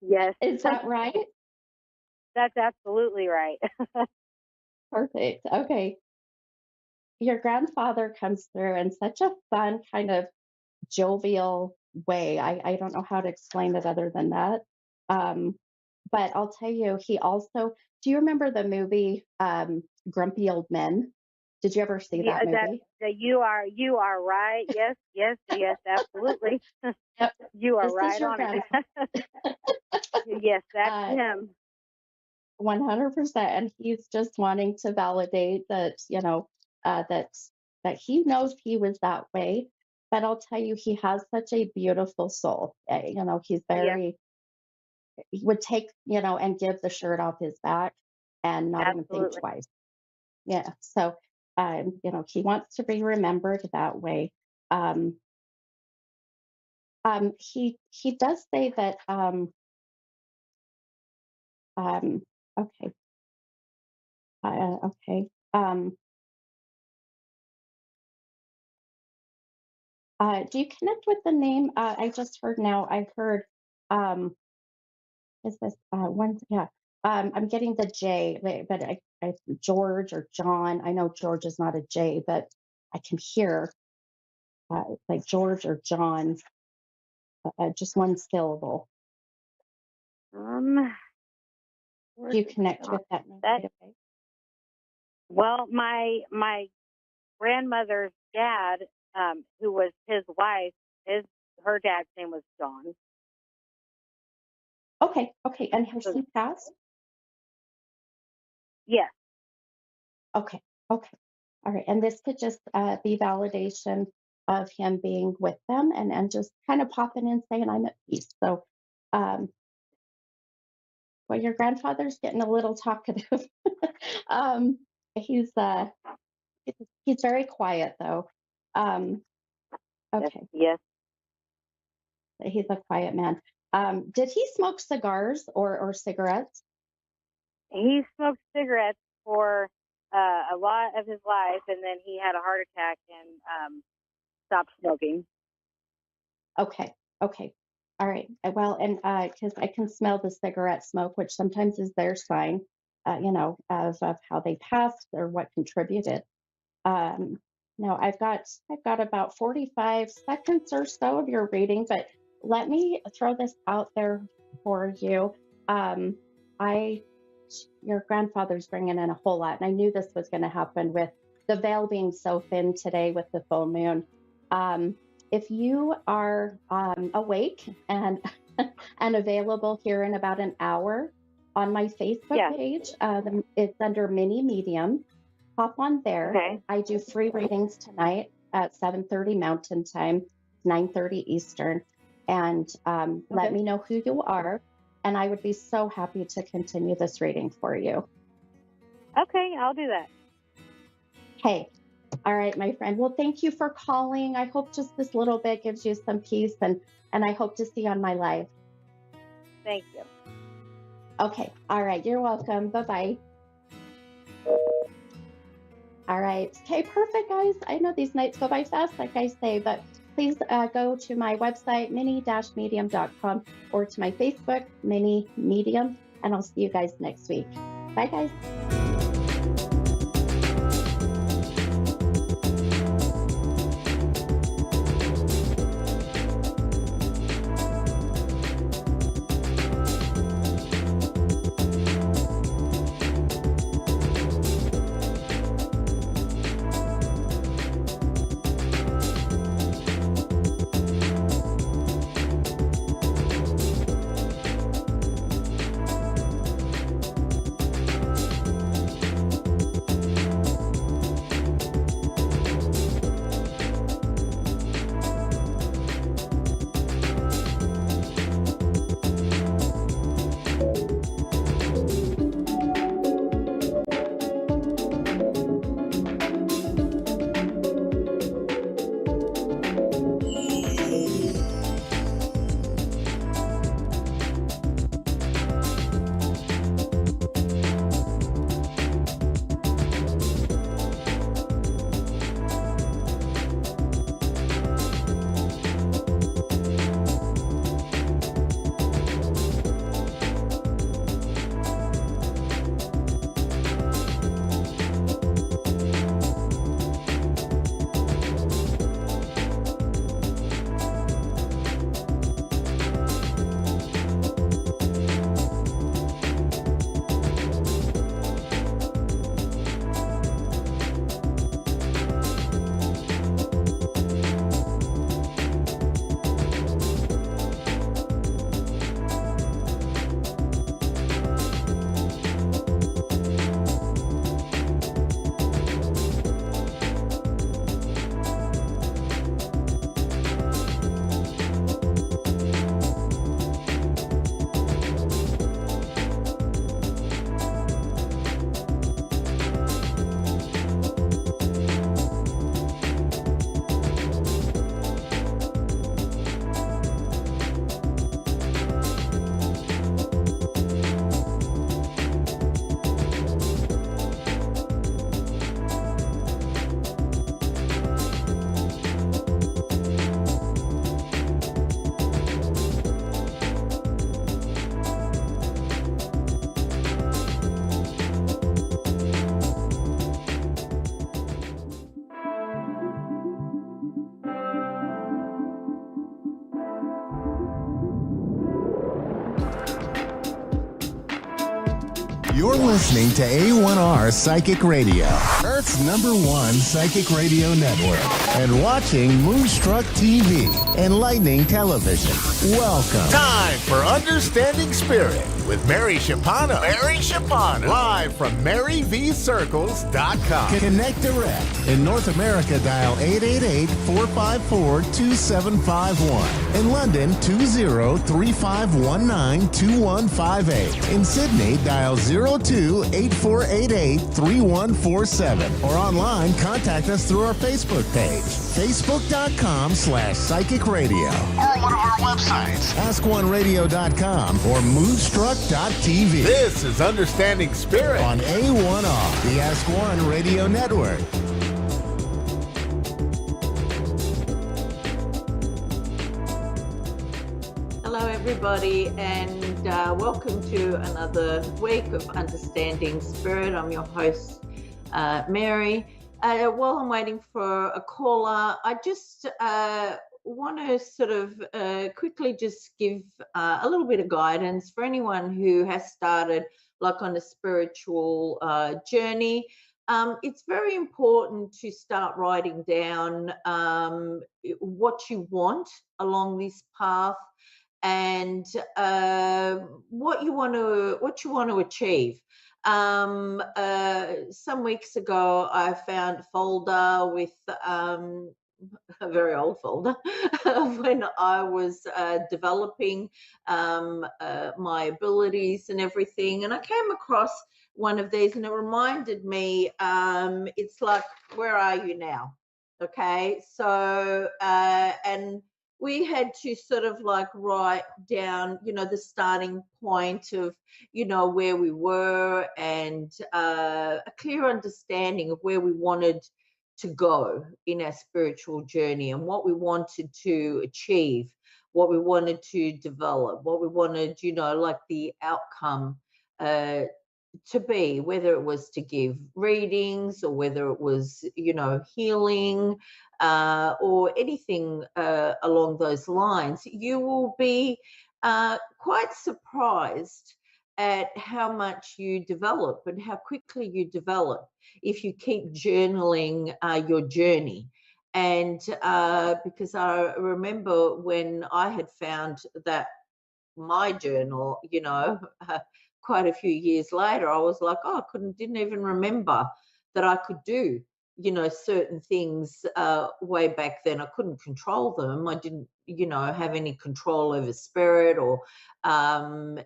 Yes. Is that right? That's absolutely right. Perfect. Okay. Your grandfather comes through in such a fun, kind of jovial way. I don't know how to explain it other than that. But I'll tell you, he also, do you remember the movie Grumpy Old Men? Did you ever see that movie? You are right. Yes, absolutely. Yep. You are This is right your on it. Yes, that's him. 100%. And he's just wanting to validate that, that he knows he was that way. But I'll tell you, he has such a beautiful soul. He's very, he would take, and give the shirt off his back and not even think twice. Yeah. So, he wants to be remembered that way. He does say that, okay. Okay. Do you connect with the name? I just heard now. I heard, is this one? Yeah. I'm getting the J, but George or John. I know George is not a J, but I can hear like George or John, just one syllable. Do you connect with that name? Right away? Well, my grandmother's dad, who was his wife, her dad's name was John. Okay. And has he passed? Yes. Okay. All right. And this could just be validation of him being with them and just kind of popping in saying I'm at peace. So, well, your grandfather's getting a little talkative. He's he's very quiet though. Okay. Yes. He's a quiet man. Did he smoke cigars or cigarettes? He smoked cigarettes for a lot of his life, and then he had a heart attack and stopped smoking. Okay. Okay. All right. Well, and because I can smell the cigarette smoke, which sometimes is their sign, of how they passed or what contributed. No, I've got about 45 seconds or so of your reading, but let me throw this out there for you. Your grandfather's bringing in a whole lot, and I knew this was going to happen with the veil being so thin today with the full moon. If you are awake and and available here in about an hour on my Facebook page, it's under Mini Medium. Hop on there. Okay. I do free readings tonight at 7:30 Mountain Time, 9:30 Eastern, and let me know who you are, and I would be so happy to continue this reading for you. Okay, I'll do that. Hey. All right, my friend. Well, thank you for calling. I hope just this little bit gives you some peace, and I hope to see you on my live. Thank you. Okay. All right. You're welcome. Bye-bye. All right. Okay, perfect, guys. I know these nights go by fast, like I say, but please go to my website, mini-medium.com, or to my Facebook, Mini Medium, and I'll see you guys next week. Bye, guys. You're listening to A1R Psychic Radio, Earth Earth's #1 psychic radio network, and watching Moonstruck TV, enlightening television. Welcome. Time for Understanding Spirit with Mary Shapano. Mary Shapano. Live from MaryVCircles.com. Connect direct. In North America, dial 888-454-2751. In London, 20-3519-2158. In Sydney, dial 02-8488-3147. Or online, contact us through our Facebook page, facebook.com/psychic radio. Or one of our websites, askoneradio.com or moonstruck.tv. This is Understanding Spirit on A1R, the Ask One Radio Network. Hello, everybody, and welcome to another week of Understanding Spirit. I'm your host, Mary. While I'm waiting for a caller, I just want to sort of quickly just give a little bit of guidance for anyone who has started like on a spiritual journey. It's very important to start writing down what you want along this path and what you want to achieve. Some weeks ago, I found a folder with a very old folder when I was developing my abilities and everything. And I came across one of these and it reminded me, it's like, where are you now? Okay. So, and we had to sort of like write down, the starting point of, where we were and a clear understanding of where we wanted to go in our spiritual journey and what we wanted to achieve, what we wanted to develop, what we wanted, like the outcome to be, whether it was to give readings or whether it was, healing or anything along those lines. You will be quite surprised at how much you develop and how quickly you develop if you keep journaling your journey. And because I remember when I had found that my journal, quite a few years later, I was like, oh, didn't even remember that I could do, certain things way back then. I couldn't control them. I didn't, have any control over spirit or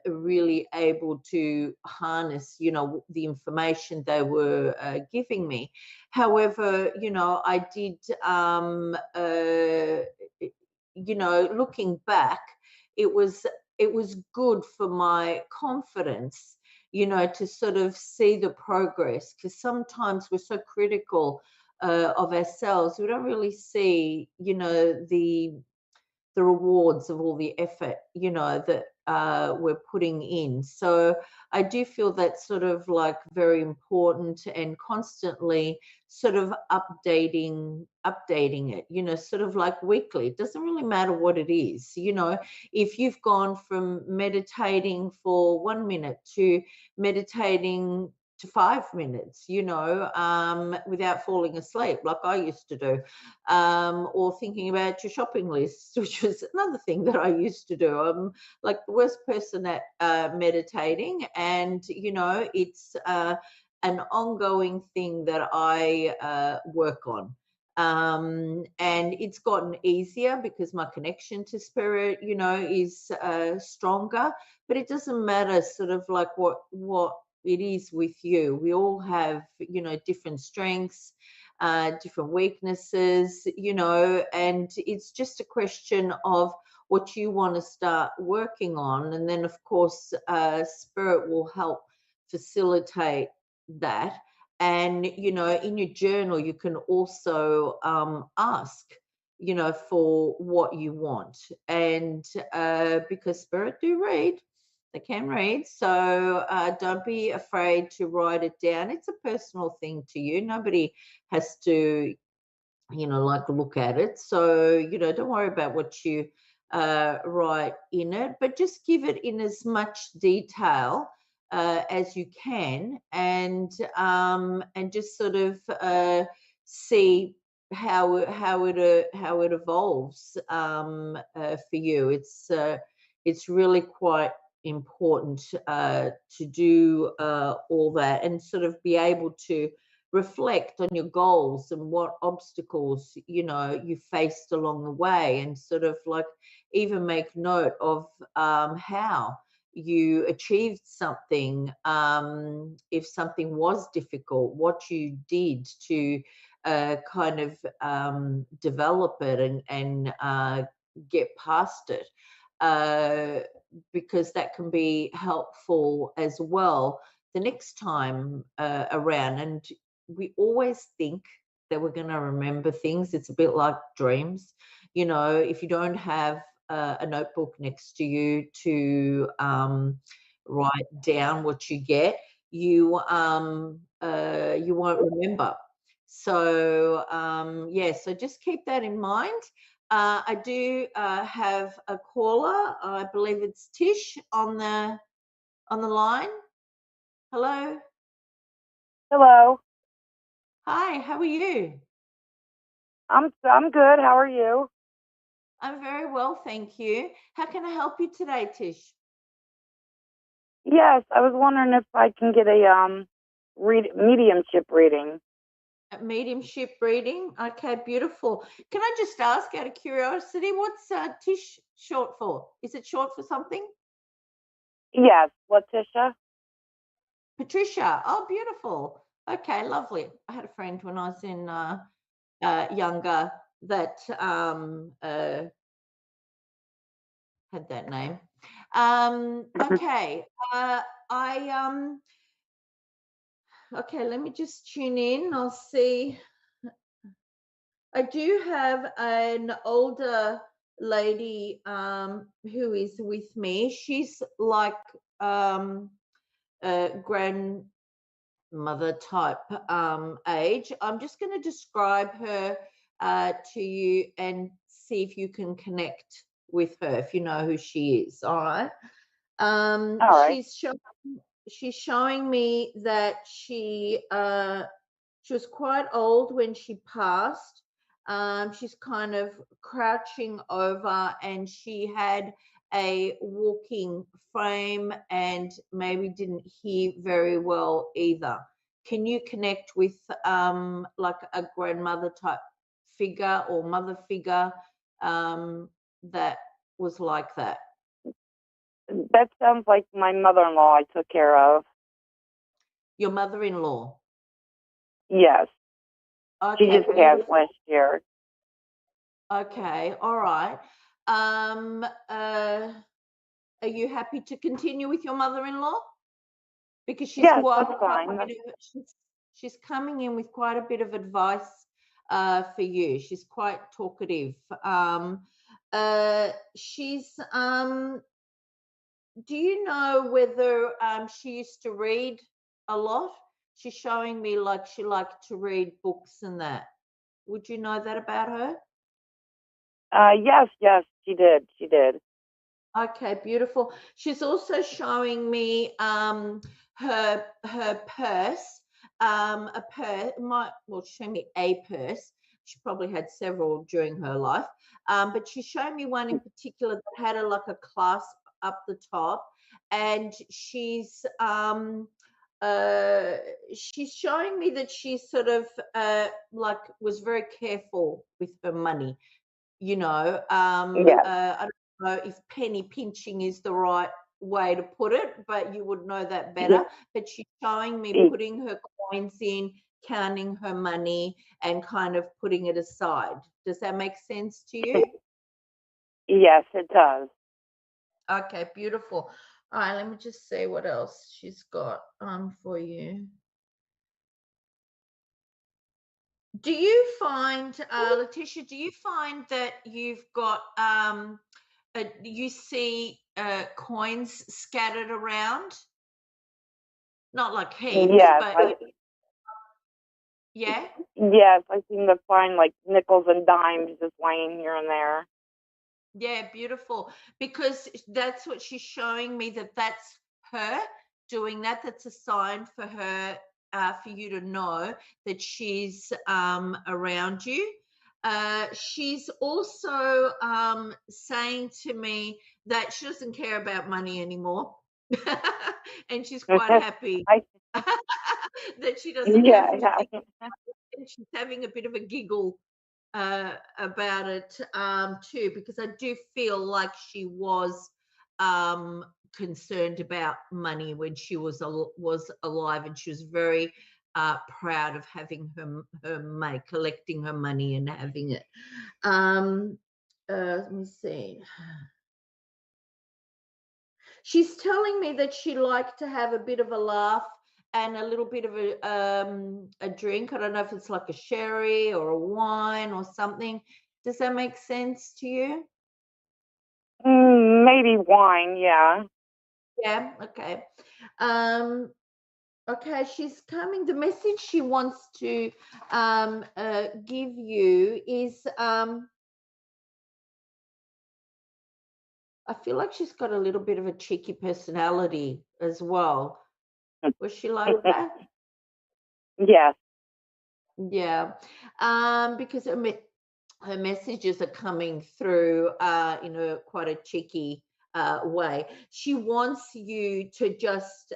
really able to harness, the information they were giving me. However, I did, looking back, it was good for my confidence, to sort of see the progress, because sometimes we're so critical of ourselves. We don't really see, the rewards of all the effort, that we're putting in. So I do feel that's sort of like very important, and constantly sort of updating it, sort of like weekly. It doesn't really matter what it is, if you've gone from meditating for 1 minute to meditating to 5 minutes, without falling asleep, like I used to do, or thinking about your shopping list, which was another thing that I used to do. I'm like the worst person at meditating, and it's an ongoing thing that I work on. And it's gotten easier because my connection to spirit, is stronger. But it doesn't matter sort of like what it is with you. We all have, different strengths, different weaknesses, and it's just a question of what you want to start working on. And then, of course, spirit will help facilitate that. And, in your journal, you can also ask, for what you want. And because spirit do read, they can read. So don't be afraid to write it down. It's a personal thing to you. Nobody has to, like look at it. So, don't worry about what you write in it, but just give it in as much detail as you can, and just sort of see how it evolves for you. It's really quite important to do all that and sort of be able to reflect on your goals and what obstacles you faced along the way, and sort of like even make note of how you achieved something, if something was difficult, what you did to kind of develop it and get past it, because that can be helpful as well the next time around. And we always think that we're going to remember things. It's a bit like dreams. If you don't have a notebook next to you to write down what you get, you won't remember. So so just keep that in mind. I do have a caller. I believe it's Tish on the line. Hello. Hello. Hi. How are you? I'm good. How are you? I'm very well, thank you. How can I help you today, Tish? Yes, I was wondering if I can get a mediumship reading. A mediumship reading. Okay, beautiful. Can I just ask, out of curiosity, what's Tish short for? Is it short for something? Yes, Letitia. Patricia. Oh, beautiful. Okay, lovely. I had a friend when I was in younger that had that name. Okay. Okay, let me just tune in. I'll see. I do have an older lady who is with me. She's like a grandmother type age. I'm just going to describe her to you and see if you can connect with her, if you know who she is. All right. All right. She's showing me that she was quite old when she passed. She's kind of crouching over, and she had a walking frame and maybe didn't hear very well either. Can you connect with like a grandmother type figure or mother figure that was like that? That sounds like my mother-in-law I took care of. Your mother-in-law? Yes. Okay. She just passed last year. Okay, all right. Are you happy to continue with your mother-in-law? Because she's that's fine. She's coming in with quite a bit of advice for you. She's quite talkative. She's do you know whether she used to read a lot? She's showing me like she liked to read books and that. Would you know that about her? Yes, she did. She did. Okay, beautiful. She's also showing me her purse. Showing me a purse. She probably had several during her life, but she's showing me one in particular that had like a clasp up the top, and she's showing me that she sort of like was very careful with her money. I don't know if penny pinching is the right way to put it, but you would know that better. But she's showing me putting her coins in, counting her money, and kind of putting it aside. Does that make sense to you? Yes, it does. Okay, beautiful. All right, let me just see what else she's got for you. Do you find, Letitia, do you find that you've got, you see coins scattered around? Not like heaps, but yeah? Yes, I seem to find like nickels and dimes just laying here and there. Yeah, beautiful. Because that's what she's showing me, that's her doing that, that's a sign for her, for you to know that she's around you. She's also saying to me that she doesn't care about money anymore. And she's quite happy that she doesn't have to think about it. And she's having a bit of a giggle about it too, because I do feel like she was concerned about money when she was alive, and she was very proud of having her money, collecting her money and having it. Let me see. She's telling me that she liked to have a bit of a laugh and a little bit of a drink. I don't know if it's like a sherry or a wine or something. Does that make sense to you? Maybe wine, yeah. Yeah, okay. Okay, she's coming. The message she wants to give you is I feel like she's got a little bit of a cheeky personality as well. Was she like that? Yes. Yeah, because her messages are coming through in a quite a cheeky way. She wants you to just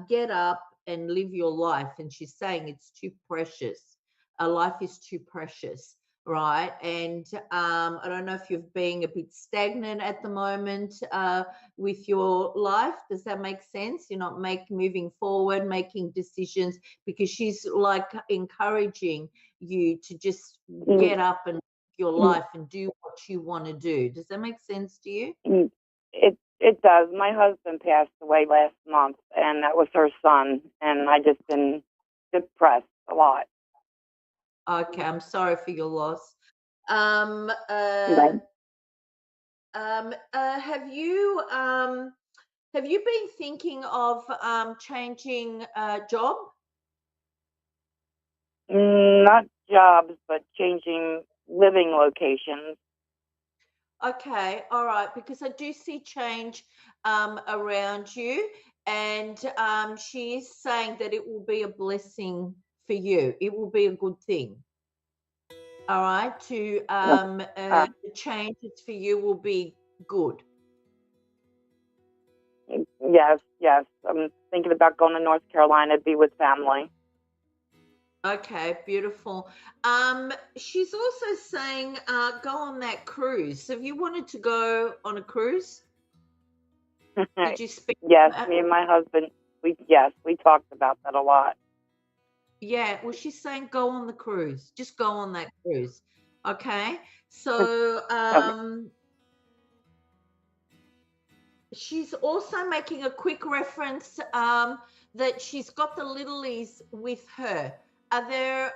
get up and live your life, and she's saying it's too precious. Life is too precious, right? And I don't know if you're being a bit stagnant at the moment with your life. Does that make sense? You're not moving forward, making decisions, because she's like encouraging you to just get up and live your life and do what you want to do. Does that make sense to you? It does. My husband passed away last month, and that was her son, and I just been depressed a lot. Okay, I'm sorry for your loss. Have you been thinking of changing job? Not jobs, but changing living locations. Okay, all right, because I do see change around you, and she is saying that it will be a blessing for you. It will be a good thing. All right, to the changes for you will be good. Yes. I'm thinking about going to North Carolina to be with family. Okay, beautiful. She's also saying go on that cruise. Have you wanted to go on a cruise? Did you speak? Yes, me and my husband, we talked about that a lot. Yeah, well, she's saying go on the cruise. Just go on that cruise. Okay, so she's also making a quick reference that she's got the littlies with her. Are there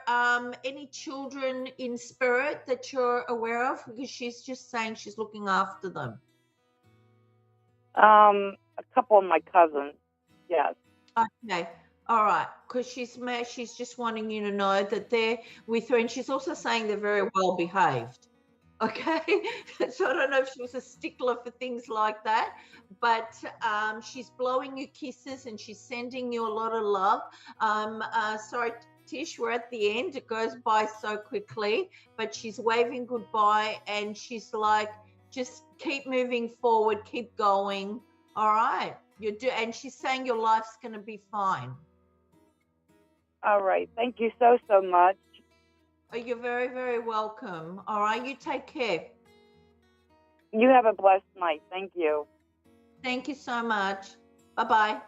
any children in spirit that you're aware of? Because she's just saying she's looking after them. A couple of my cousins, yes. Okay, all right. Because she's just wanting you to know that they're with her, and she's also saying they're very well behaved. Okay, so I don't know if she was a stickler for things like that, but she's blowing you kisses and she's sending you a lot of love. Sorry, Tish, we're at the end. It goes by so quickly, but she's waving goodbye and she's like, just keep moving forward, keep going. All right, and she's saying your life's going to be fine. All right, thank you so much. Oh, you're very, very welcome. All right, you take care. You have a blessed night. Thank you. Thank you so much. Bye-bye.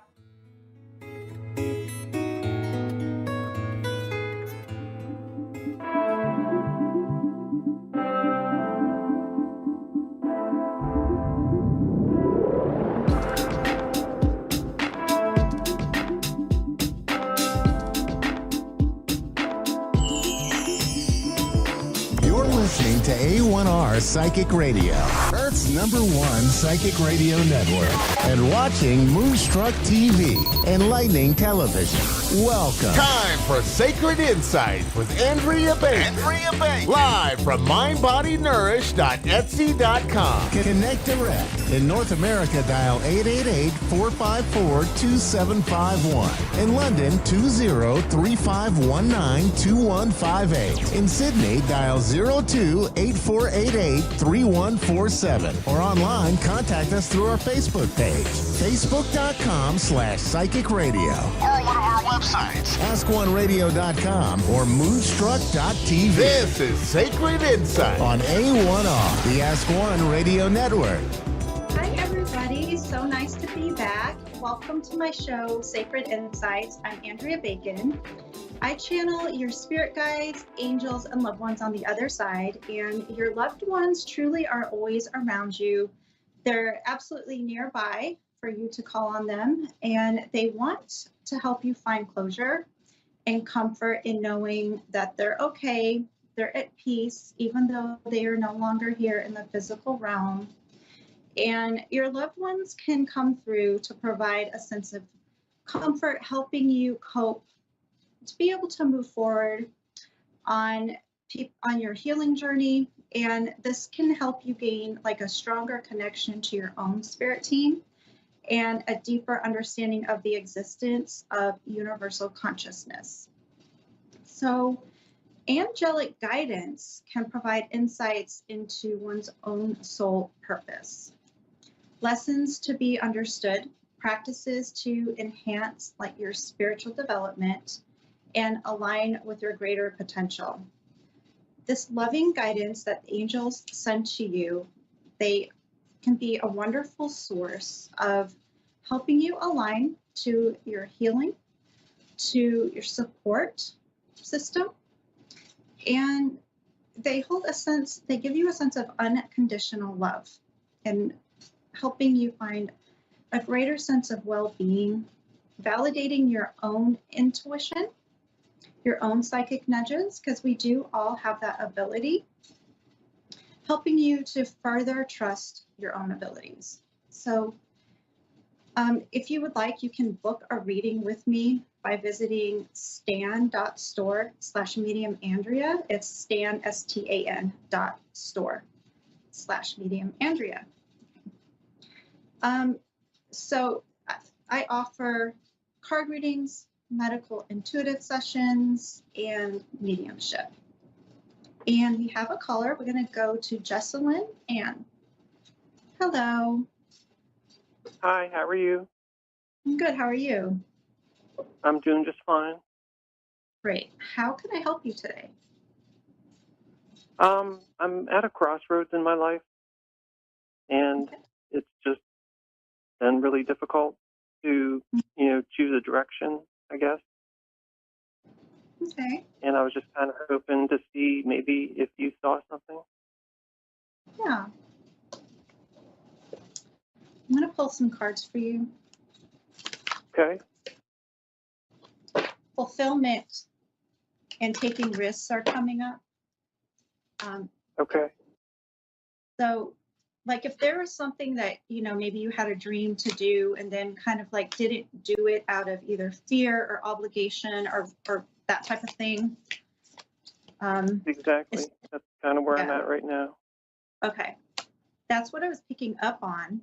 Listening to A1R Psychic Radio, Earth's #1 psychic radio network, and watching Moonstruck TV, enlightening television. Welcome. Time for Sacred Insights with Andrea Bacon. Live from mindbodynourished.etsy.com. Connect direct. In North America, dial 888-454-2751. In London, 20-3519-2158. In Sydney, dial 02-8488-3147. Or online, contact us through our Facebook page, facebook.com/psychic radio. Or one of our websites, AskOneRadio.com or Moonstruck.tv. This is Sacred Insight on A1R, the Ask One Radio Network. Hi, everybody. So nice to be back. Welcome to my show, Sacred Insights. I'm Andrea Bacon. I channel your spirit guides, angels, and loved ones on the other side, and your loved ones truly are always around you. They're absolutely nearby for you to call on them, and they want to help you find closure and comfort in knowing that they're okay, they're at peace, even though they are no longer here in the physical realm. And your loved ones can come through to provide a sense of comfort, helping you cope, to be able to move forward on your healing journey. And this can help you gain like a stronger connection to your own spirit team and a deeper understanding of the existence of universal consciousness. So angelic guidance can provide insights into one's own soul purpose, lessons to be understood, practices to enhance like your spiritual development and align with your greater potential. This loving guidance that angels send to you, they can be a wonderful source of helping you align to your healing, to your support system, and they give you a sense of unconditional love and helping you find a greater sense of well-being, validating your own intuition, your own psychic nudges, because we do all have that ability, helping you to further trust your own abilities. So if you would like, you can book a reading with me by visiting stan.store/mediumandrea. It's stan, STAN .store/mediumandrea. So I offer card readings, medical intuitive sessions, and mediumship. And we have a caller. We're going to go to Jesselyn Ann. Hello. Hi, how are you? I'm good. How are you? I'm doing just fine. Great. How can I help you today? I'm at a crossroads in my life, and it's just been really difficult to, choose a direction, I guess. Okay. And I was just kind of hoping to see maybe if you saw something. Yeah. I'm going to pull some cards for you. Okay. Fulfillment and taking risks are coming up. Okay. So, like if there was something that, maybe you had a dream to do and then kind of like didn't do it out of either fear or obligation or that type of thing. Exactly. That's kind of where I'm at right now. Okay. That's what I was picking up on.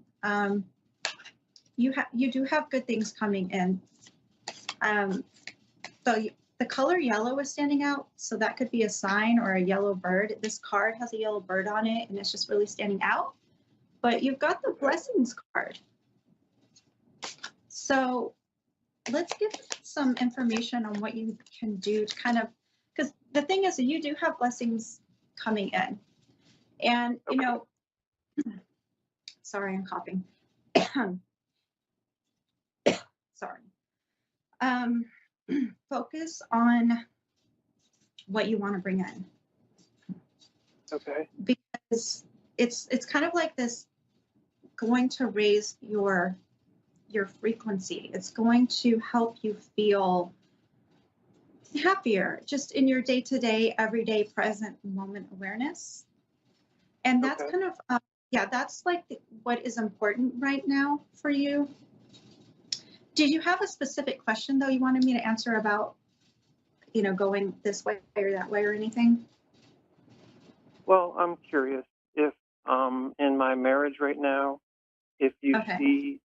You do have good things coming in. So the color yellow is standing out, so that could be a sign or a yellow bird. This card has a yellow bird on it, and it's just really standing out. But you've got the blessings card. So let's get some information on what you can do to kind of, because the thing is that you do have blessings coming in. And, sorry, I'm coughing. Sorry. Focus on what you want to bring in. Okay. Because it's kind of like this going to raise your frequency. It's going to help you feel happier just in your day-to-day, everyday, present moment awareness. And that's kind of, that's like what is important right now for you. Did you have a specific question though you wanted me to answer about, going this way or that way or anything? Well, I'm curious if in my marriage right now, if you see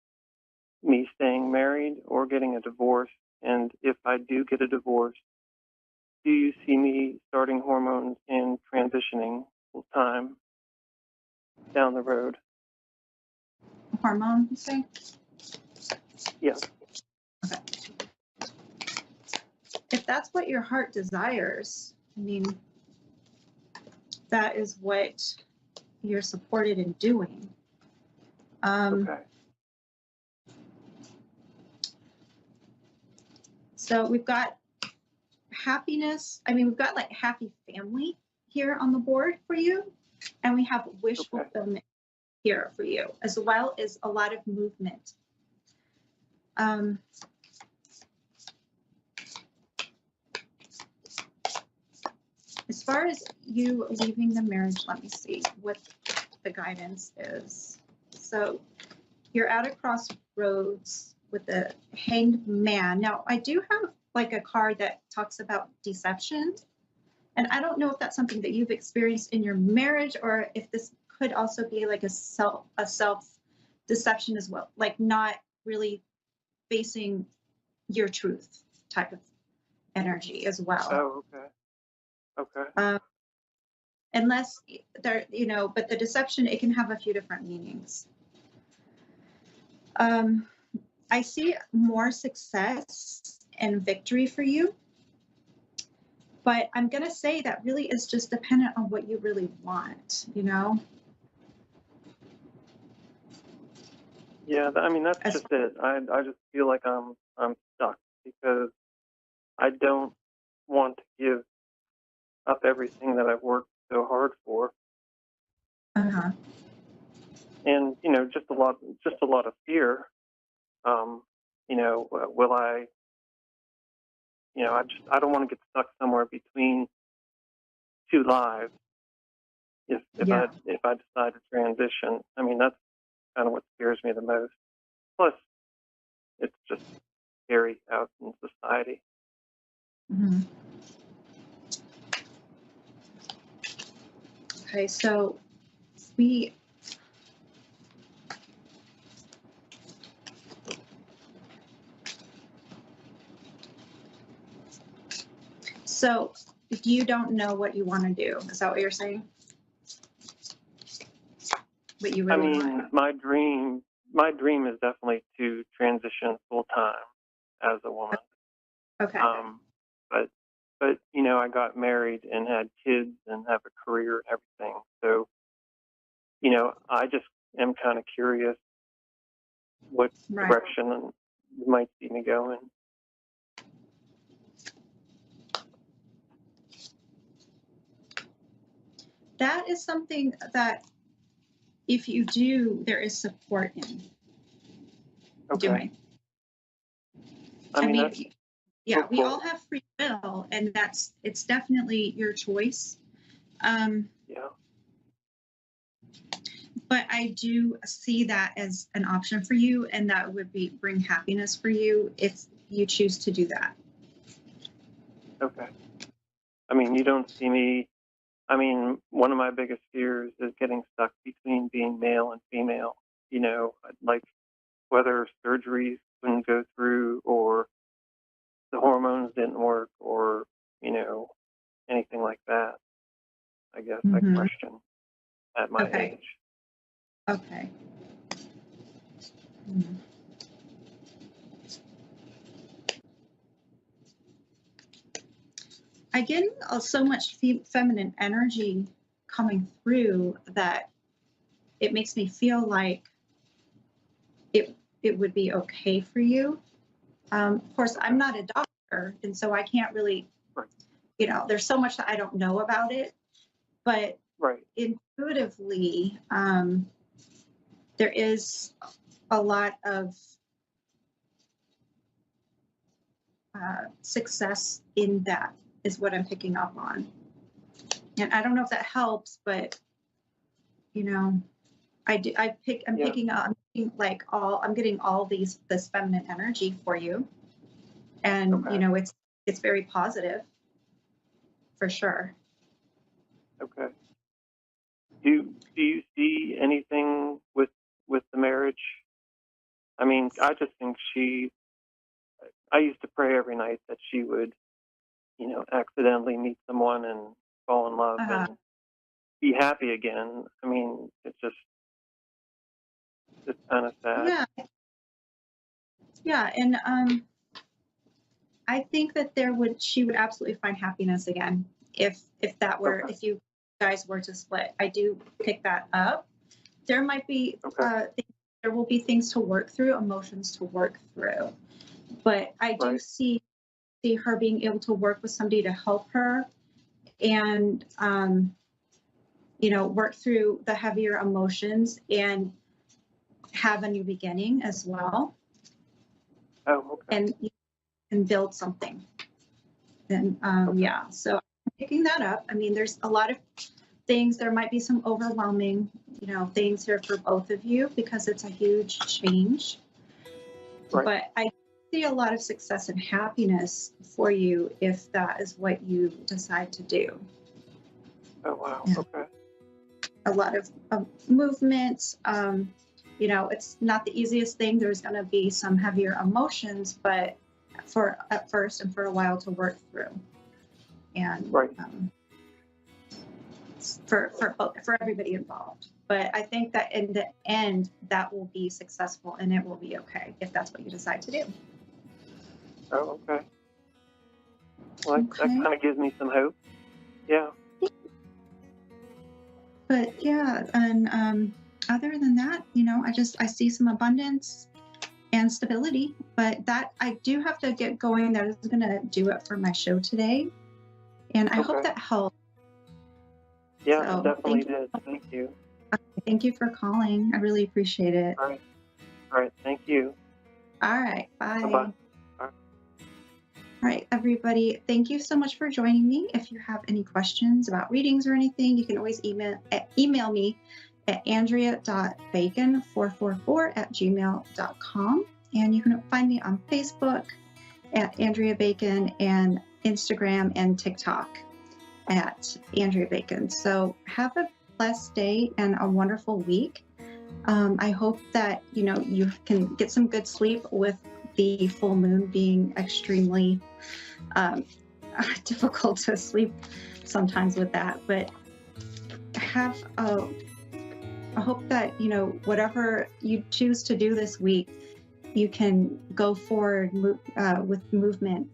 me staying married or getting a divorce, and if I do get a divorce, do you see me starting hormones and transitioning full time down the road? Hormone, you say? Yes. Okay. If that's what your heart desires, I mean, that is what you're supported in doing. Okay. So we've got happiness. I mean, we've got like happy family here on the board for you. And we have wish fulfillment here for you, as well as a lot of movement. As far as you leaving the marriage, let me see what the guidance is. So you're at a crossroads with the hanged man. Now, I do have like a card that talks about deception. And I don't know if that's something that you've experienced in your marriage, or if this could also be like a self deception as well, like not really facing your truth type of energy as well. Oh, okay. Okay. Unless there, but the deception, it can have a few different meanings. I see more success and victory for you, but I'm going to say that really is just dependent on what you really want, Yeah, I mean, that's just it. I just feel like I'm stuck because I don't want to give up everything that I've worked so hard for. Uh-huh. And just a lot of fear. Will I? I don't want to get stuck somewhere between two lives. If I decide to transition, I mean, that's kind of what scares me the most. Plus, it's just scary out in society. Mm-hmm. Okay, so So if you don't know what you want to do, is that what you're saying? What you really want? My dream is definitely to transition full time as a woman. Okay. But I got married and had kids and have a career and everything. So, I just am kind of curious what direction you might see me go in. That is something that if you do, there is support in doing. I mean, yeah, we all have free will, and it's definitely your choice. Yeah. But I do see that as an option for you, and that would bring happiness for you if you choose to do that. Okay. I mean, you don't see me. I mean, one of my biggest fears is getting stuck between being male and female. Like whether surgeries couldn't go through or the hormones didn't work or, anything like that. I guess I question at my age. Okay. I get so much feminine energy coming through that it makes me feel like it would be okay for you. Of course, I'm not a doctor, and so I can't really, there's so much that I don't know about it, but intuitively, there is a lot of success in that is what I'm picking up on. And I don't know if that helps, but, I'm Yeah. picking up, I'm getting I'm getting all this feminine energy for you. And, Okay. it's very positive for sure. Okay. Do you see anything with the marriage? I mean, I just think I used to pray every night that she would, accidentally meet someone and fall in love and be happy again. I mean, it's just kind of sad. Yeah. Yeah. And, I think that she would absolutely find happiness again if if you guys were to split. I do pick that up. There might be there will be things to work through, emotions to work through, but I do see her being able to work with somebody to help her and work through the heavier emotions and have a new beginning as well. Oh, okay. And build something. And so I'm picking that up. I mean, there's a lot of things. There might be some overwhelming, things here for both of you because it's a huge change. Right. But I see a lot of success and happiness for you if that is what you decide to do. Oh, wow. Yeah. Okay. A lot of movement. It's not the easiest thing. There's going to be some heavier emotions, but at first and for a while to work through. And for everybody involved. But I think that in the end, that will be successful and it will be okay if that's what you decide to do. Oh, okay. Well, that kind of gives me some hope. Yeah. But yeah, and other than that, I see some abundance and stability, but that I do have to get going. That is going to do it for my show today. And I hope that helped. Yeah, it definitely did. Thank you. Thank you for calling. I really appreciate it. All right. Thank you. All right. Bye. Bye-bye. All right, everybody. Thank you so much for joining me. If you have any questions about readings or anything, you can always email me at andrea.bacon444@gmail.com. And you can find me on Facebook at Andrea Bacon and Instagram and TikTok at Andrea Bacon. So have a blessed day and a wonderful week. I hope that, you can get some good sleep with the full moon being extremely difficult to sleep sometimes with that. But I hope that, whatever you choose to do this week, you can go forward with movement.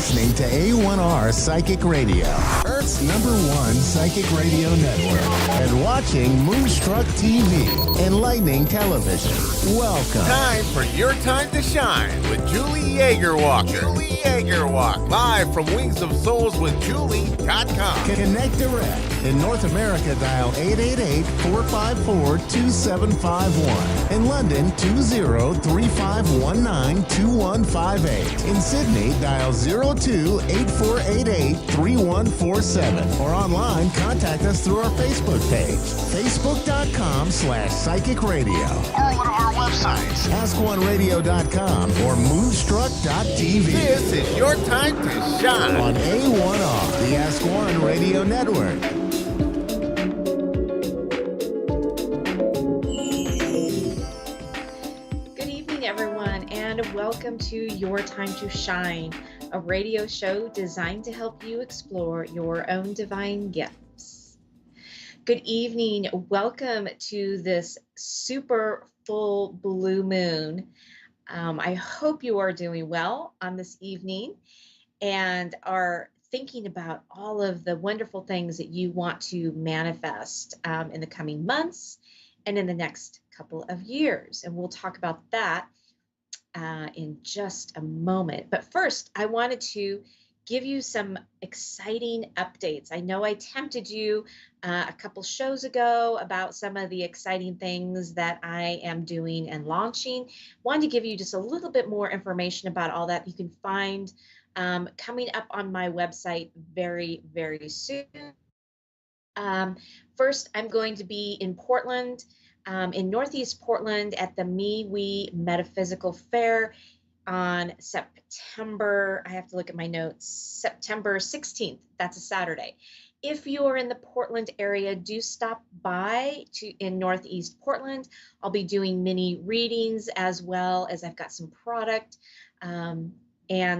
listening to A1R Psychic Radio, Earth's #1 psychic radio network, and watching Moonstruck TV, enlightening television. Welcome. Time for Your Time to Shine with Julie Yeagerwalker. Julie Yeagerwalker. Live from Wings of Souls with Julie.com. Connect direct. In North America, dial 888-454-2751. In London, 20-3519-2158. In Sydney, dial 02-8488-3147. Or online, contact us through our Facebook page, facebook.com/psychic radio. Or one of our websites, askoneradio.com or moonstruck.tv. This is Your Time to Shine on A1R, the Ask One Radio Network. Good evening, everyone, and welcome to Your Time to Shine, a radio show designed to help you explore your own divine gifts. Good evening. Welcome to this super full blue moon. I hope you are doing well on this evening and are thinking about all of the wonderful things that you want to manifest in the coming months and in the next couple of years. And we'll talk about that in just a moment. But first, I wanted to give you some exciting updates. I know I tempted you a couple shows ago about some of the exciting things that I am doing and launching. Wanted to give you just a little bit more information about all that. You can find coming up on my website very, very soon. First, I'm going to be in Portland, in Northeast Portland at the MeWe Metaphysical Fair on September, I have to look at my notes, September 16th. That's a Saturday. If you're in the Portland area, do stop by in Northeast Portland. I'll be doing mini readings as well as I've got some product and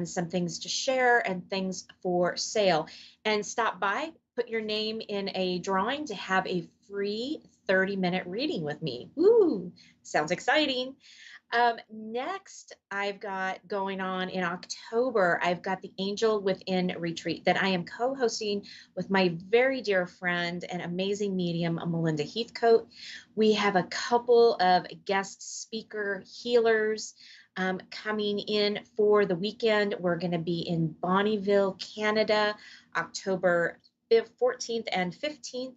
some things to share and things for sale. And stop by, put your name in a drawing to have a free 30-minute reading with me. Woo, sounds exciting. Next, I've got going on in October, I've got the Angel Within Retreat that I am co-hosting with my very dear friend and amazing medium, Melinda Heathcote. We have a couple of guest speaker healers coming in for the weekend. We're going to be in Bonnyville, Canada, October 14th and 15th.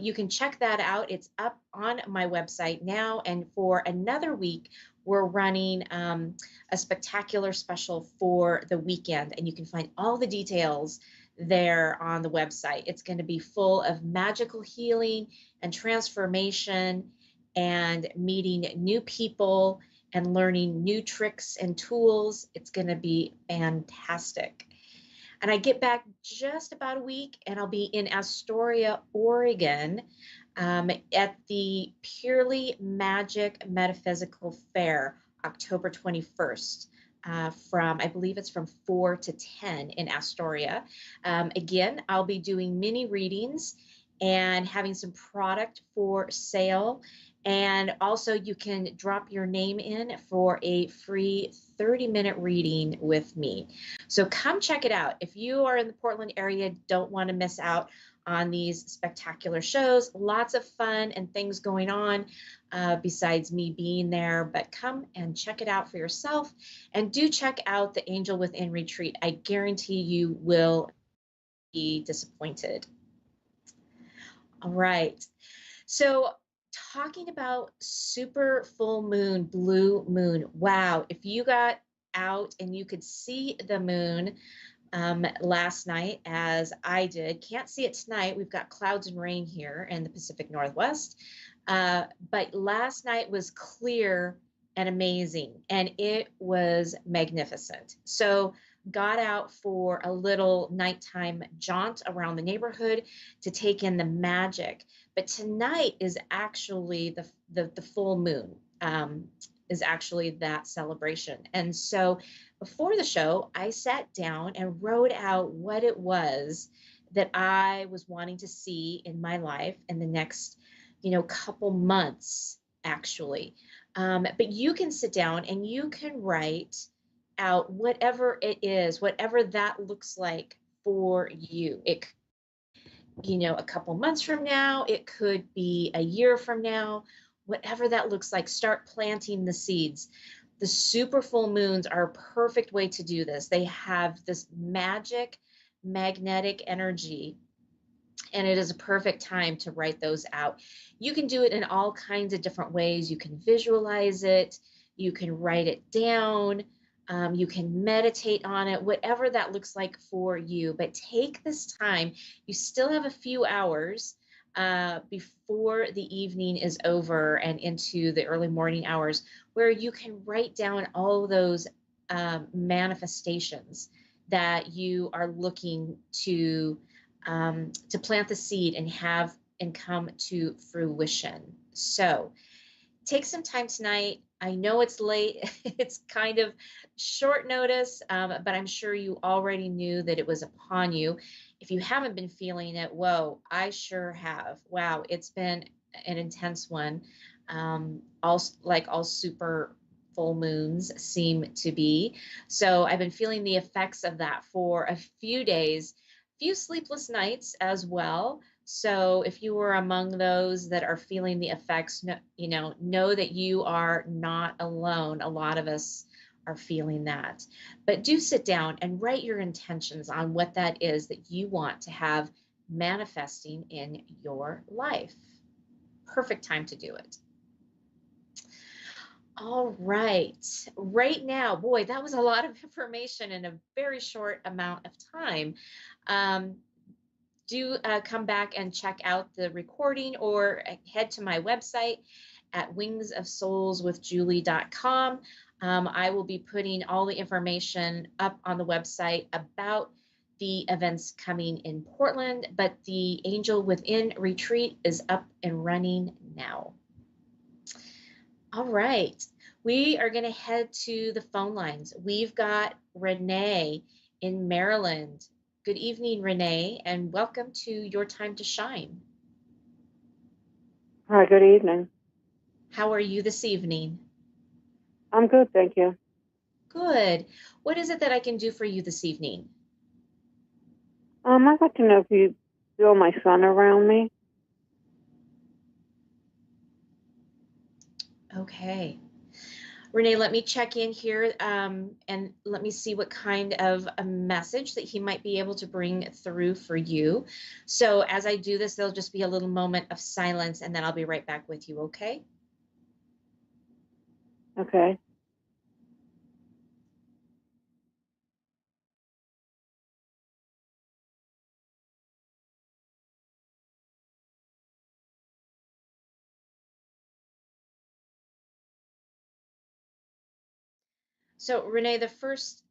You can check that out. It's up on my website now. And for another week, we're running a spectacular special for the weekend. And you can find all the details there on the website. It's going to be full of magical healing and transformation and meeting new people and learning new tricks and tools. It's going to be fantastic. And I get back just about a week and I'll be in Astoria, Oregon at the Purely Magic Metaphysical Fair, October 21st. From, I believe it's from 4 to 10 in Astoria. Again, I'll be doing mini readings and having some product for sale. And also you can drop your name in for a free 30-minute reading with me. So come check it out. If you are in the Portland area, don't want to miss out on these spectacular shows. Lots of fun and things going on besides me being there, but come and check it out for yourself. And do check out the Angel Within Retreat. I guarantee you will be disappointed. All right. So talking about super full moon, blue moon. Wow. If you got out and you could see the moon last night, as I did, can't see it tonight. We've got clouds and rain here in the Pacific Northwest. But last night was clear and amazing, and it was magnificent. So got out for a little nighttime jaunt around the neighborhood to take in the magic. But tonight is actually the full moon, is actually that celebration. And so before the show, I sat down and wrote out what it was that I was wanting to see in my life in the next, couple months, actually. But you can sit down and you can write out whatever it is, whatever that looks like for you. It, a couple months from now, it could be a year from now, whatever that looks like, start planting the seeds. The super full moons are a perfect way to do this. They have this magic magnetic energy, and it is a perfect time to write those out. You can do it in all kinds of different ways. You can visualize it, you can write it down, you can meditate on it, whatever that looks like for you. But take this time. You still have a few hours before the evening is over and into the early morning hours, where you can write down all those manifestations that you are looking to plant the seed and have and come to fruition. So take some time tonight. I know it's late. It's kind of short notice, but I'm sure you already knew that it was upon you. If you haven't been feeling it, whoa, I sure have. Wow, it's been an intense one. Like all super full moons seem to be. So I've been feeling the effects of that for a few days, few sleepless nights as well. So if you were among those that are feeling the effects, know that you are not alone. A lot of us are feeling that. But do sit down and write your intentions on what that is that you want to have manifesting in your life. Perfect time to do it. All right. Right now, boy, that was a lot of information in a very short amount of time. Do come back and check out the recording, or head to my website at wingsofsoulswithjulie.com. I will be putting all the information up on the website about the events coming in Portland, but the Angel Within retreat is up and running now. All right, we are going to head to the phone lines. We've got Renee in Maryland. Good evening, Renee, and welcome to Your Time to Shine. Hi, good evening. How are you this evening? I'm good, thank you. Good. What is it that I can do for you this evening? I'd like to know if you feel my son around me. Okay. Renee, let me check in here and let me see what kind of a message that he might be able to bring through for you. So as I do this, there'll just be a little moment of silence, and then I'll be right back with you, okay? Okay. So Renee, the first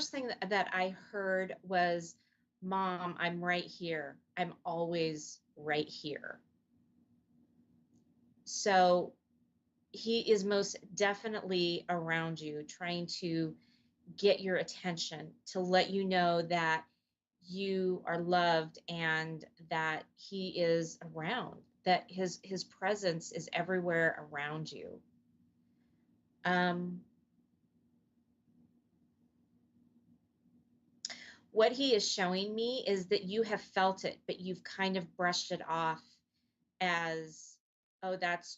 thing that I heard was, Mom, I'm right here. I'm always right here. So he is most definitely around you, trying to get your attention, to let you know that you are loved and that he is around, that his presence is everywhere around you. What he is showing me is that you have felt it, but you've kind of brushed it off as, oh, that's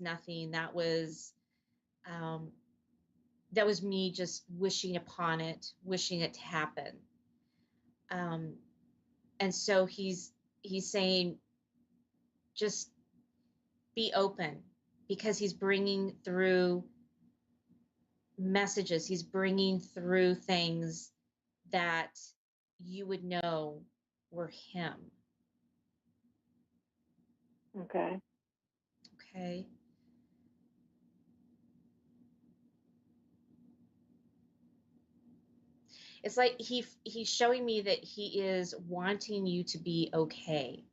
nothing. That was me just wishing upon it, wishing it to happen. And so he's saying, just be open, because he's bringing through messages. He's bringing through things that you would know were him. Okay. Okay. It's like he's showing me that he is wanting you to be okay.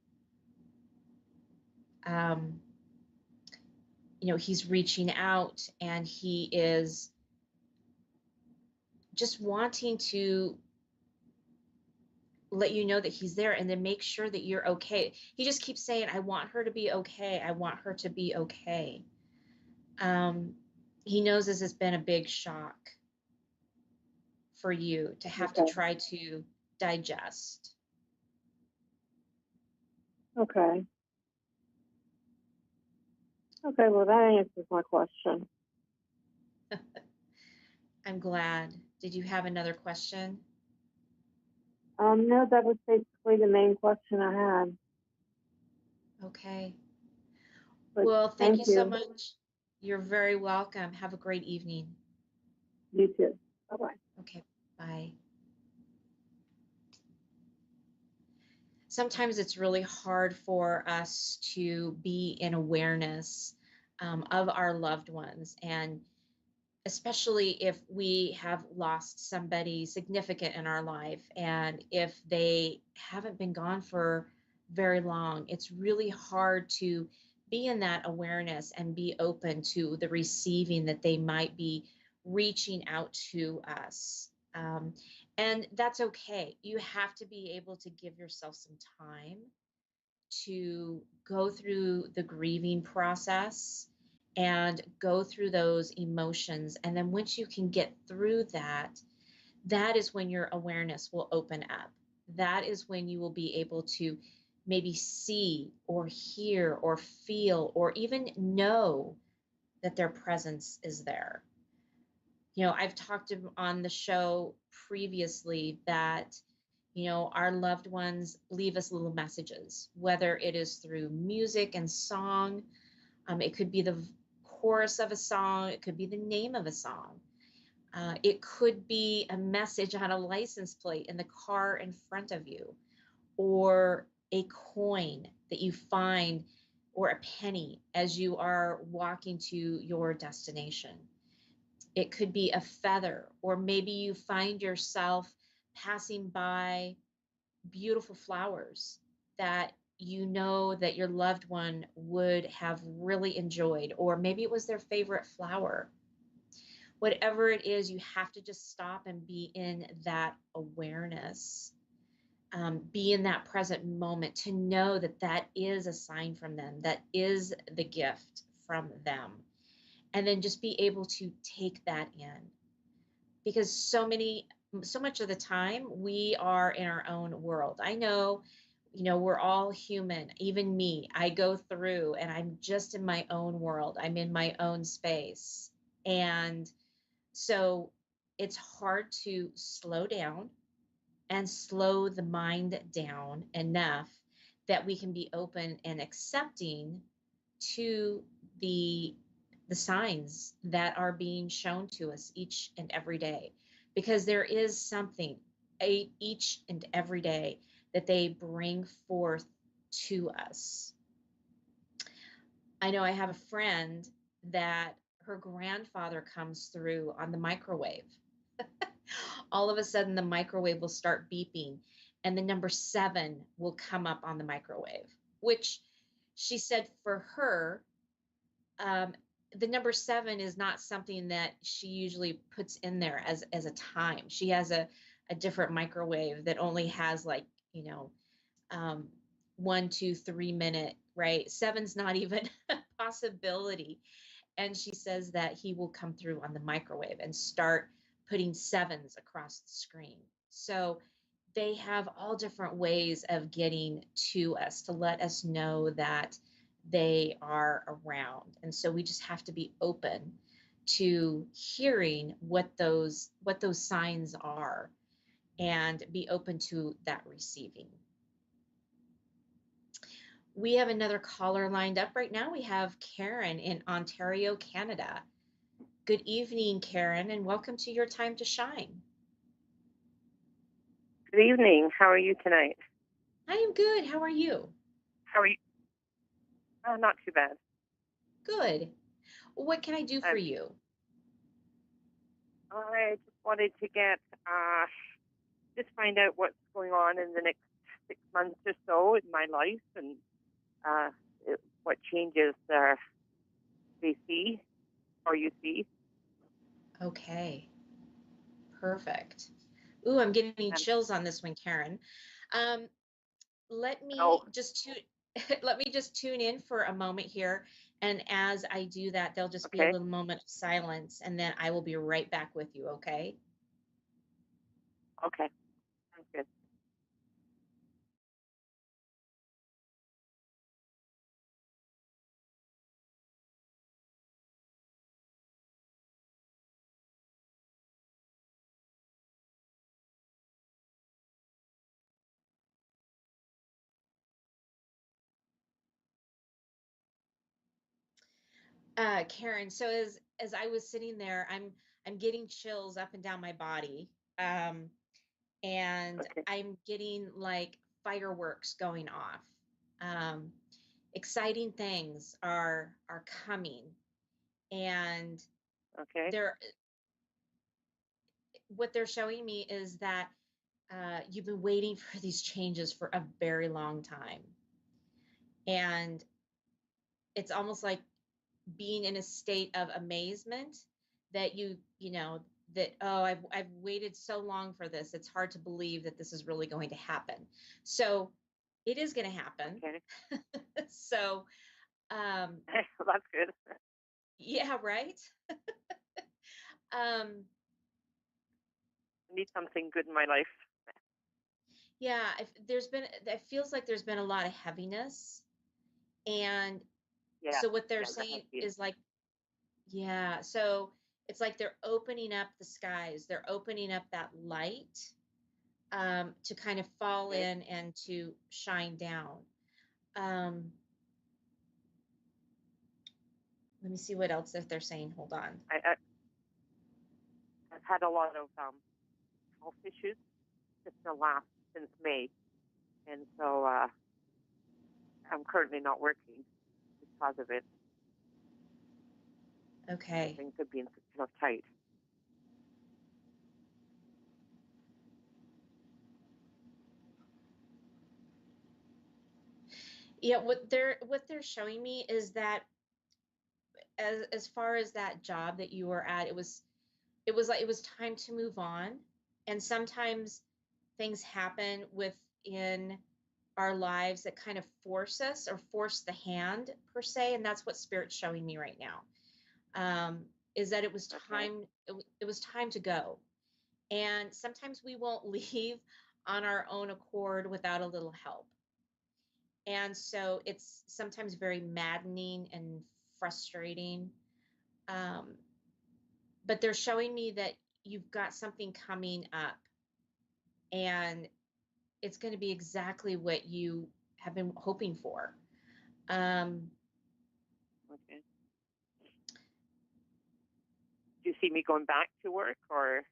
He's reaching out, and he is just wanting to let you know that he's there, and then make sure that you're okay. He just keeps saying, I want her to be okay. I want her to be okay. He knows this has been a big shock. for you to have to try to digest. Okay. Okay, well, that answers my question. I'm glad. Did you have another question? No, that was basically the main question I had. Okay. But Well, thank you so you. much. You're very welcome. Have a great evening. You too. Bye-bye. Okay, bye. Sometimes it's really hard for us to be in awareness of our loved ones, and especially if we have lost somebody significant in our life, and if they haven't been gone for very long, it's really hard to be in that awareness and be open to the receiving that they might be reaching out to us. And that's okay. You have to be able to give yourself some time to go through the grieving process and go through those emotions. And then once you can get through that, that is when your awareness will open up. That is when you will be able to maybe see or hear or feel or even know that their presence is there. You know, I've talked on the show previously that, you know, our loved ones leave us little messages, whether it is through music and song. It could be the chorus of a song. It could be the name of a song. It could be a message on a license plate in the car in front of you, or a coin that you find, or a penny as you are walking to your destination. It could be a feather, or maybe you find yourself passing by beautiful flowers that you know that your loved one would have really enjoyed, or maybe it was their favorite flower. Whatever it is, you have to just stop and be in that awareness, be in that present moment to know that that is a sign from them, that is the gift from them. And then just be able to take that in, because so much of the time we are in our own world. I know, you know, we're all human. Even me, I go through and I'm just in my own world. I'm in my own space. And so it's hard to slow down and slow the mind down enough that we can be open and accepting to the signs that are being shown to us each and every day, because there is something each and every day that they bring forth to us. I know I have a friend that her grandfather comes through on the microwave. All of a sudden the microwave will start beeping and the number 7 will come up on the microwave, which she said for her, the number 7 is not something that she usually puts in there as a time. She has a different microwave that only has, like, you know, 1, 2, 3 minute, right? 7's not even a possibility. And she says that he will come through on the microwave and start putting 7s across the screen. So they have all different ways of getting to us to let us know that they are around. And so we just have to be open to hearing what those signs are and be open to that receiving. We have another caller lined up right now. We have Karen in Ontario, Canada. Good evening, Karen, and welcome to Your Time to Shine. Good evening. How are you tonight? I am good. How are you? How are you? Not too bad. Good. Well, what can I do for you? I just wanted to just find out what's going on in the next 6 months or so in my life, and what changes they see or you see. Okay. Perfect. Ooh, I'm getting chills on this one, Karen. Let me just tune in for a moment here. And as I do that, there'll just be a little moment of silence, and then I will be right back with you, okay? Okay. Sounds good. Karen, so as I was sitting there, I'm getting chills up and down my body. And Okay. I'm getting like fireworks going off. Um, Exciting things are coming, and Okay. what they're showing me is that you've been waiting for these changes for a very long time, and it's almost like being in a state of amazement that you know that, oh, I've waited so long for this. It's hard to believe that this is really going to happen. So it is going to happen. Okay. So That's good. yeah, right. um I need something good in my life. yeah, if there's been, it feels like there's been a lot of heaviness, and Yeah. so what they're Yeah, that has saying been. is like, yeah, so it's like they're opening up the skies, they're opening up that light, to kind of fall Okay. in and to shine down. Um, Let me see what else that they're saying. Hold on. I've had a lot of health issues since since May, and so I'm currently not working because of it. Okay. Things have been kind of tight. Yeah, what they're showing me is that as far as that job that you were at, it was like it was time to move on. And sometimes things happen within our lives that kind of force us or force the hand per se, and that's what spirit's showing me right now. Is that it was Okay. time, it was time to go. And sometimes we won't leave on our own accord without a little help. And so it's sometimes very maddening and frustrating. Um, but they're showing me that you've got something coming up, and it's going to be exactly what you have been hoping for. Okay. Do you see me going back to work, or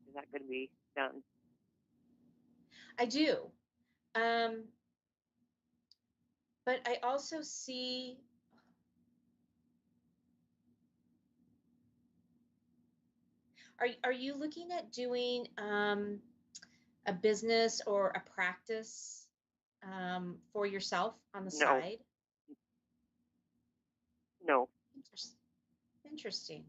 is that going to be done? I do. Um, but I also see, are you looking at doing a business or a practice for yourself on the No. side? No. Interesting.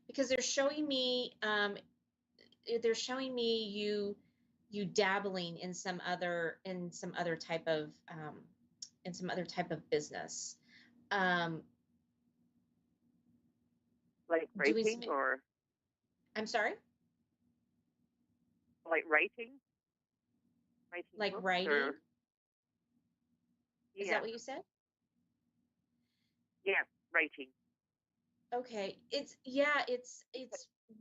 Because they're showing me you dabbling in some other type of business, um, Like doing writing, some, or I'm sorry, like writing like books, writing. or Is yeah, that what you said? yeah, writing. Okay, it's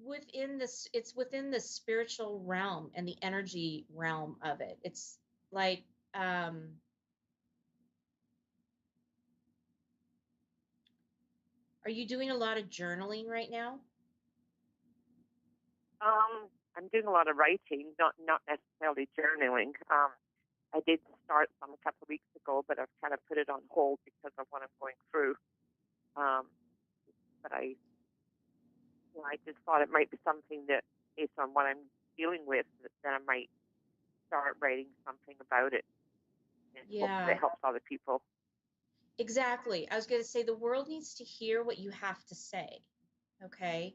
within this, it's within the spiritual realm and the energy realm of it. It's like, um are you doing a lot of journaling right now? I'm doing a lot of writing, not necessarily journaling. I did start some a couple of weeks ago, but I've kind of put it on hold because of what I'm going through. Um, but I just thought it might be something that, based on what I'm dealing with, that I might start writing something about it, and hopefully Yeah, it helps other people. exactly. I was going to say the world needs to hear what you have to say. Okay.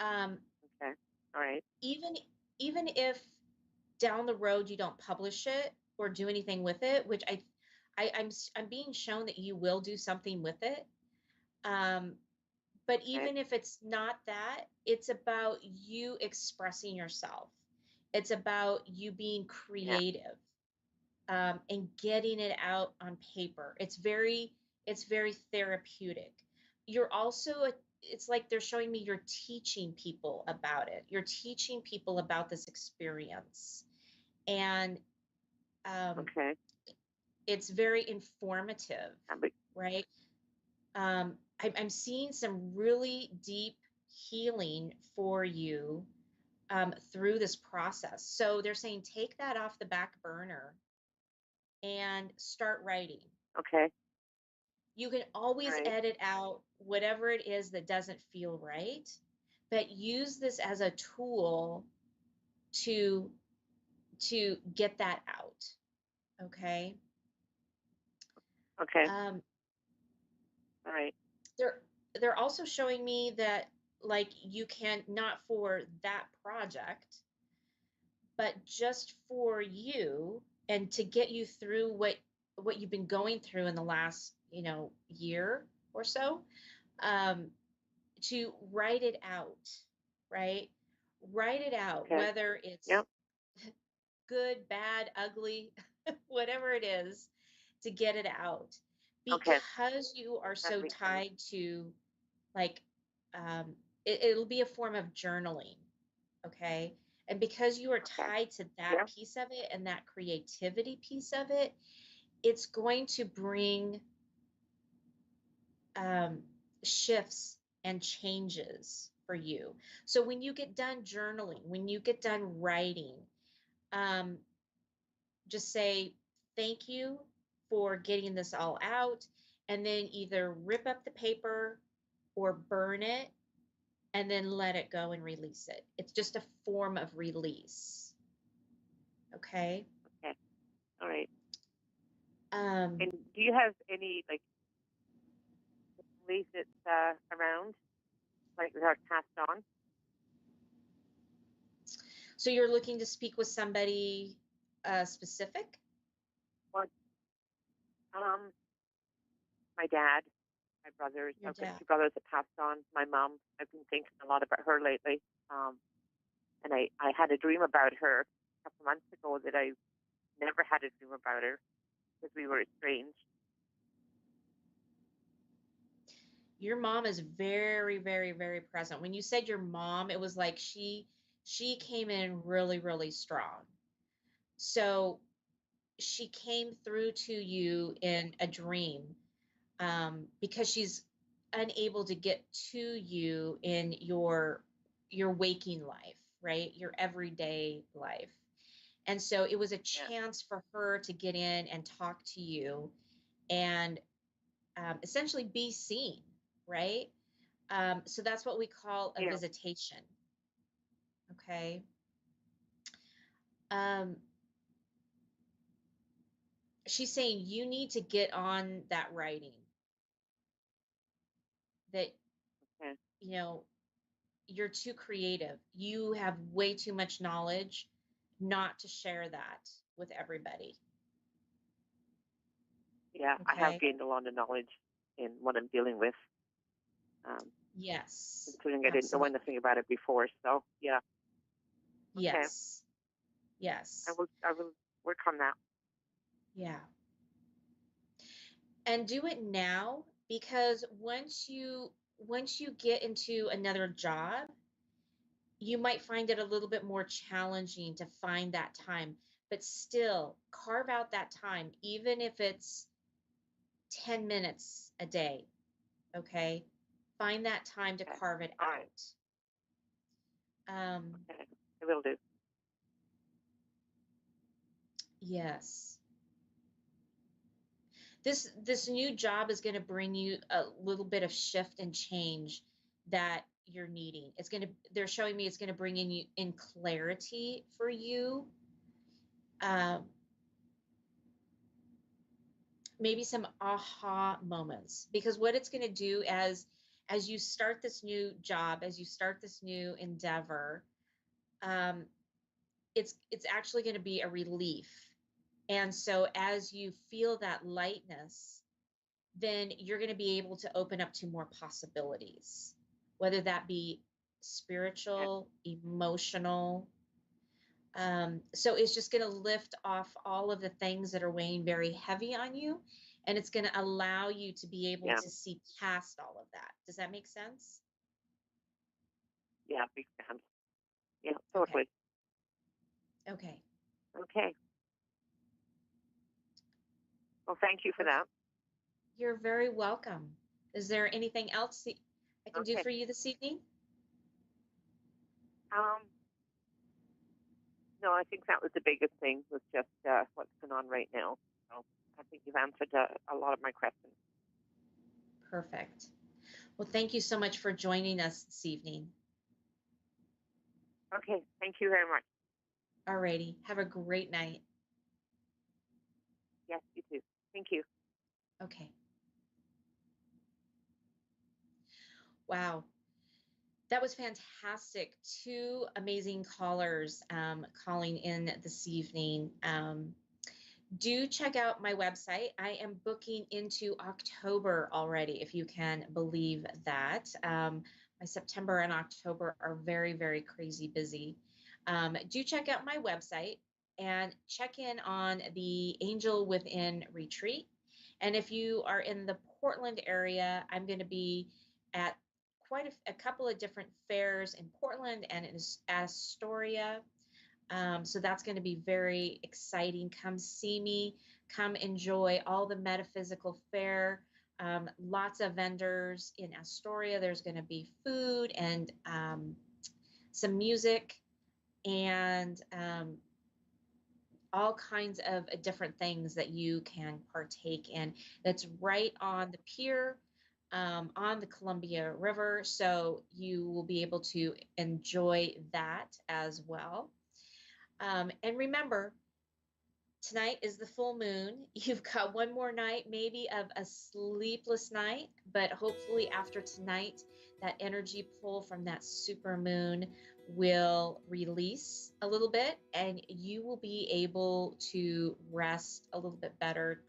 Um, Okay. All right. even if down the road you don't publish it or do anything with it, which I'm being shown that you will do something with it. But even if it's not that, it's about you expressing yourself. It's about you being creative, and getting it out on paper. It's very therapeutic. You're also it's like they're showing me you're teaching people about it. You're teaching people about this experience. And it's very informative, right? I'm seeing some really deep healing for you through this process. So they're saying take that off the back burner and start writing. Okay. You can always edit out whatever it is that doesn't feel right, but use this as a tool to get that out. Okay. Okay. All right. They're also showing me that like you can, not for that project, but just for you and to get you through what you've been going through in the last year or so, to write it out, right? Write it out, whether it's good, bad, ugly, whatever it is, to get it out, because you are so tied to like it'll be a form of journaling. Okay. And because you are tied to that piece of it and that creativity piece of it, it's going to bring shifts and changes for you. So when you get done journaling, when you get done writing, just say thank you for getting this all out, and then either rip up the paper or burn it and then let it go and release it. It's just a form of release. Okay. Okay. All right. And do you have any like ways it's around, like that are passed on? So you're looking to speak with somebody specific? What? My dad, my brothers. Your I've got dad. 2 brothers that passed on. My mom. I've been thinking a lot about her lately. And I had a dream about her a couple months ago that I never had a dream about her because we were estranged. Your mom is very, very, very present. When you said your mom, it was like she came in really, really strong. So she came through to you in a dream, because she's unable to get to you in your waking life, right? Your everyday life. And so it was a chance for her to get in and talk to you and essentially be seen, right? So that's what we call a visitation. Okay. She's saying you need to get on that writing. That, you're too creative. You have way too much knowledge not to share that with everybody. Yeah, I have gained a lot of knowledge in what I'm dealing with. Yes. Including I didn't know anything about it before, so yeah. Yes. Yes. I will work on that. Yeah. And do it now, because once you get into another job, you might find it a little bit more challenging to find that time, but still carve out that time, even if it's 10 minutes a day. Okay. Find that time to carve it out. Okay. I will do. Yes. This new job is going to bring you a little bit of shift and change that you're needing. They're showing me it's going to bring in clarity for you. Maybe some aha moments, because what it's going to do as you start this new job, as you start this new endeavor, it's actually going to be a relief. And so as you feel that lightness, then you're going to be able to open up to more possibilities, whether that be spiritual, emotional. So it's just going to lift off all of the things that are weighing very heavy on you. And it's going to allow you to be able to see past all of that. Does that make sense? Yeah, big sense. Yeah, totally. Okay. Okay. Well, thank you for that. You're very welcome. Is there anything else I can do for you this evening? No, I think that was the biggest thing, was just what's going on right now. So I think you've answered a lot of my questions. Perfect. Well, thank you so much for joining us this evening. Okay, thank you very much. Alrighty. Have a great night. Yes, you too. Thank you. Okay. Wow. That was fantastic. Two amazing callers calling in this evening. Do check out my website. I am booking into October already, if you can believe that. My September and October are very, very crazy busy. Do check out my website and check in on the Angel Within Retreat. And if you are in the Portland area, I'm going to be at quite a couple of different fairs in Portland and in Astoria. So that's going to be very exciting. Come see me. Come enjoy all the metaphysical fair. Lots of vendors in Astoria. There's going to be food and some music and all kinds of different things that you can partake in. That's right on the pier, on the Columbia River. So you will be able to enjoy that as well. And remember, tonight is the full moon. You've got one more night, maybe of a sleepless night, but hopefully after tonight, that energy pull from that super moon will release a little bit and you will be able to rest a little bit better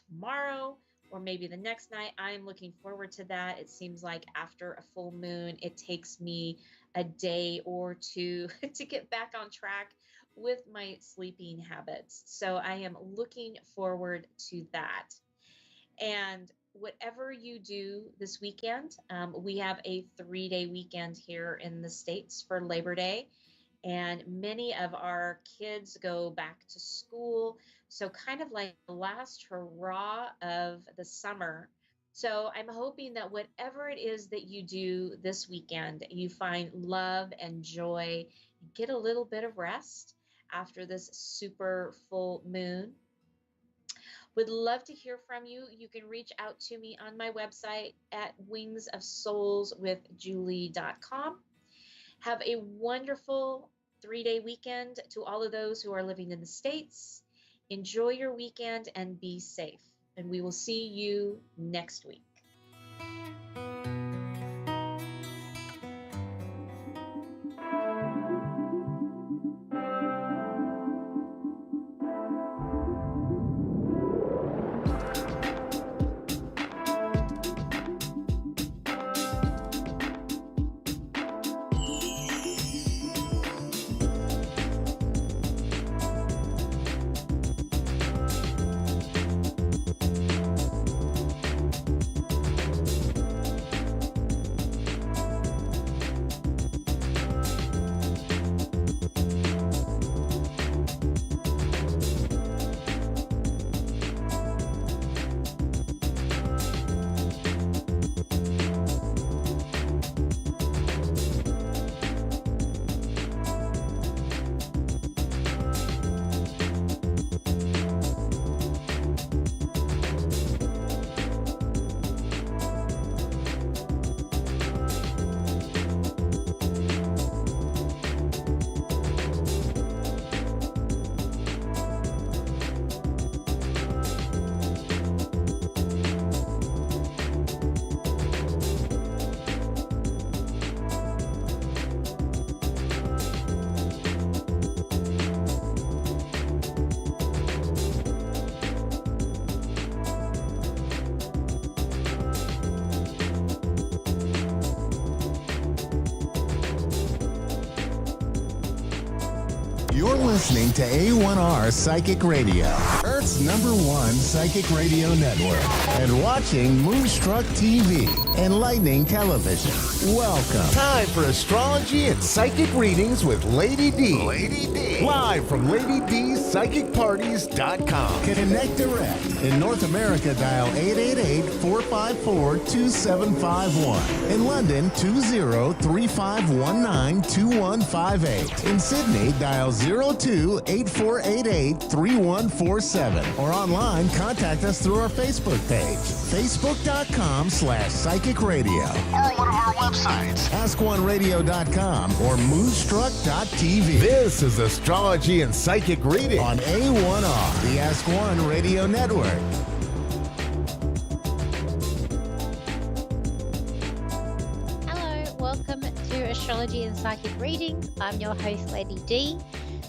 tomorrow or maybe the next night. I'm looking forward to that. It seems like after a full moon, it takes me a day or two to get back on track with my sleeping habits. So I am looking forward to that. And whatever you do this weekend, we have a 3-day weekend here in the States for Labor Day. And many of our kids go back to school. So kind of like the last hurrah of the summer. So I'm hoping that whatever it is that you do this weekend, you find love and joy and get a little bit of rest after this super full moon. Would love to hear from you. You can reach out to me on my website at wingsofsoulswithjulie.com. Have a wonderful 3-day weekend to all of those who are living in the States. Enjoy your weekend and be safe. And we will see you next week. You're listening to A1R Psychic Radio, Earth's #1 psychic radio network, and watching Moonstruck TV, enlightening television. Welcome. Time for astrology and psychic readings with Lady D. Lady D. Live from Lady D's PsychicParties.com. Connect direct. In North America, dial 888-454-2751. In London, 20-3519-2158. In Sydney, dial 02-8488-3147. Or online, contact us through our Facebook page, facebook.com/psychic radio. Or one of our websites, askoneradio.com or moonstruck.tv. This is Astrology and Psychic Reading on A1R, the Ask One Radio Network. Hello, welcome to Astrology and Psychic Readings. I'm your host, Lady D.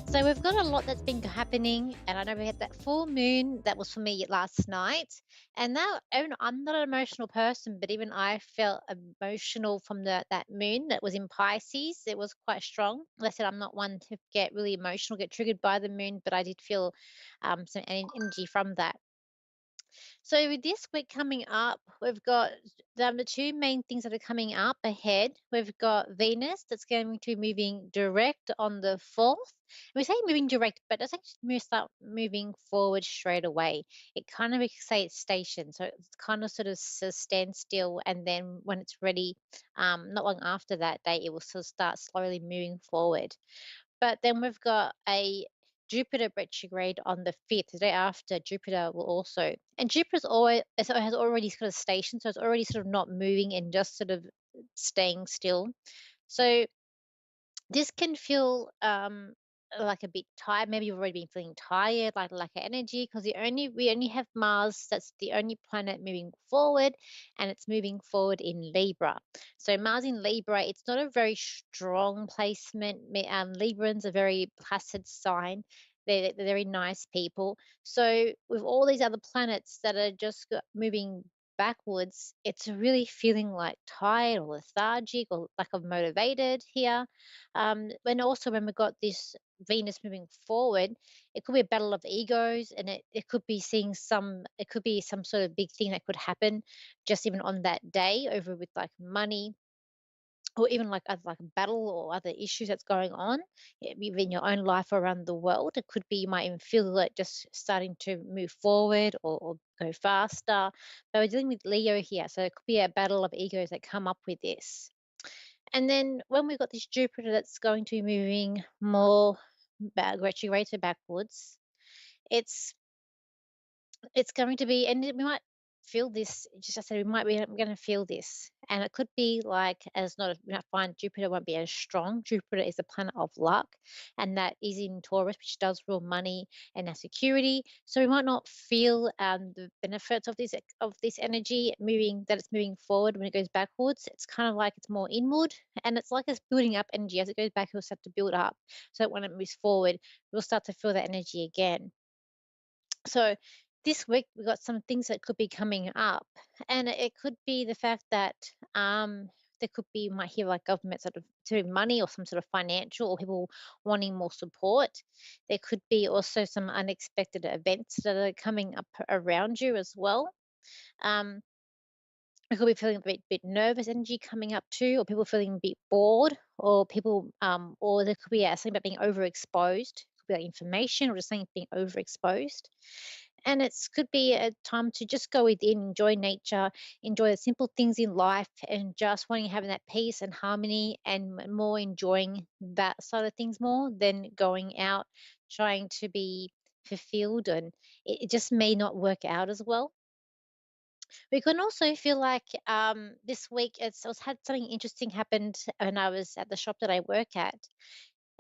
So we've got a lot that's been happening, and I know we had that full moon that was for me last night. And now I'm not an emotional person, but even I felt emotional from that moon that was in Pisces. It was quite strong. Like I said, I'm not one to get really emotional, get triggered by the moon, but I did feel some energy from that. So with this week coming up, we've got the two main things that are coming up ahead. We've got Venus that's going to be moving direct on the 4th. We say moving direct, but it doesn't start moving forward straight away. It kind of stays station. So it's kind of sort of stand still, and then when it's ready, not long after that date, it will sort of start slowly moving forward. But then we've got a Jupiter retrograde on the 5th. The day after, Jupiter will also, and Jupiter's has already sort of stationed, so it's already sort of not moving and just sort of staying still. So this can feel like a bit tired. Maybe you've already been feeling tired, like lack of energy, because we only have Mars. That's the only planet moving forward, and it's moving forward in Libra. So Mars in Libra, it's not a very strong placement. Librans are a very placid sign. They're very nice people. So with all these other planets that are just moving backwards, it's really feeling like tired or lethargic or lack of motivated here. When we've got this Venus moving forward, it could be a battle of egos, and it could be some sort of big thing that could happen just even on that day over with like money, or even like a battle or other issues that's going on in your own life around the world. It could be you might even feel like just starting to move forward or go faster. But we're dealing with Leo here, so it could be a battle of egos that come up with this. And then when we've got this Jupiter that's going to be moving more retrograde backwards, it's going to be, and we might feel this. Just I said, I'm going to feel this, and it could be like we might find Jupiter won't be as strong. Jupiter is a planet of luck, and that is in Taurus, which does rule money and our security. So we might not feel the benefits of this energy it's moving forward. When it goes backwards, it's kind of like it's more inward, and it's like it's building up energy. As it goes back, it will start to build up, so that when it moves forward, we'll start to feel that energy again. So this week we've got some things that could be coming up, and it could be the fact that there could be, you might hear like government sort of doing money or some sort of financial, or people wanting more support. There could be also some unexpected events that are coming up around you as well. I could be feeling a bit nervous energy coming up too, or people feeling a bit bored, or people, or there could be something about being overexposed. It could be like information or just something being overexposed. And it could be a time to just go within, enjoy nature, enjoy the simple things in life, and just wanting having that peace and harmony, and more enjoying that side of things more than going out trying to be fulfilled, and it just may not work out as well. We can also feel like this week I had something interesting happened when I was at the shop that I work at,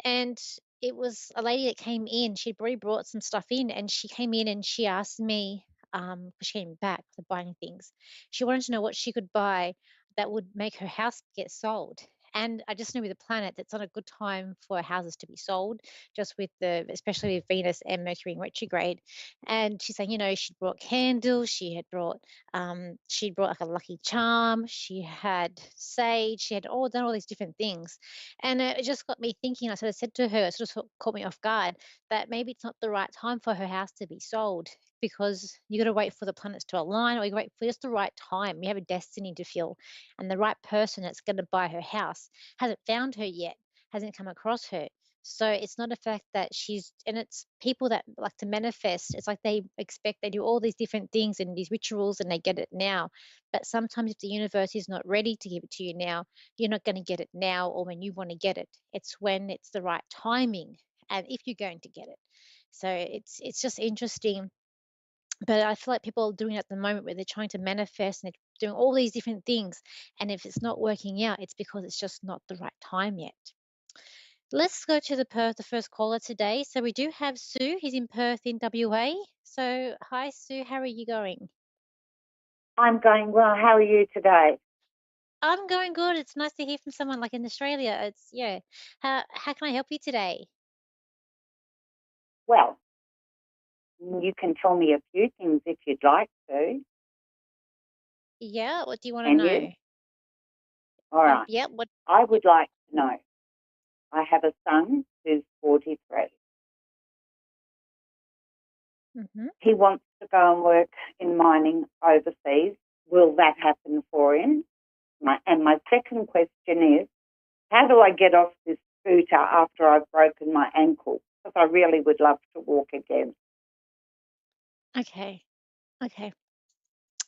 and it was a lady that came in. She'd already brought some stuff in, and she came in and she asked me, because she came back for buying things. She wanted to know what she could buy that would make her house get sold. And I just know with the planets, it's not a good time for houses to be sold, just with especially with Venus and Mercury in retrograde. And she's saying, she brought candles, she'd brought like a lucky charm, she had sage, she had all done all these different things. And it just got me thinking. I sort of said to her, it sort of caught me off guard, that maybe it's not the right time for her house to be sold, because you got to wait for the planets to align, or you wait for just the right time. You have a destiny to fill, and the right person that's going to buy her house hasn't found her yet, hasn't come across her. So it's not a fact that and it's people that like to manifest. It's like they do all these different things and these rituals and they get it now. But sometimes if the universe is not ready to give it to you now, you're not going to get it now or when you want to get it. It's when it's the right timing and if you're going to get it. So it's just interesting. But I feel like people are doing it at the moment where they're trying to manifest and they're doing all these different things. And if it's not working out, it's because it's just not the right time yet. Let's go to the first caller today. So we do have Sue. He's in Perth in WA. So hi, Sue. How are you going? I'm going well. How are you today? I'm going good. It's nice to hear from someone like in Australia. Yeah. How can I help you today? Well, you can tell me a few things if you'd like to. Yeah. What do you want to Can know? you? All right. Yeah. What? I would like to know. I have a son who's 43. Mm-hmm. He wants to go and work in mining overseas. Will that happen for him? My second question is, how do I get off this scooter after I've broken my ankle? Because I really would love to walk again. Okay. Okay.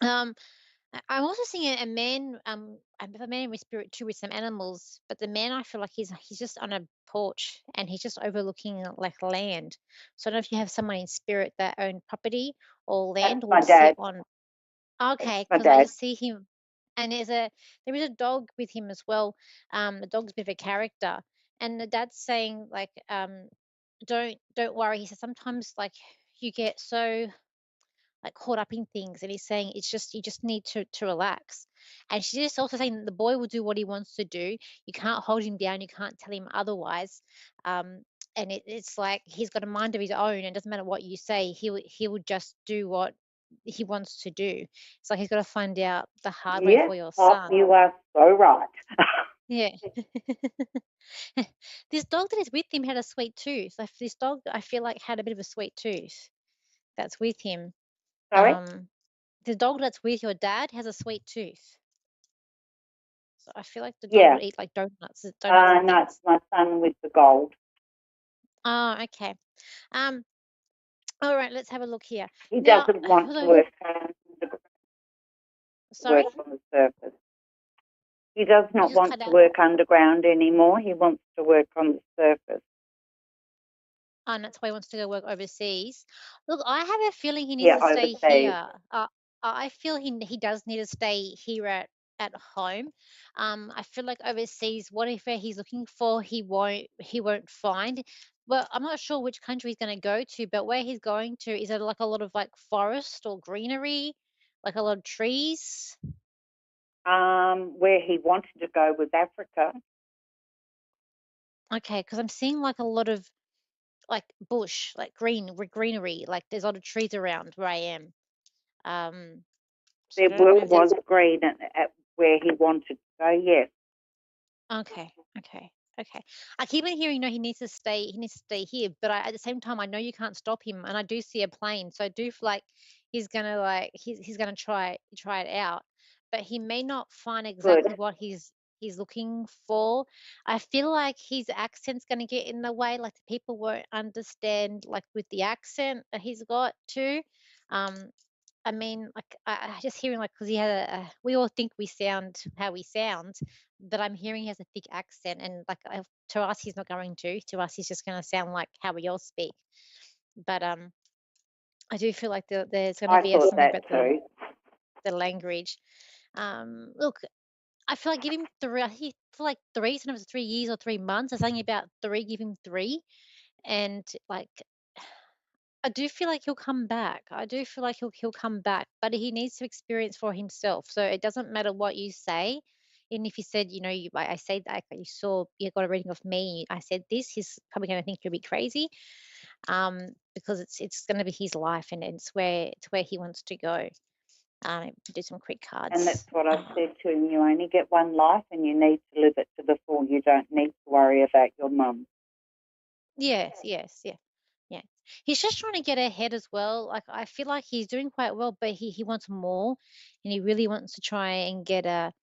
I'm also seeing a man, a man in spirit too with some animals, but the man I feel like he's just on a porch and he's just overlooking like land. So I don't know if you have someone in spirit that own property or land That's or my would sit dad. on. Okay, My because I dad. just see him, and there is a dog with him as well. The dog's a bit of a character, and the dad's saying like, don't worry. He says sometimes like you get so like caught up in things, and he's saying it's just you just need to relax. And she's just also saying that the boy will do what he wants to do. You can't hold him down, you can't tell him otherwise. And it's like he's got a mind of his own, and it doesn't matter what you say, he will just do what he wants to do. It's like he's got to find out the hard way Yes, for your Pop, son. you are so right. Yeah. This dog that is with him had a sweet tooth. Like this dog I feel like had a bit of a sweet tooth that's with him. Sorry? The dog that's with your dad has a sweet tooth. So I feel like the dog Yeah. would eat like donuts and No, it's things. my son with the gold. Oh, okay. Um, all right, let's have a look here. He Now, doesn't want to so- work sorry, on the surface. He does you not just want cut to out. work underground anymore. He wants to work on the surface. And that's why he wants to go work overseas. Look, I have a feeling he needs Yeah, to stay overseas. here. I feel he does need to stay here at home. I feel like overseas, whatever he's looking for, he won't find. Well, I'm not sure which country he's going to go to, but where he's going to is it like a lot of like forest or greenery, like a lot of trees. Where he wanted to go was Africa. Okay, because I'm seeing like a lot of like bush, like greenery, like there's a lot of trees around where I am. So I There don't know if was that's green at where he wanted to go, yes. okay. Okay. Okay. I keep on hearing, no, he needs to stay. He needs to stay here, but at the same time, I know you can't stop him, and I do see a plane, so I do feel he's gonna try it out, but he may not find Good. exactly what he's looking for. I feel like his accent's gonna get in the way, like the people won't understand, like with the accent that he's got too. Um, I mean, like I just hearing like because he had we all think we sound how we sound, but I'm hearing he has a thick accent, and like to us he's not going to. To us he's just going to sound like how we all speak. But I do feel like there's going to I be thought something that about too. the language. Look, I feel like give him three. I think for like three, sometimes it's 3 years or 3 months. I was saying about three, give him three, and like I do feel like he'll come back. I do feel like he'll come back, but he needs to experience for himself. So it doesn't matter what you say. And if you said, I said that you saw, you got a reading of me, I said this, he's probably going to think you're a bit crazy, because it's going to be his life, and it's where he wants to go. Do some quick cards. And that's what I've said to him. You only get one life and you need to live it to the full. You don't need to worry about your mum. Yes, yeah. He's just trying to get ahead as well. Like, I feel like he's doing quite well, but he wants more, and he really wants to try and get ahead.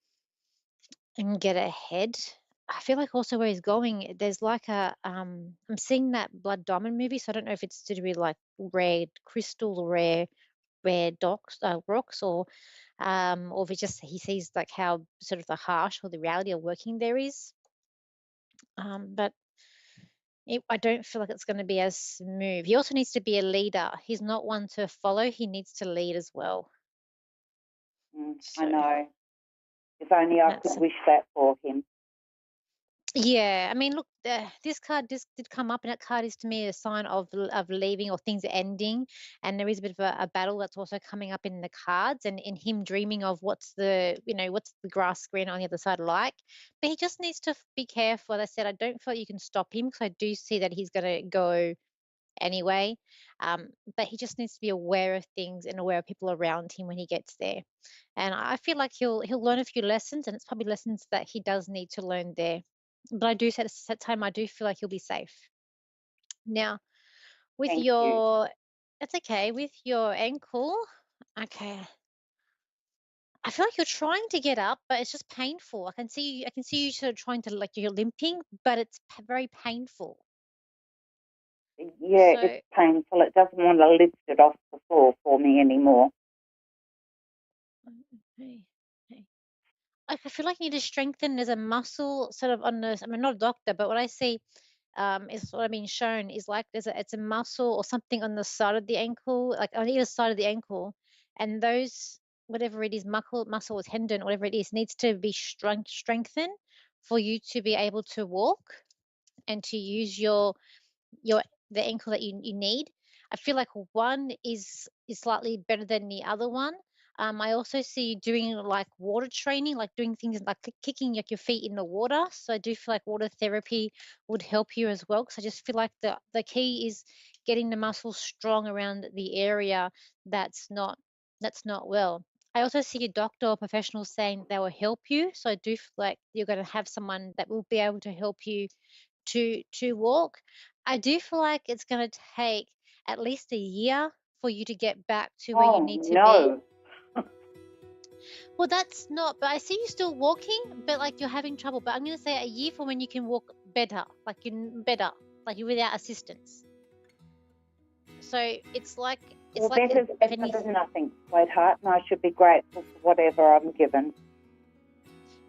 I feel like also where he's going, there's like I'm seeing that Blood Diamond movie, so I don't know if it's to do with like rare crystals or rare rocks, or if it's just he sees like how sort of the harsh or the reality of working there is. But I don't feel like it's going to be as smooth. He also needs to be a leader. He's not one to follow. He needs to lead as well. I know. If only I could wish that for him. Yeah, I mean, look, this card did come up, and that card is to me a sign of leaving or things ending, and there is a bit of a battle that's also coming up in the cards, and in him dreaming of what's the grass green on the other side like. But he just needs to be careful. As I said, I don't feel like you can stop him, because I do see that he's going to go anyway, but he just needs to be aware of things and aware of people around him when he gets there. And I feel like he'll learn a few lessons, and it's probably lessons that he does need to learn there. But I do say at that time, I do feel like he'll be safe. Now, with Thank your, it's okay, with your ankle, okay. I feel like you're trying to get up, but it's just painful. I can see you sort of trying to, like, you're limping, but it's very painful. Yeah, So, it's painful. It doesn't want to lift it off the floor for me anymore. okay. I feel like you need to strengthen. There's a muscle sort of on the. I'm not a doctor, but what I see is what I've been shown is like it's a muscle or something on the side of the ankle, like on either side of the ankle, and those, whatever it is, muscle or tendon, whatever it is, needs to be strengthened for you to be able to walk and to use the ankle that you need. I feel like one is slightly better than the other one. I also see you doing like water training, like doing things like kicking like your feet in the water. So I do feel like water therapy would help you as well, because I just feel like the key is getting the muscles strong around the area that's not well. I also see a doctor or professional saying they will help you. So I do feel like you're going to have someone that will be able to help you to walk. I do feel like it's going to take at least a year for you to get back to where you need to be. Well, that's not, but I see you still walking, but like you're having trouble. But I'm going to say a year for when you can walk better, like you're without assistance. So it's like better than nothing, sweetheart, and I should be grateful for whatever I'm given.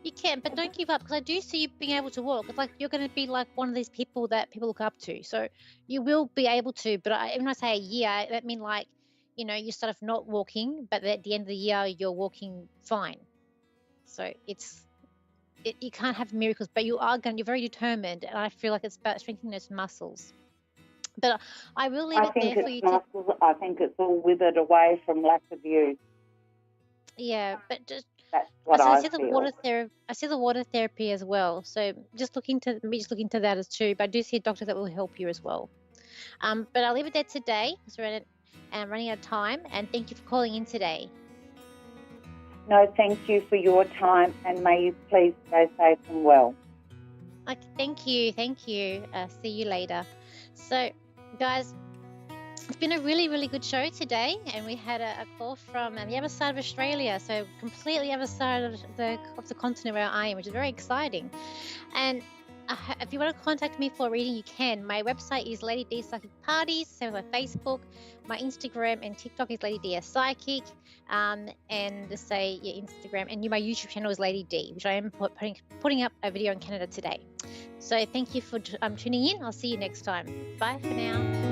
You can, but don't give up, because I do see you being able to walk. It's like you're going to be like one of these people that people look up to. So you will be able to, but when I say a year, that means like, you start off not walking, but at the end of the year, you're walking fine. So you can't have miracles, but you're very determined, and I feel like it's about strengthening those muscles. But I will leave it there for you muscles, I think it's all withered away from lack of use. Yeah, but just that's what I see feel. I see the water therapy as well. So just look into that as too. But I do see a doctor that will help you as well. But I'll leave it there today, because we're running out of time. And thank you for calling in today. No, thank you for your time, and may you please stay safe and well. Okay, thank you. See you later. So, guys, it's been a really, really good show today, and we had a call from the other side of Australia, so completely other side of the continent where I am, which is very exciting. And if you want to contact me for a reading, you can. My website is Lady D Psychic Parties, so my Facebook, my Instagram and TikTok is Lady D as Psychic, and just say your Instagram, and my YouTube channel is Lady D, which I am putting up a video in Canada today. So thank you for tuning in. I'll see you next time. Bye for now.